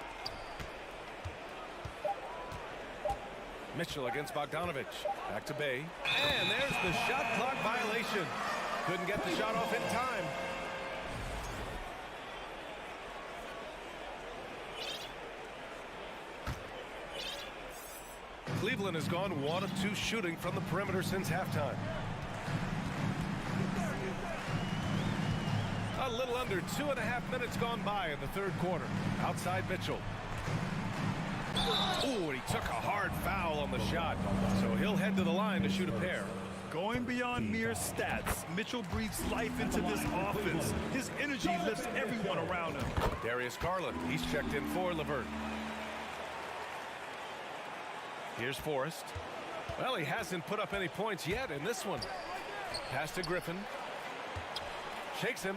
Mitchell against Bogdanovich. Back to Bey. And there's the shot clock violation. Couldn't get the shot off in time. Cleveland has gone 1 of 2 shooting from the perimeter since halftime. A little under 2.5 minutes gone by in the third quarter. Outside Mitchell. Ooh, and he took a hard foul on the shot. So he'll head to the line to shoot a pair. Going beyond mere stats, Mitchell breathes life into this offense. His energy lifts everyone around him. Darius Garland, he's checked in for LeVert. Here's Forrest. Well, he hasn't put up any points yet in this one. Pass to Griffin. Shakes him.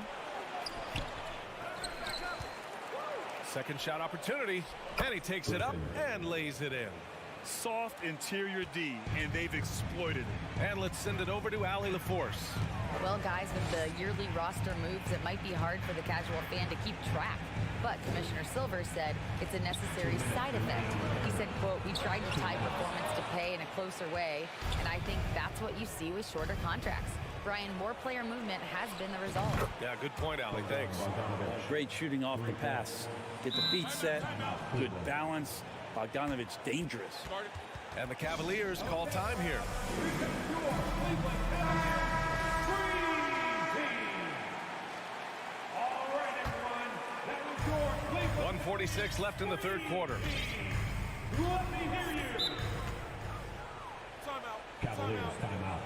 Second shot opportunity, and he takes it up and lays it in. Soft interior D, and they've exploited it. And let's send it over to Allie LaForce. Well, guys, with the yearly roster moves, it might be hard for the casual fan to keep track. But Commissioner Silver said it's a necessary side effect. He said, quote, "We tried to tie performance to pay in a closer way, and I think that's what you see with shorter contracts." Brian, more player movement has been the result. Yeah, good point, Allie. Thanks. Great shooting off the pass. Get the feet set. Good balance. Bogdanovich dangerous. And the Cavaliers call time here. All right, everyone. That was your Cleveland. 1:46 left in the third quarter. Let me hear you. Cavaliers timeout.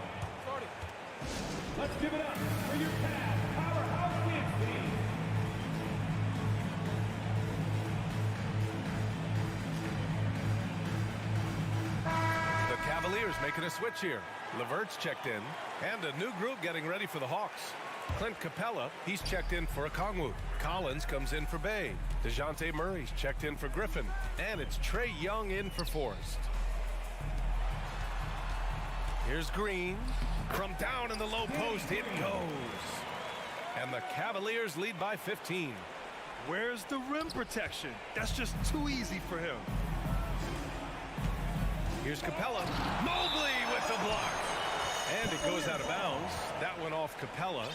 Let's give it up for your Cavs powerhouse kids team. The Cavaliers making a switch here. LeVert's checked in, and a new group getting ready for the Hawks. Clint Capella, he's checked in for Okongwu. Collins comes in for Bey. DeJounte Murray's checked in for Griffin. And it's Trae Young in for Forrest. Here's Green. From down in the low post, it goes. And the Cavaliers lead by 15. Where's the rim protection? That's just too easy for him. Here's Capella. Mobley with the block. And it goes out of bounds. That went off Capella.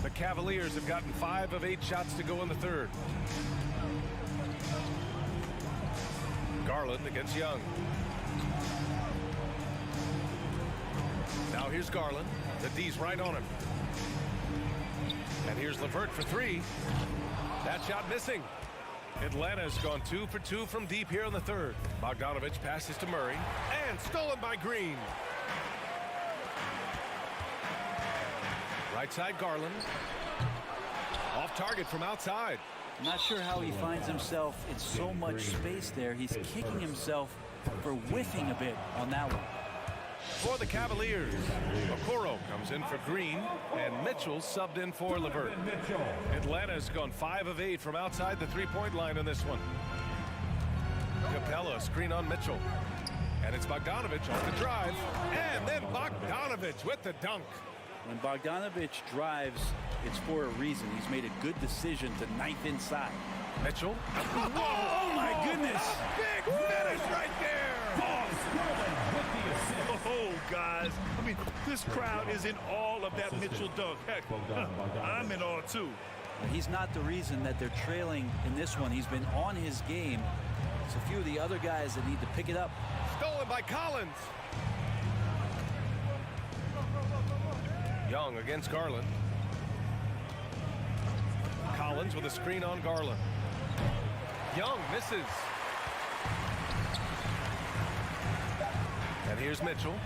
The Cavaliers have gotten 5 of 8 shots to go in the third. Garland against Young. Now here's Garland. The D's right on him. And here's LeVert for 3. That shot missing. Atlanta's gone 2 for 2 from deep here in the third. Bogdanovich passes to Murray. And stolen by Green. Right side Garland. Off target from outside. I'm not sure how he finds himself in so much space there. He's kicking himself for whiffing a bit on that one. For the Cavaliers, Okoro comes in for Green, and Mitchell subbed in for LeVert. Atlanta's gone 5 of 8 from outside the three-point line in this one. Capella screen on Mitchell. And it's Bogdanovich off the drive. And then Bogdanovich with the dunk. When Bogdanovich drives, it's for a reason. He's made a good decision to knife inside. Mitchell. Oh my goodness. Big finish right there. Oh, guys. I mean, this crowd is in awe of that Mitchell dunk. Heck, I'm in awe, too. He's not the reason that they're trailing in this one. He's been on his game. It's a few of the other guys that need to pick it up. Stolen by Collins. Young against Garland. Collins with a screen on Garland. Young misses. And here's Mitchell.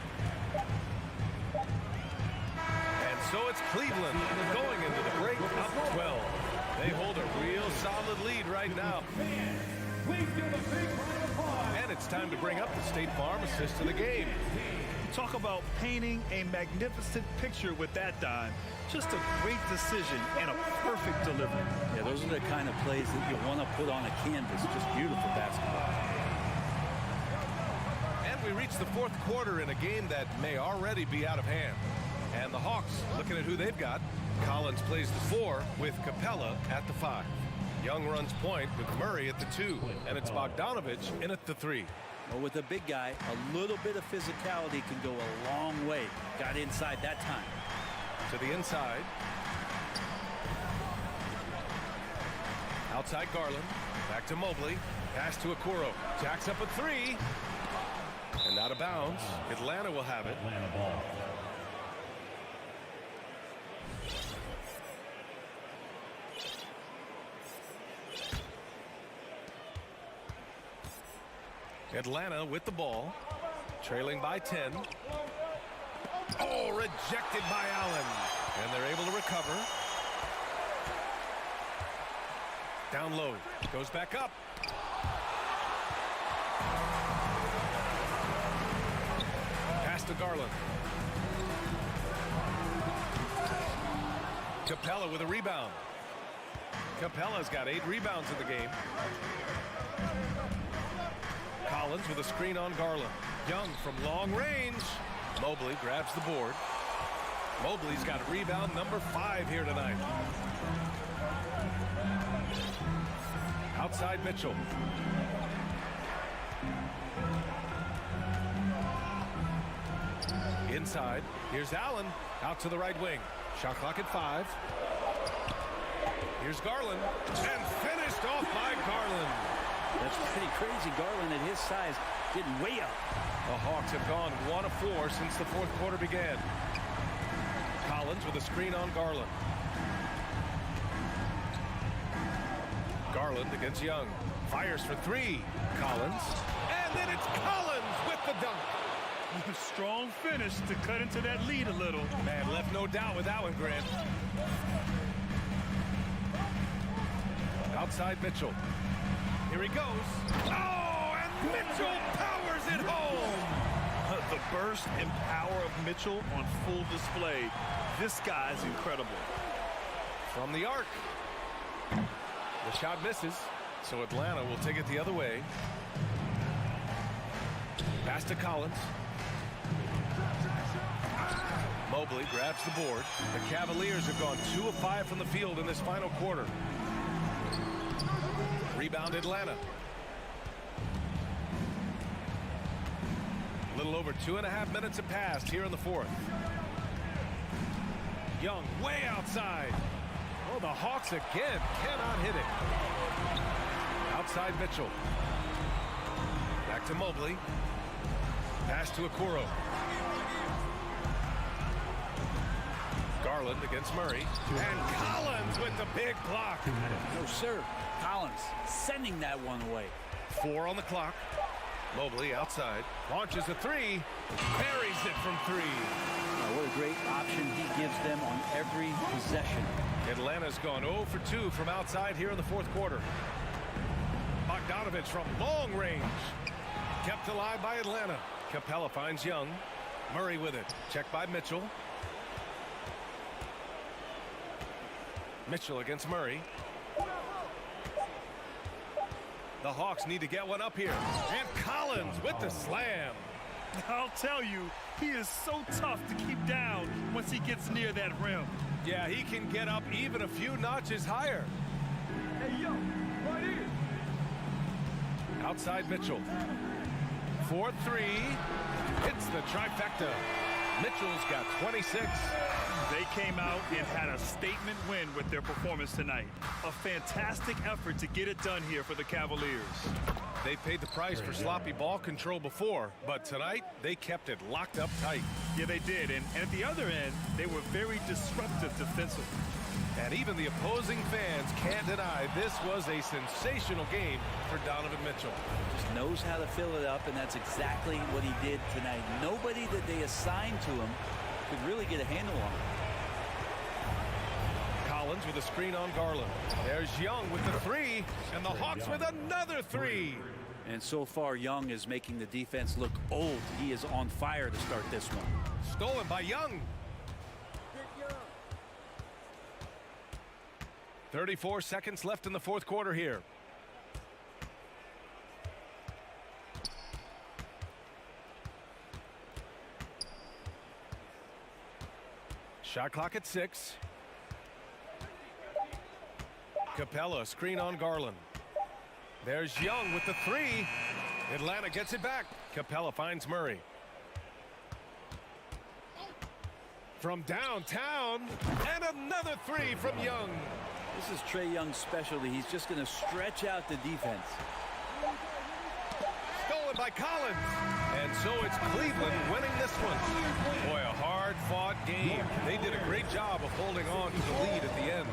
So it's Cleveland going into the break up 12. They hold a real solid lead right now. And it's time to bring up the State Farm assist of the game. Talk about painting a magnificent picture with that dime. Just a great decision and a perfect delivery. Yeah, those are the kind of plays that you want to put on a canvas. Just beautiful basketball. And we reach the fourth quarter in a game that may already be out of hand. And the Hawks, looking at who they've got, Collins plays the 4 with Capella at the 5. Young runs point with Murray at the 2, and it's Bogdanovich in at the 3. Well, with a big guy, a little bit of physicality can go a long way. Got inside that time. To the inside. Outside Garland. Back to Mobley. Pass to Okoro. Jacks up a 3. And out of bounds. Atlanta will have it. Atlanta ball. Atlanta with the ball, trailing by 10. Oh, rejected by Allen. And they're able to recover. Down low, goes back up. Pass to Garland. Capella with a rebound. Capella's got 8 rebounds in the game. Collins with a screen on Garland. Young from long range. Mobley grabs the board. Mobley's got rebound number 5 here tonight. Outside Mitchell. Inside. Here's Allen. Out to the right wing. Shot clock at 5. Here's Garland. And finished off by Garland. That's pretty crazy. Garland at his size getting way up. The Hawks have gone 1 of 4 since the fourth quarter began. Collins with a screen on Garland. Garland against Young. Fires for 3. Collins. And then it's Collins with the dunk. Strong finish to cut into that lead a little. Man, left no doubt with that one, Grant. Outside Mitchell. Here he goes. Oh, and Mitchell powers it home. The burst and power of Mitchell on full display. This guy's incredible. From the arc. The shot misses, so Atlanta will take it the other way. Pass to Collins. Mobley grabs the board. The Cavaliers have gone 2 of 5 from the field in this final quarter. Rebound Atlanta. A little over 2.5 minutes have passed here in the fourth. Young way outside. Oh, the Hawks again cannot hit it. Outside Mitchell. Back to Mobley. Pass to Okoro. Garland against Murray. And Collins with the big block. No, sir. Collins sending that one away. 4 on the clock. Mobley outside. Launches a 3. Parries it from 3. What a great option he gives them on every possession. Atlanta's gone 0 for 2 from outside here in the fourth quarter. Bogdanovich from long range. Kept alive by Atlanta. Capella finds Young. Murray with it. Checked by Mitchell. Mitchell against Murray. The Hawks need to get one up here. And Collins with the slam. I'll tell you, he is so tough to keep down once he gets near that rim. Yeah, he can get up even a few notches higher. Hey, yo, right here. Outside Mitchell. 4-3. Hits the trifecta. Mitchell's got 26. They came out and had a statement win with their performance tonight. A fantastic effort to get it done here for the Cavaliers. They paid the price for sloppy ball control before, but tonight they kept it locked up tight. Yeah, they did. And at the other end, they were very disruptive defensively. And even the opposing fans can't deny this was a sensational game for Donovan Mitchell. Just knows how to fill it up, and that's exactly what he did tonight. Nobody that they assigned to him could really get a handle on him. Collins with a screen on Garland. There's Young with the three, and the Hawks with another three. And so far, Young is making the defense look old. He is on fire to start this one. Stolen by Young. 34 seconds left in the fourth quarter here. Shot clock at 6. Capella, screen on Garland. There's Young with the three. Atlanta gets it back. Capella finds Murray. From downtown, and another three from Young. This is Trae Young's specialty. He's just going to stretch out the defense. Stolen by Collins. And so it's Cleveland winning this one. Boy, a hard-fought game. They did a great job of holding on to the lead at the end.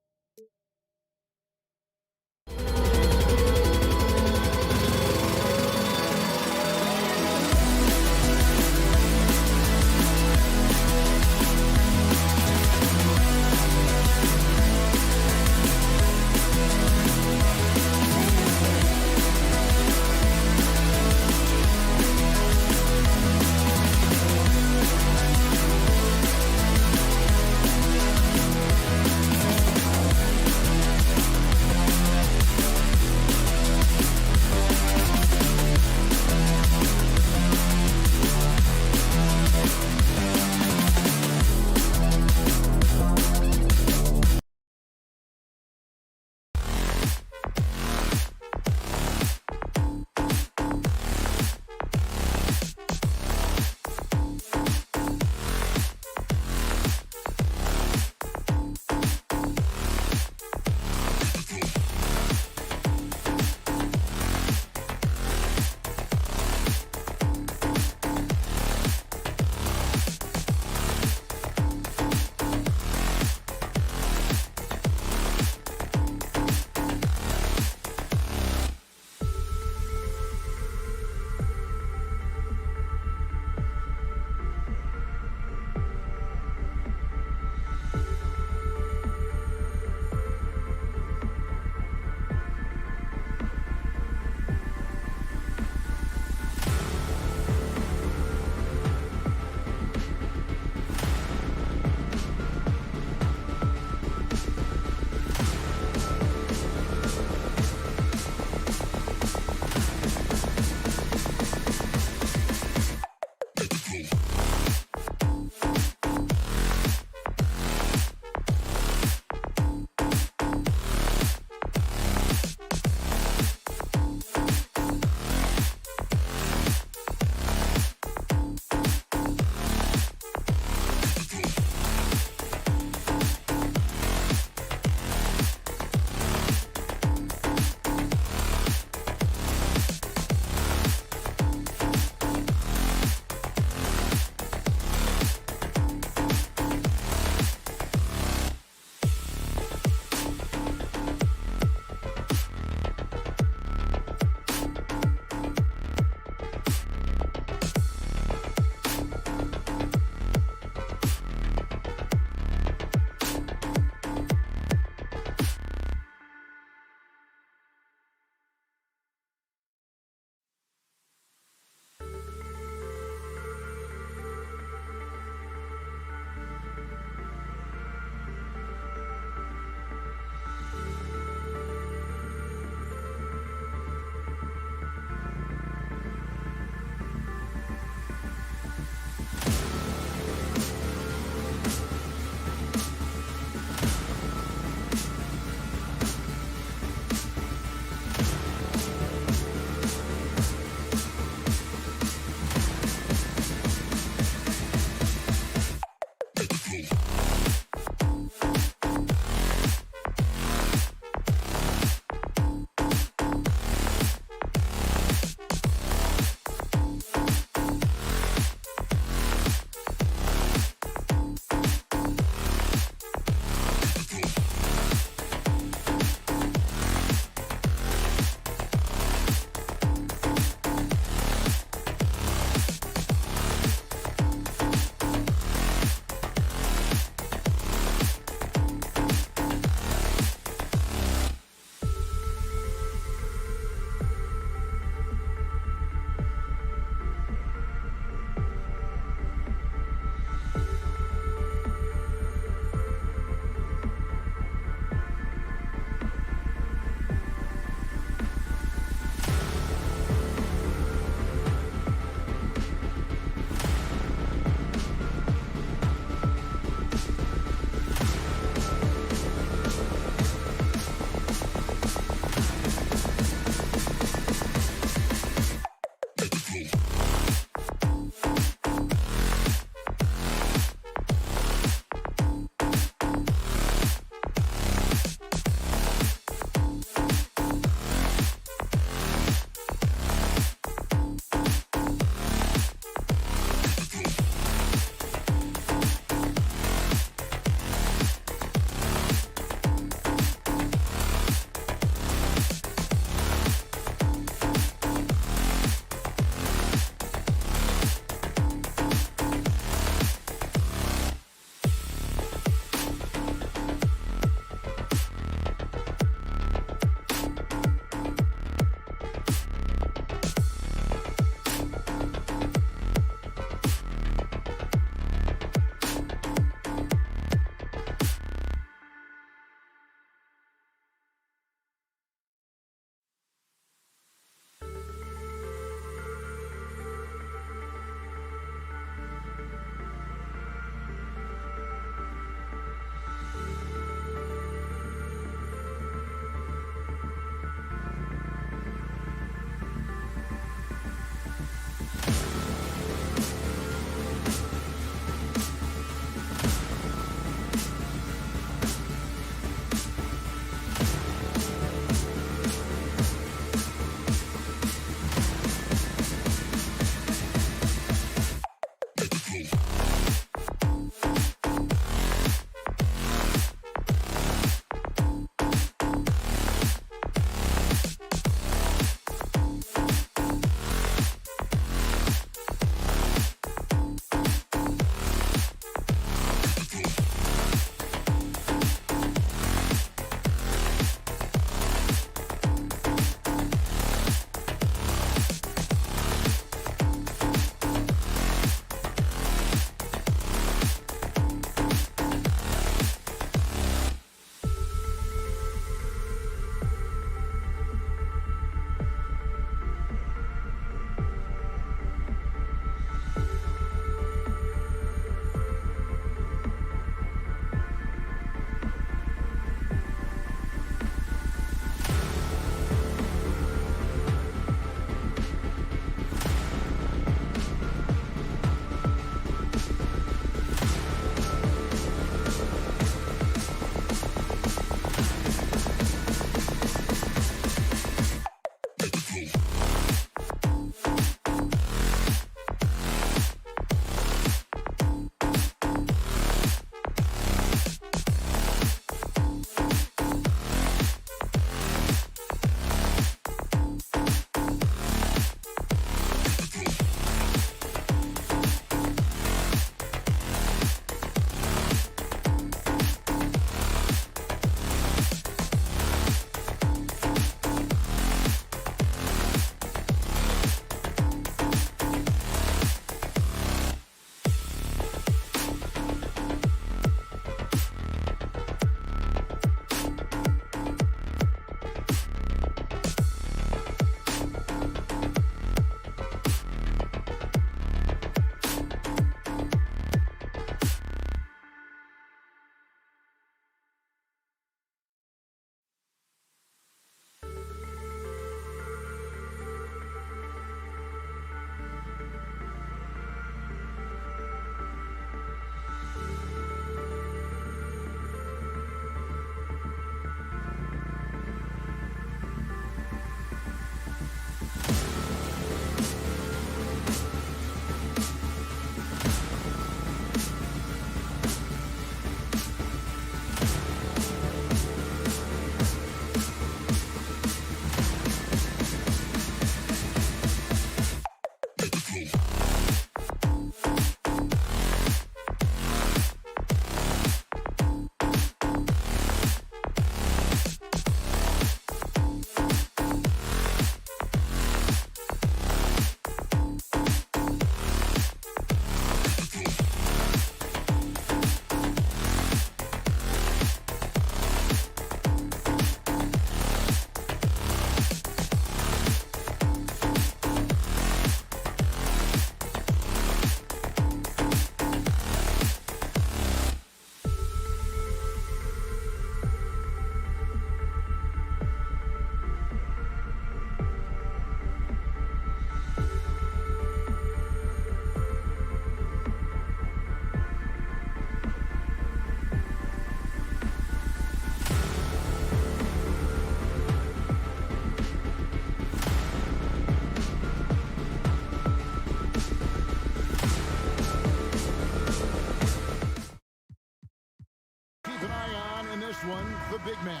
next one, the big man.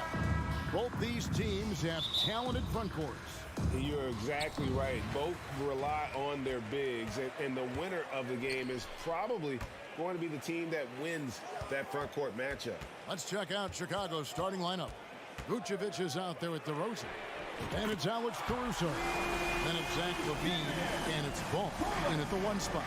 Both these teams have talented front courts. You're exactly right. Both rely on their bigs, and the winner of the game is probably going to be the team that wins that front court matchup. Let's check out Chicago's starting lineup. Vucevic is out there with DeRozan. And it's Alex Caruso. Then it's Zach LaVine, and it's Ball in at the 1 spot.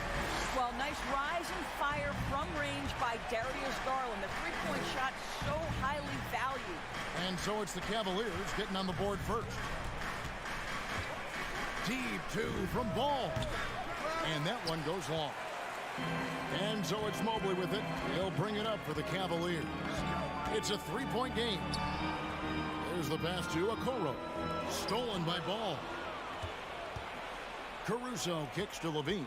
Well, nice rise and fire from range by Darius Garland. The three-point shot so highly valued. And so it's the Cavaliers getting on the board first. Deep 2 from Ball. And that one goes long. And so it's Mobley with it. He'll bring it up for the Cavaliers. It's a 3-point game. There's the pass to Okoro. Stolen by Ball. Caruso kicks to LaVine.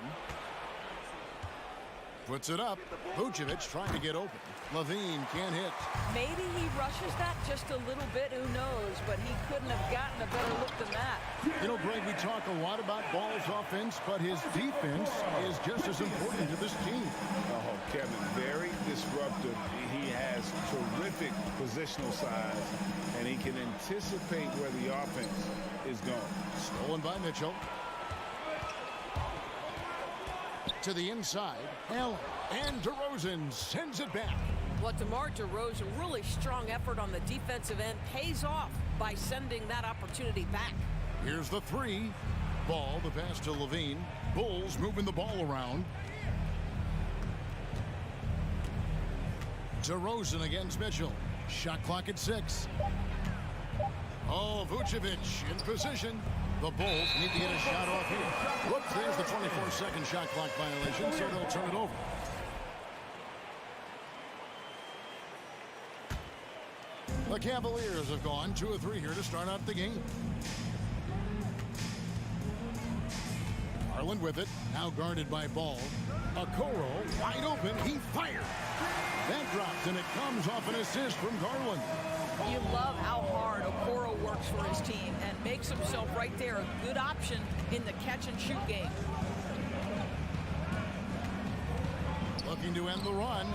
Puts it up. Vucevic trying to get open. LaVine can't hit. Maybe he rushes that just a little bit, who knows, but he couldn't have gotten a better look than that. You know, Greg, we talk a lot about Ball's offense, but his defense is just as important to this team. Oh, Kevin, very disruptive. He has terrific positional size, and he can anticipate where the offense is going. Stolen by Mitchell. To the inside, Allen, and DeRozan sends it back. Well, DeMar DeRozan, really strong effort on the defensive end, pays off by sending that opportunity back. Here's the 3. Ball, the pass to LaVine. Bulls moving the ball around. DeRozan against Mitchell. Shot clock at 6. Oh, Vucevic in position. The Bulls need to get a shot off here. Whoops, there's the 24-second shot clock violation, so they'll turn it over. The Cavaliers have gone 2 of 3 here to start out the game. Garland with it, now guarded by Ball. Okoro wide open, he fired. That dropped, and it comes off an assist from Garland. You love how hard Okoro works for his team and makes himself right there a good option in the catch-and-shoot game. Looking to end the run.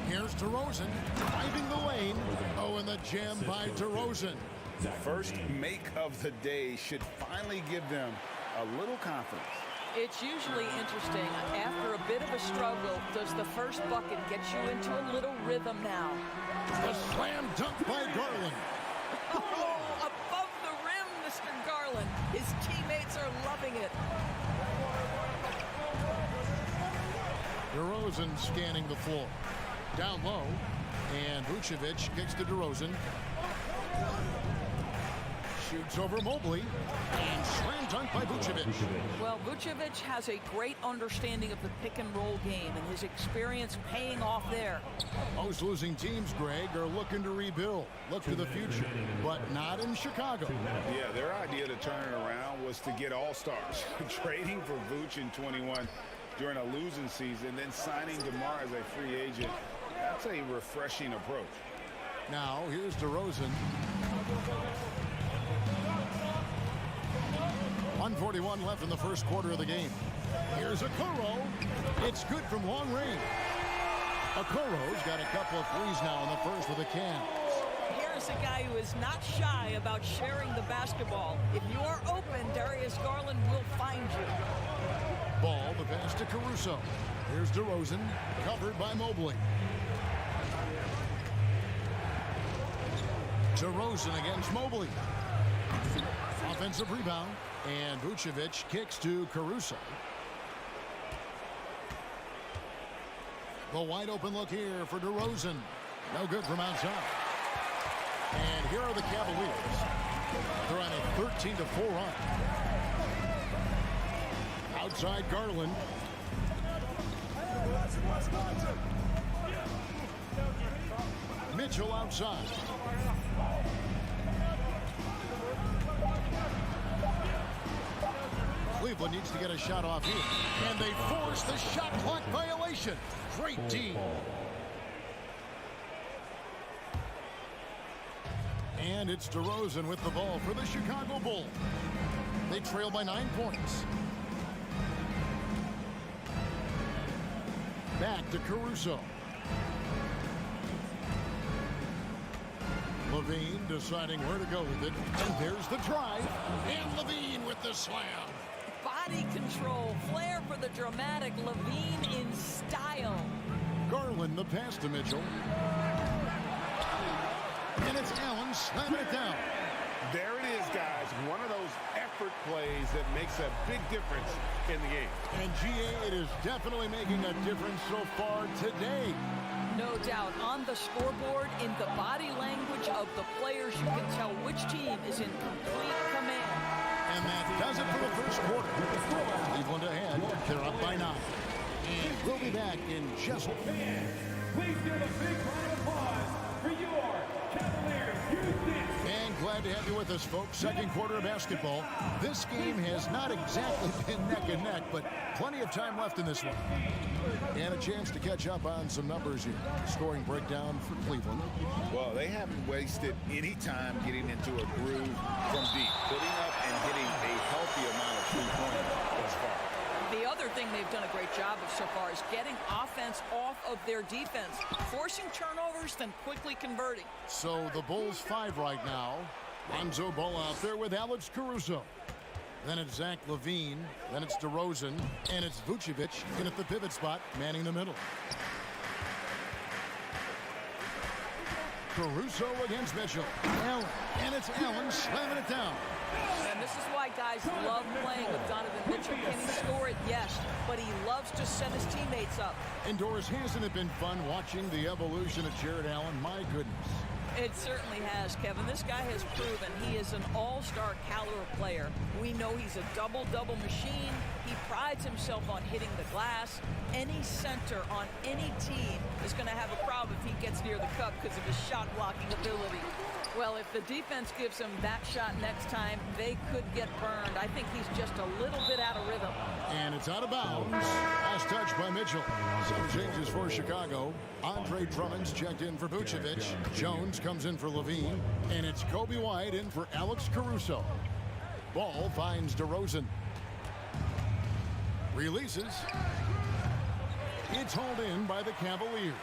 Here's DeRozan driving the lane. Oh, and the jam by DeRozan. The first make of the day should finally give them a little confidence. It's usually interesting. After a bit of a struggle, does the first bucket get you into a little rhythm now? The slam dunk by Garland. Oh, above the rim, Mr. Garland. His teammates are loving it. DeRozan scanning the floor. Down low, and Vucevic kicks to DeRozan. Shoots over Mobley, and slam dunk by Vucevic. Well, Vucevic has a great understanding of the pick-and-roll game, and his experience paying off there. Most losing teams, Greg, are looking to rebuild. Look to the future, but not in Chicago. Yeah, their idea to turn it around was to get all-stars. Trading for Vuce in 21 during a losing season, then signing DeMar as a free agent. That's a refreshing approach. Now, here's DeRozan. 1:41 left in the first quarter of the game. Here's Okoro. It's good from long range. Okoro's got a couple of threes now in the first with the Cavs. Here's a guy who is not shy about sharing the basketball. If you are open, Darius Garland will find you. Ball, the pass to Caruso. Here's DeRozan, covered by Mobley. DeRozan against Mobley. Offensive rebound, and Vucevic kicks to Caruso. The wide open look here for DeRozan. No good from outside. And here are the Cavaliers. They're on a 13-4 run. Outside Garland. Mitchell outside. Cleveland needs to get a shot off here. And they force the shot clock violation. Great D. And it's DeRozan with the ball for the Chicago Bulls. They trail by 9 points. Back to Caruso. Levine deciding where to go with it. And there's the drive. And Levine with the slam. Body control, flair for the dramatic. Levine in style. Garland the pass to Mitchell. And it's Allen slamming it down. There it is, guys. One of those effort plays that makes a big difference in the game. And GA, it is definitely making a difference so far today. No doubt. On the scoreboard, in the body language of the players, you can tell which team is in complete command. And that does it for the first quarter. Cleveland ahead. They're up by 9. And we'll be back in just a minute. Please give a big round of applause for your Cavaliers. And glad to have you with us, folks. Second quarter of basketball. This game has not exactly been neck and neck, but plenty of time left in this one. And a chance to catch up on some numbers here. Scoring breakdown for Cleveland. Well, they haven't wasted any time getting into a groove from deep, putting up and hitting a healthy amount of three-pointers thus far. The other thing they've done a great job of so far is getting offense off of their defense, forcing turnovers, then quickly converting. So the Bulls 5 right now. Lonzo Ball out there with Alex Caruso. Then it's Zach LaVine. Then it's DeRozan. And it's Vucevic in at the pivot spot, manning the middle. Caruso against Mitchell. Allen. And it's Allen slamming it down. And this is why guys love playing with Donovan Mitchell. Can he score it? Yes. But he loves to set his teammates up. Indoors, hasn't it been fun watching the evolution of Jared Allen? My goodness. It certainly has, Kevin. This guy has proven he is an all-star caliber player. We know he's a double-double machine. He prides himself on hitting the glass. Any center on any team is going to have a problem if he gets near the cup because of his shot-blocking ability. Well, if the defense gives him that shot next time, they could get burned. I think he's just a little bit out of rhythm. And it's out of bounds. Last touch by Mitchell. Some changes for Chicago. Andre Drummond's checked in for Vucevic. Jones comes in for Levine. And it's Kobe White in for Alex Caruso. Ball finds DeRozan. Releases. It's hauled in by the Cavaliers.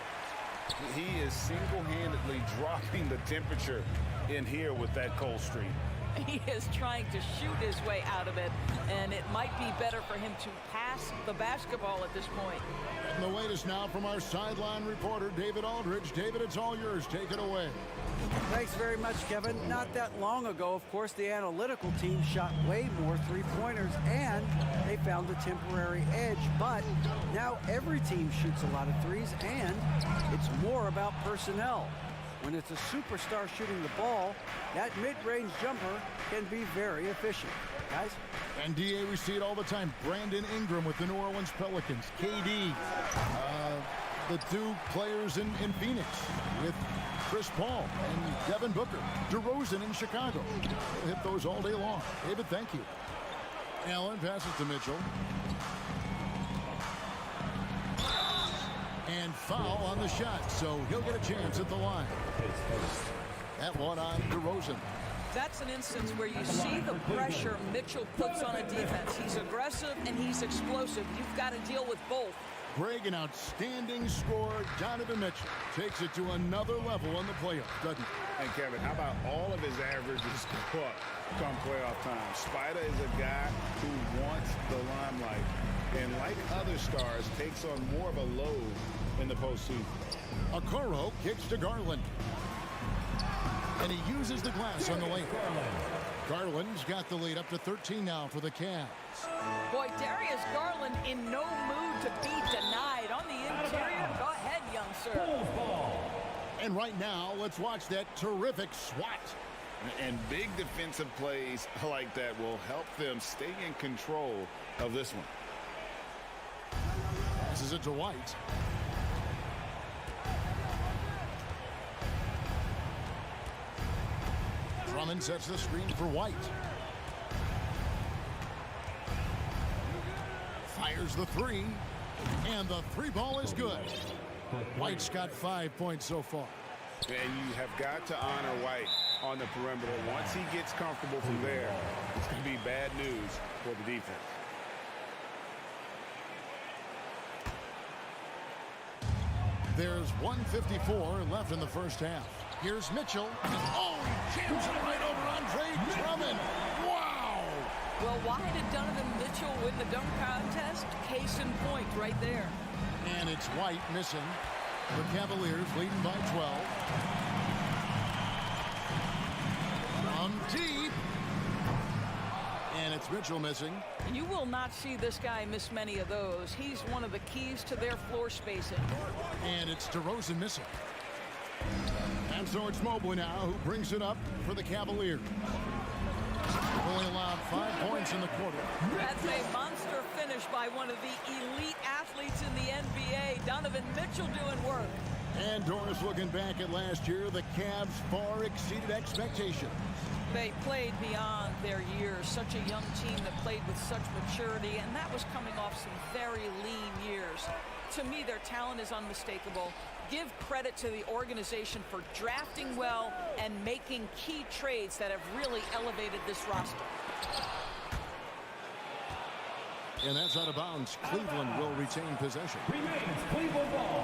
He is single-handedly dropping the temperature in here with that cold streak. He is trying to shoot his way out of it, and it might be better for him to pass the basketball at this point. And the latest now from our sideline reporter, David Aldridge. David, it's all yours. Take it away. Thanks very much, Kevin. Not that long ago, of course, the analytical team shot way more three-pointers, and they found a temporary edge. But now every team shoots a lot of threes, and it's more about personnel. When it's a superstar shooting the ball, that mid-range jumper can be very efficient. Guys? And DA, we see it all the time. Brandon Ingram with the New Orleans Pelicans. KD. The two players in Phoenix with Chris Paul and Devin Booker. DeRozan in Chicago. We'll hit those all day long. David, thank you. Allen passes to Mitchell. And foul on the shot, so he'll get a chance at the line. That one on DeRozan. That's an instance where you see the pressure Mitchell puts on a defense. He's aggressive and he's explosive. You've got to deal with both. Greg, an outstanding scorer. Donovan Mitchell takes it to another level in the playoffs, doesn't he? And Kevin, how about all of his averages go up come playoff time? Spider is a guy who wants the limelight, and like other stars, takes on more of a load in the postseason. Okoro kicks to Garland. And he uses the glass on the lane. Garland's got the lead up to 13 now for the Cavs. Boy, Darius Garland in no mood to be denied. On the interior, go ahead, young sir. And right now, let's watch that terrific swat. And big defensive plays like that will help them stay in control of this one. Passes it to White. Drummond sets the screen for White. Fires the three. And the three ball is good. White's got 5 points so far. And you have got to honor White on the perimeter. Once he gets comfortable from there, it's going to be bad news for the defense. There's 1:54 left in the first half. Here's Mitchell. Oh, he jams it right over Andre Drummond. Wow! Well, why did Donovan Mitchell win the dunk contest? Case in point right there. And it's White missing. The Cavaliers leading by 12. From deep. And it's Mitchell missing. You will not see this guy miss many of those. He's one of the keys to their floor spacing. And it's DeRozan missing. And so it's Mobley now who brings it up for the Cavaliers. Only allowed 5 points in the quarter. That's a monster finish by one of the elite athletes in the NBA. Donovan Mitchell doing work. And Doris, looking back at last year, the Cavs far exceeded expectations. They played beyond their years. Such a young team that played with such maturity, and that was coming off some very lean years. To me, their talent is unmistakable. Give credit to the organization for drafting well and making key trades that have really elevated this roster. And that's out of bounds. Cleveland will retain possession. Remains Cleveland ball.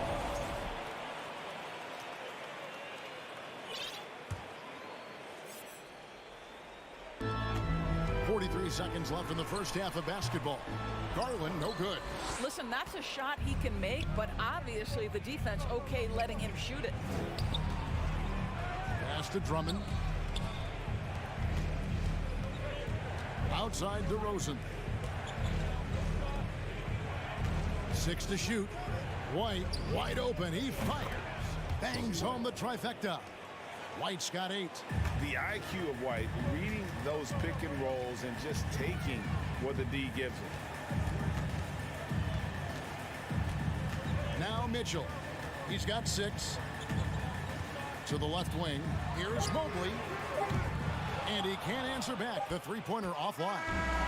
43 seconds left in the first half of basketball. Garland, no good. Listen, that's a shot he can make, but obviously the defense okay letting him shoot it. Pass to Drummond. Outside DeRozan. 6 to shoot. White wide open. He fires. Bangs home the trifecta. White's got 8. The IQ of White, reading those pick and rolls and just taking what the D gives him. Now Mitchell. He's got 6. To the left wing. Here's Mobley. And he can't answer back. The three-pointer offline.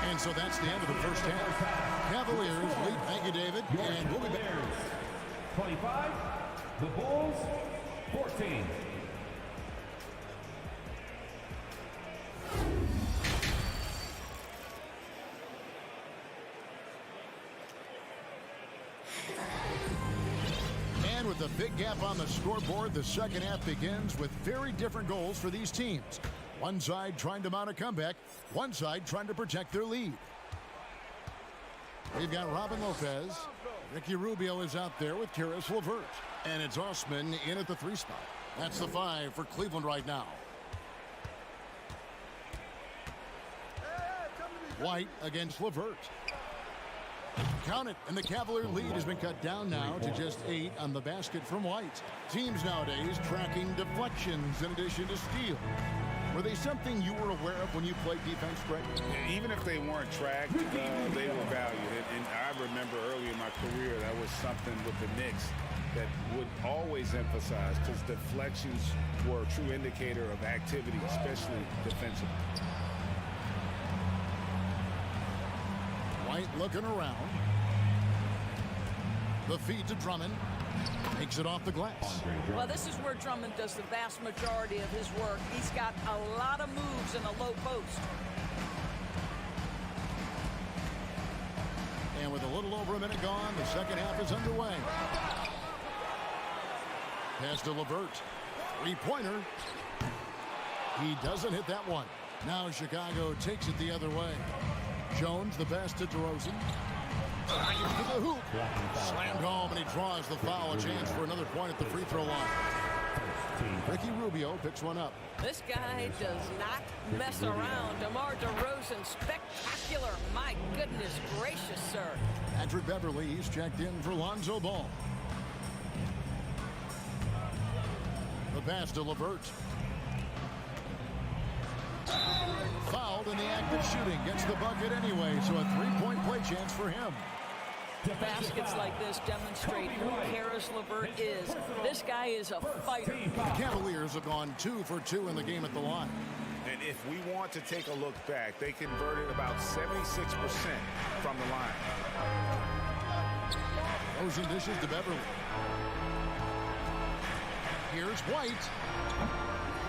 And so that's the end of the first half. Cavaliers lead. Thank you, David. And we'll be back. 25. The Bulls, 14. And with a big gap on the scoreboard, the second half begins with very different goals for these teams. One side trying to mount a comeback, one side trying to protect their lead. We've got Robin Lopez. Ricky Rubio is out there with Karis LeVert. And it's Osman in at the 3 spot. That's the 5 for Cleveland right now. White against LeVert. Count it, and the Cavalier lead has been cut down now to just 8 on the basket from White. Teams nowadays tracking deflections in addition to steal. Were they something you were aware of when you played defense, Greg? Even if they weren't tracked, they were valued. And I remember early in my career, that was something with the Knicks that would always emphasize, because deflections were a true indicator of activity, especially defensively. White looking around. The feed to Drummond. Takes it off the glass. Well, this is where Drummond does the vast majority of his work. He's got a lot of moves in the low post. And with a little over a minute gone, the second half is underway. Pass to LeVert. Three-pointer. He doesn't hit that one. Now Chicago takes it the other way. Jones, the pass to DeRozan. To the hoop. Slammed home, and he draws the foul. A chance for another point at the free throw line. Ricky Rubio picks one up. This guy does not mess around. DeMar DeRozan, spectacular. My goodness gracious, sir. Patrick Beverly, he's checked in for Lonzo Ball. The pass to LeVert. Fouled in the act of shooting. Gets the bucket anyway, so a three-point play chance for him. Baskets like this demonstrate who Karis LeVert is. This guy is a fighter. The Cavaliers have gone 2 for 2 in the game at the line. And if we want to take a look back, they converted about 76% from the line. DeRozan dishes to Beverly. Here's White.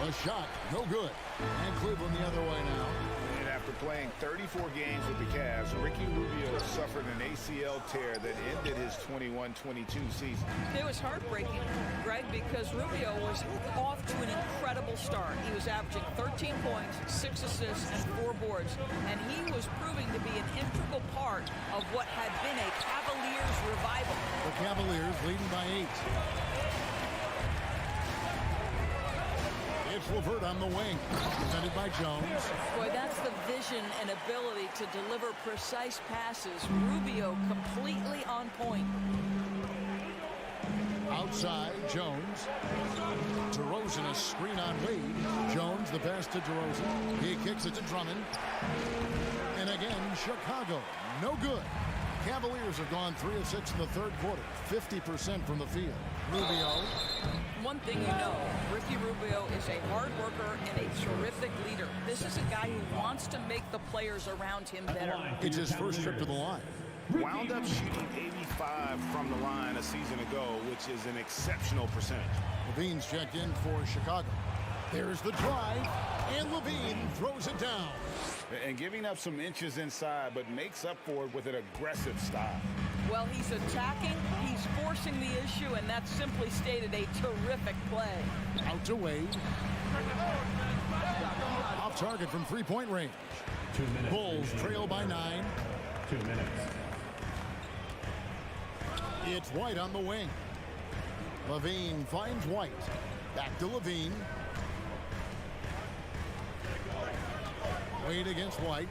A shot, no good. And Cleveland the other way now. You'd have After playing 34 games with the Cavs, Ricky Rubio suffered an ACL tear that ended his 21-22 season. It was heartbreaking, Greg, because Rubio was off to an incredible start. He was averaging 13 points, 6 assists, and 4 boards, and he was proving to be an integral part of what had been a Cavaliers revival. The Cavaliers leading by 8. It's LeVert on the wing, defended by Jones. Boy, that's the vision and ability to deliver precise passes. Rubio completely on point. Outside, Jones. DeRozan, a screen on Wade. Jones, the pass to DeRozan. He kicks it to Drummond. And again, Chicago, no good. Cavaliers have gone 3 of 6 in the third quarter, 50% from the field. Rubio. One thing you know, Ricky Rubio is a hard worker and a terrific leader. This is a guy who wants to make the players around him better. It's his first trip to the line. Wound up shooting 85 from the line a season ago, which is an exceptional percentage. Levine's checked in for Chicago. There's the drive, and Levine throws it down. And giving up some inches inside, but makes up for it with an aggressive style. Well, he's attacking, he's forcing the issue, and that's simply stated a terrific play. Out to Wade. Off target from three-point range. 2 minutes. Bulls trail by 9. 2 minutes. It's White on the wing. Levine finds White. Back to Levine. Wade against White.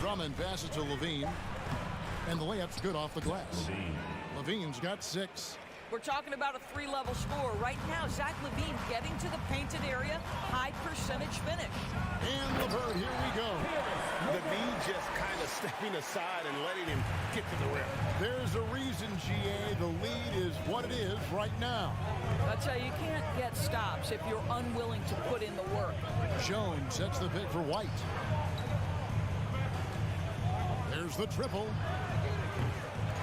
Drummond passes to Levine. And the layup's good off the glass. Levine's got 6. We're talking about a 3-level score. Right now, Zach LaVine getting to the painted area, high percentage finish. And LeVert, here we go. LaVine just kind of stepping aside and letting him get to the rim. There's a reason, GA, the lead is what it is right now. I tell you, you can't get stops if you're unwilling to put in the work. Jones sets the pick for White. There's the triple.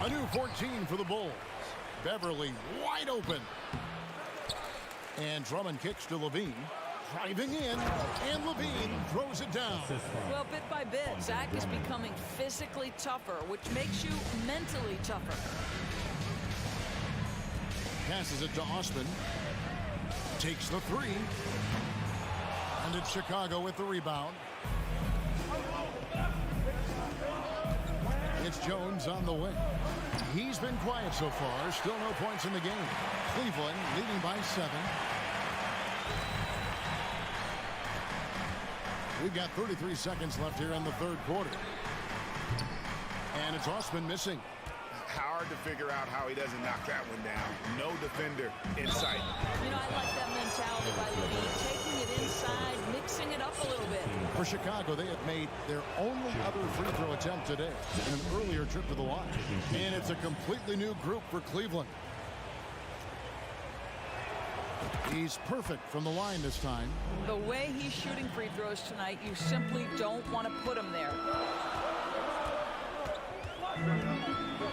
A new 14 for the Bulls. Beverly wide open. And Drummond kicks to Levine. Driving in, and Levine throws it down. Well, bit by bit, Zach is becoming physically tougher, which makes you mentally tougher. Passes it to Osman. Takes the 3. And it's Chicago with the rebound. It's Jones on the wing. He's been quiet so far. Still no points in the game. Cleveland leading by 7. We've got 33 seconds left here in the third quarter. And it's Osman missing. Hard to figure out how he doesn't knock that one down. No defender in sight. You know, I like that mentality by Levine, taking it inside, mixing it up a little bit. For Chicago, they have made their only other free throw attempt today in an earlier trip to the line. And it's a completely new group for Cleveland. He's perfect from the line this time. The way he's shooting free throws tonight, you simply don't want to put him there.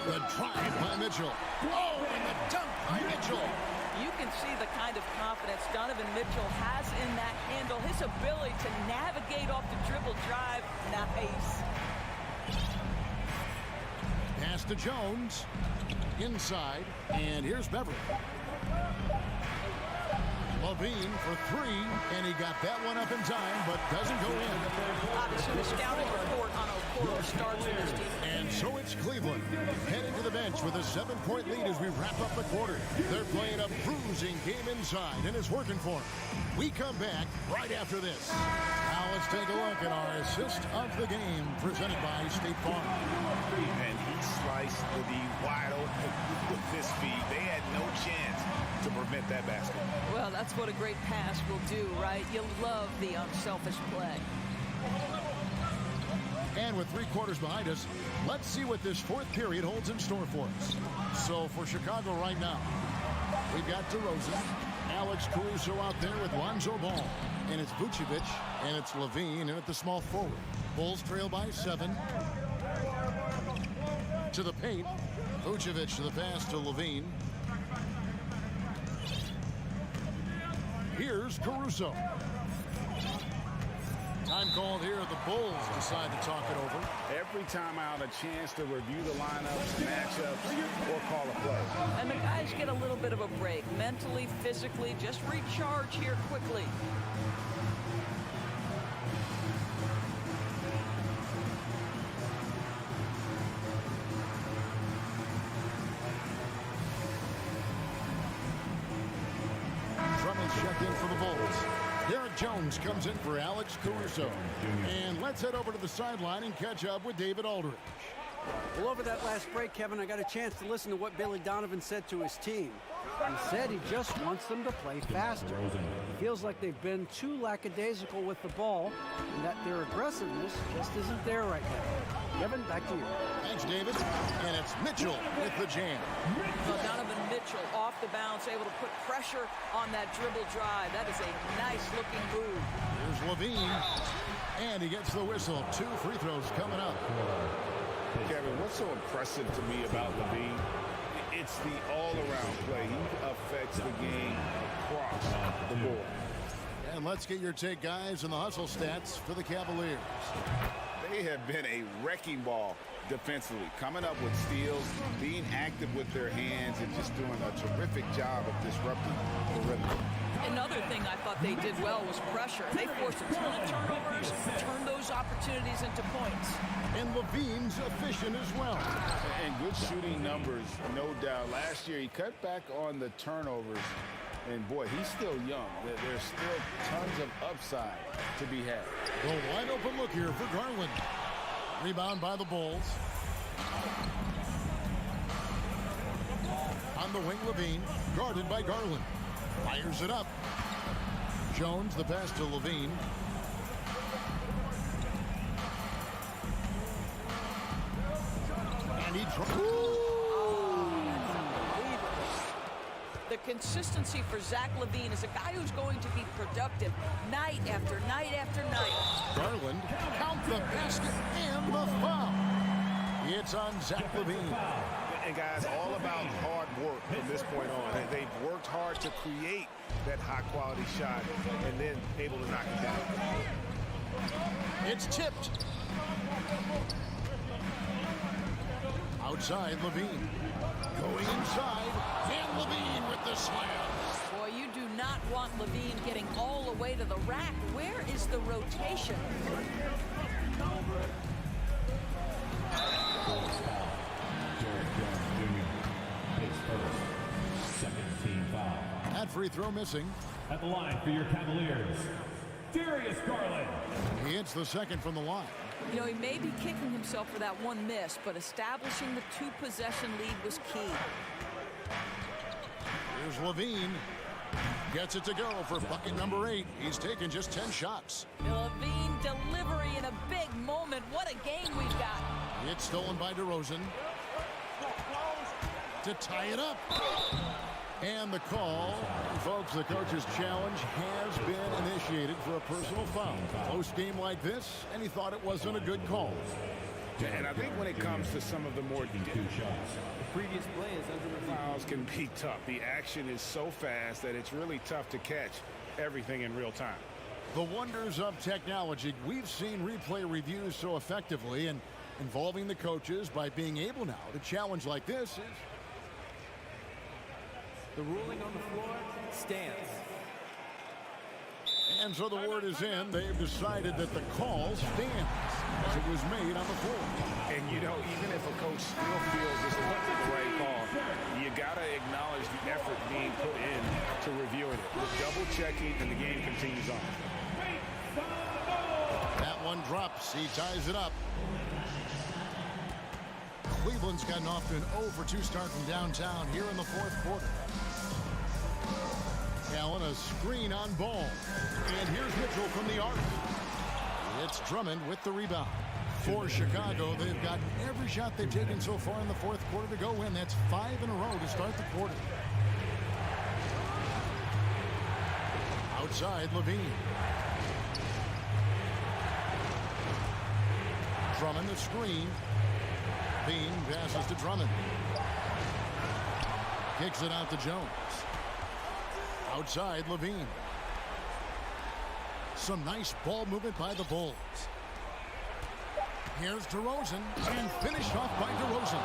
The drive by Mitchell. Oh, and the dunk by Mitchell. You can see the kind of confidence Donovan Mitchell has in that handle. His ability to navigate off the dribble drive. Nice. Pass to Jones. Inside. And here's Beverly. Levine for 3. And he got that one up in time, but doesn't go in. Obviously, the scouting report on Okoro starts with this team. And so it's Cleveland heading to the bench with a 7-point lead as we wrap up the quarter. They're playing a bruising game inside, and it's working for them. We come back right after this. Now let's take a look at our assist of the game presented by State Farm. And he sliced the D wide open with this feed. They had no chance to prevent that basket. Well, that's what a great pass will do, right? You love the unselfish play. And with 3 quarters behind us, let's see what this fourth period holds in store for us. So for Chicago right now, we've got DeRozan, Alex Caruso out there with Lonzo Ball. And it's Vucevic, and it's Levine, and at the small forward. Bulls trail by 7. To the paint. Vucevic to the pass to Levine. Here's Caruso. Time called here. The Bulls decide to talk it over. Every time out, a chance to review the lineups, matchups, or call a play. And the guys get a little bit of a break. Mentally, physically, just recharge here quickly. Drummond's checked in for the Bulls. Derek Jones comes in for Alex Caruso. And let's head over to the sideline and catch up with David Aldridge. Well, over that last break, Kevin, I got a chance to listen to what Billy Donovan said to his team. He said he just wants them to play faster. He feels like they've been too lackadaisical with the ball and that their aggressiveness just isn't there right now. Kevin, back to you. Thanks, David. And it's Mitchell with the jam. Well, Donovan Mitchell off the bounce, able to put pressure on that dribble drive. That is a nice-looking move. Here's Levine. And he gets the whistle. 2 free throws coming up. Kevin, what's so impressive to me about Levine? It's the all-around play. He affects the game across the board. And let's get your take, guys, on the hustle stats for the Cavaliers. They have been a wrecking ball defensively, coming up with steals, being active with their hands, and just doing a terrific job of disrupting the rhythm. Another thing I thought they did well was pressure. They forced a ton of turnovers, turned those opportunities into points. And Levine's efficient as well. And good shooting numbers, no doubt. Last year, he cut back on the turnovers. And, boy, he's still young. There's still tons of upside to be had. The wide open look here for Garland. Rebound by the Bulls. On the wing, Levine, guarded by Garland. Fires it up. Jones, the pass to Levine. And he The consistency for Zach LaVine is a guy who's going to be productive night after night after night. Garland, count the basket and the foul. It's on Zach LaVine. And guys, all about hard work from this point on. They've worked hard to create that high-quality shot and then able to knock it down. It's tipped. Outside, Levine. Going inside, and Levine with the slam. Boy, you do not want LaVine getting all the way to the rack. Where is the rotation? Second team foul. That free throw missing. At the line for your Cavaliers, Darius Garland. He hits the second from the line. You know, he may be kicking himself for that one miss, but establishing the 2-possession lead was key. Here's Levine. Gets it to go for bucket number 8. He's taken just 10 shots. LaVine delivery in a big moment. What a game we've got. It's stolen by DeRozan. To tie it up. And the call, folks, the coach's challenge has been initiated for a personal foul. Close game like this, and he thought it wasn't a good call. And I think when it comes to some of the more previous plays, fouls can be tough. The action is so fast that it's really tough to catch everything in real time. The wonders of technology. We've seen replay reviews so effectively, and involving the coaches by being able now to challenge like this is... The ruling on the floor stands. And so the word is in. They've decided that the call stands as it was made on the floor. And, you know, even if a coach still feels this wasn't the right call, you got to acknowledge the effort being put in to reviewing it. With double checking, and the game continues on. That one drops. He ties it up. Cleveland's gotten off to an 0-for-2 start from downtown here in the fourth quarter. Allen, a screen on ball. And here's Mitchell from the arc. It's Drummond with the rebound. For Chicago, they've gotten every shot they've taken so far in the fourth quarter to go in. That's 5 in a row to start the quarter. Outside, Levine. Drummond, the screen. Bean passes to Drummond. Kicks it out to Jones. Outside, Levine. Some nice ball movement by the Bulls. Here's DeRozan, and finished off by DeRozan.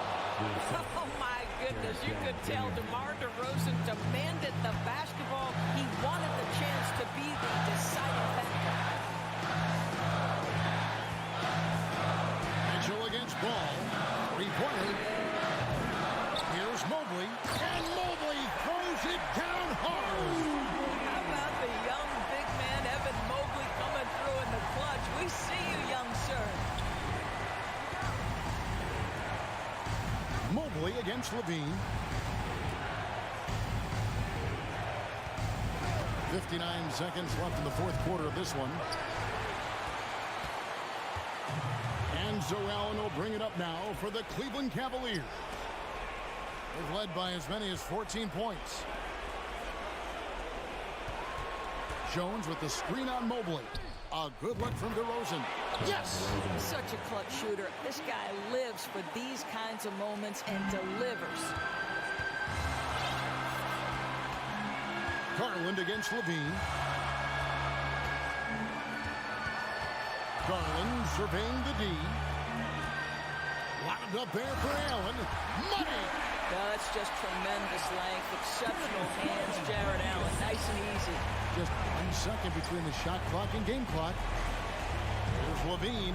Oh, my goodness. You could tell DeMar DeRozan demanded the basketball. He wanted the chance to be the deciding factor. Mitchell against Ball. Three-pointer. Here's Mobley, and Mobley throws it down hard. How about the young big man, Evan Mobley, coming through in the clutch? We see you, young sir. Mobley against Levine. 59 seconds left in the fourth quarter of this one. And Zoe Allen will bring it up now for the Cleveland Cavaliers. They've led by as many as 14 points. Jones with the screen on Mobley. A good look from DeRozan. Yes! Such a clutch shooter. This guy lives for these kinds of moments and delivers. Garland against Levine. Garland surveying the D. Locked up there for Allen. Money! That's just tremendous length. Exceptional hands, Jared Allen. Nice and easy. Just 1 second between the shot clock and game clock. Here's Levine.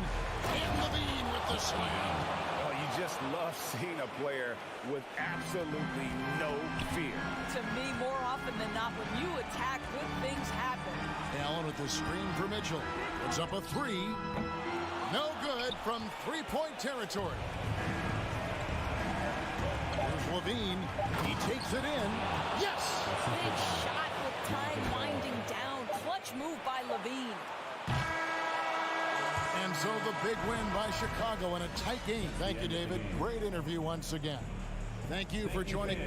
And Levine with the slam. Oh, you just love seeing a player with absolutely no fear. To me, more often than not, when you attack, good things happen. Allen with the screen for Mitchell. Puts up a three. No good from three-point territory. Here's Levine. He takes it in. Yes! Big shot with time winding down. Clutch move by Levine. And so the big win by Chicago in a tight game. Thank you, David. Great interview once again. Thank you for joining.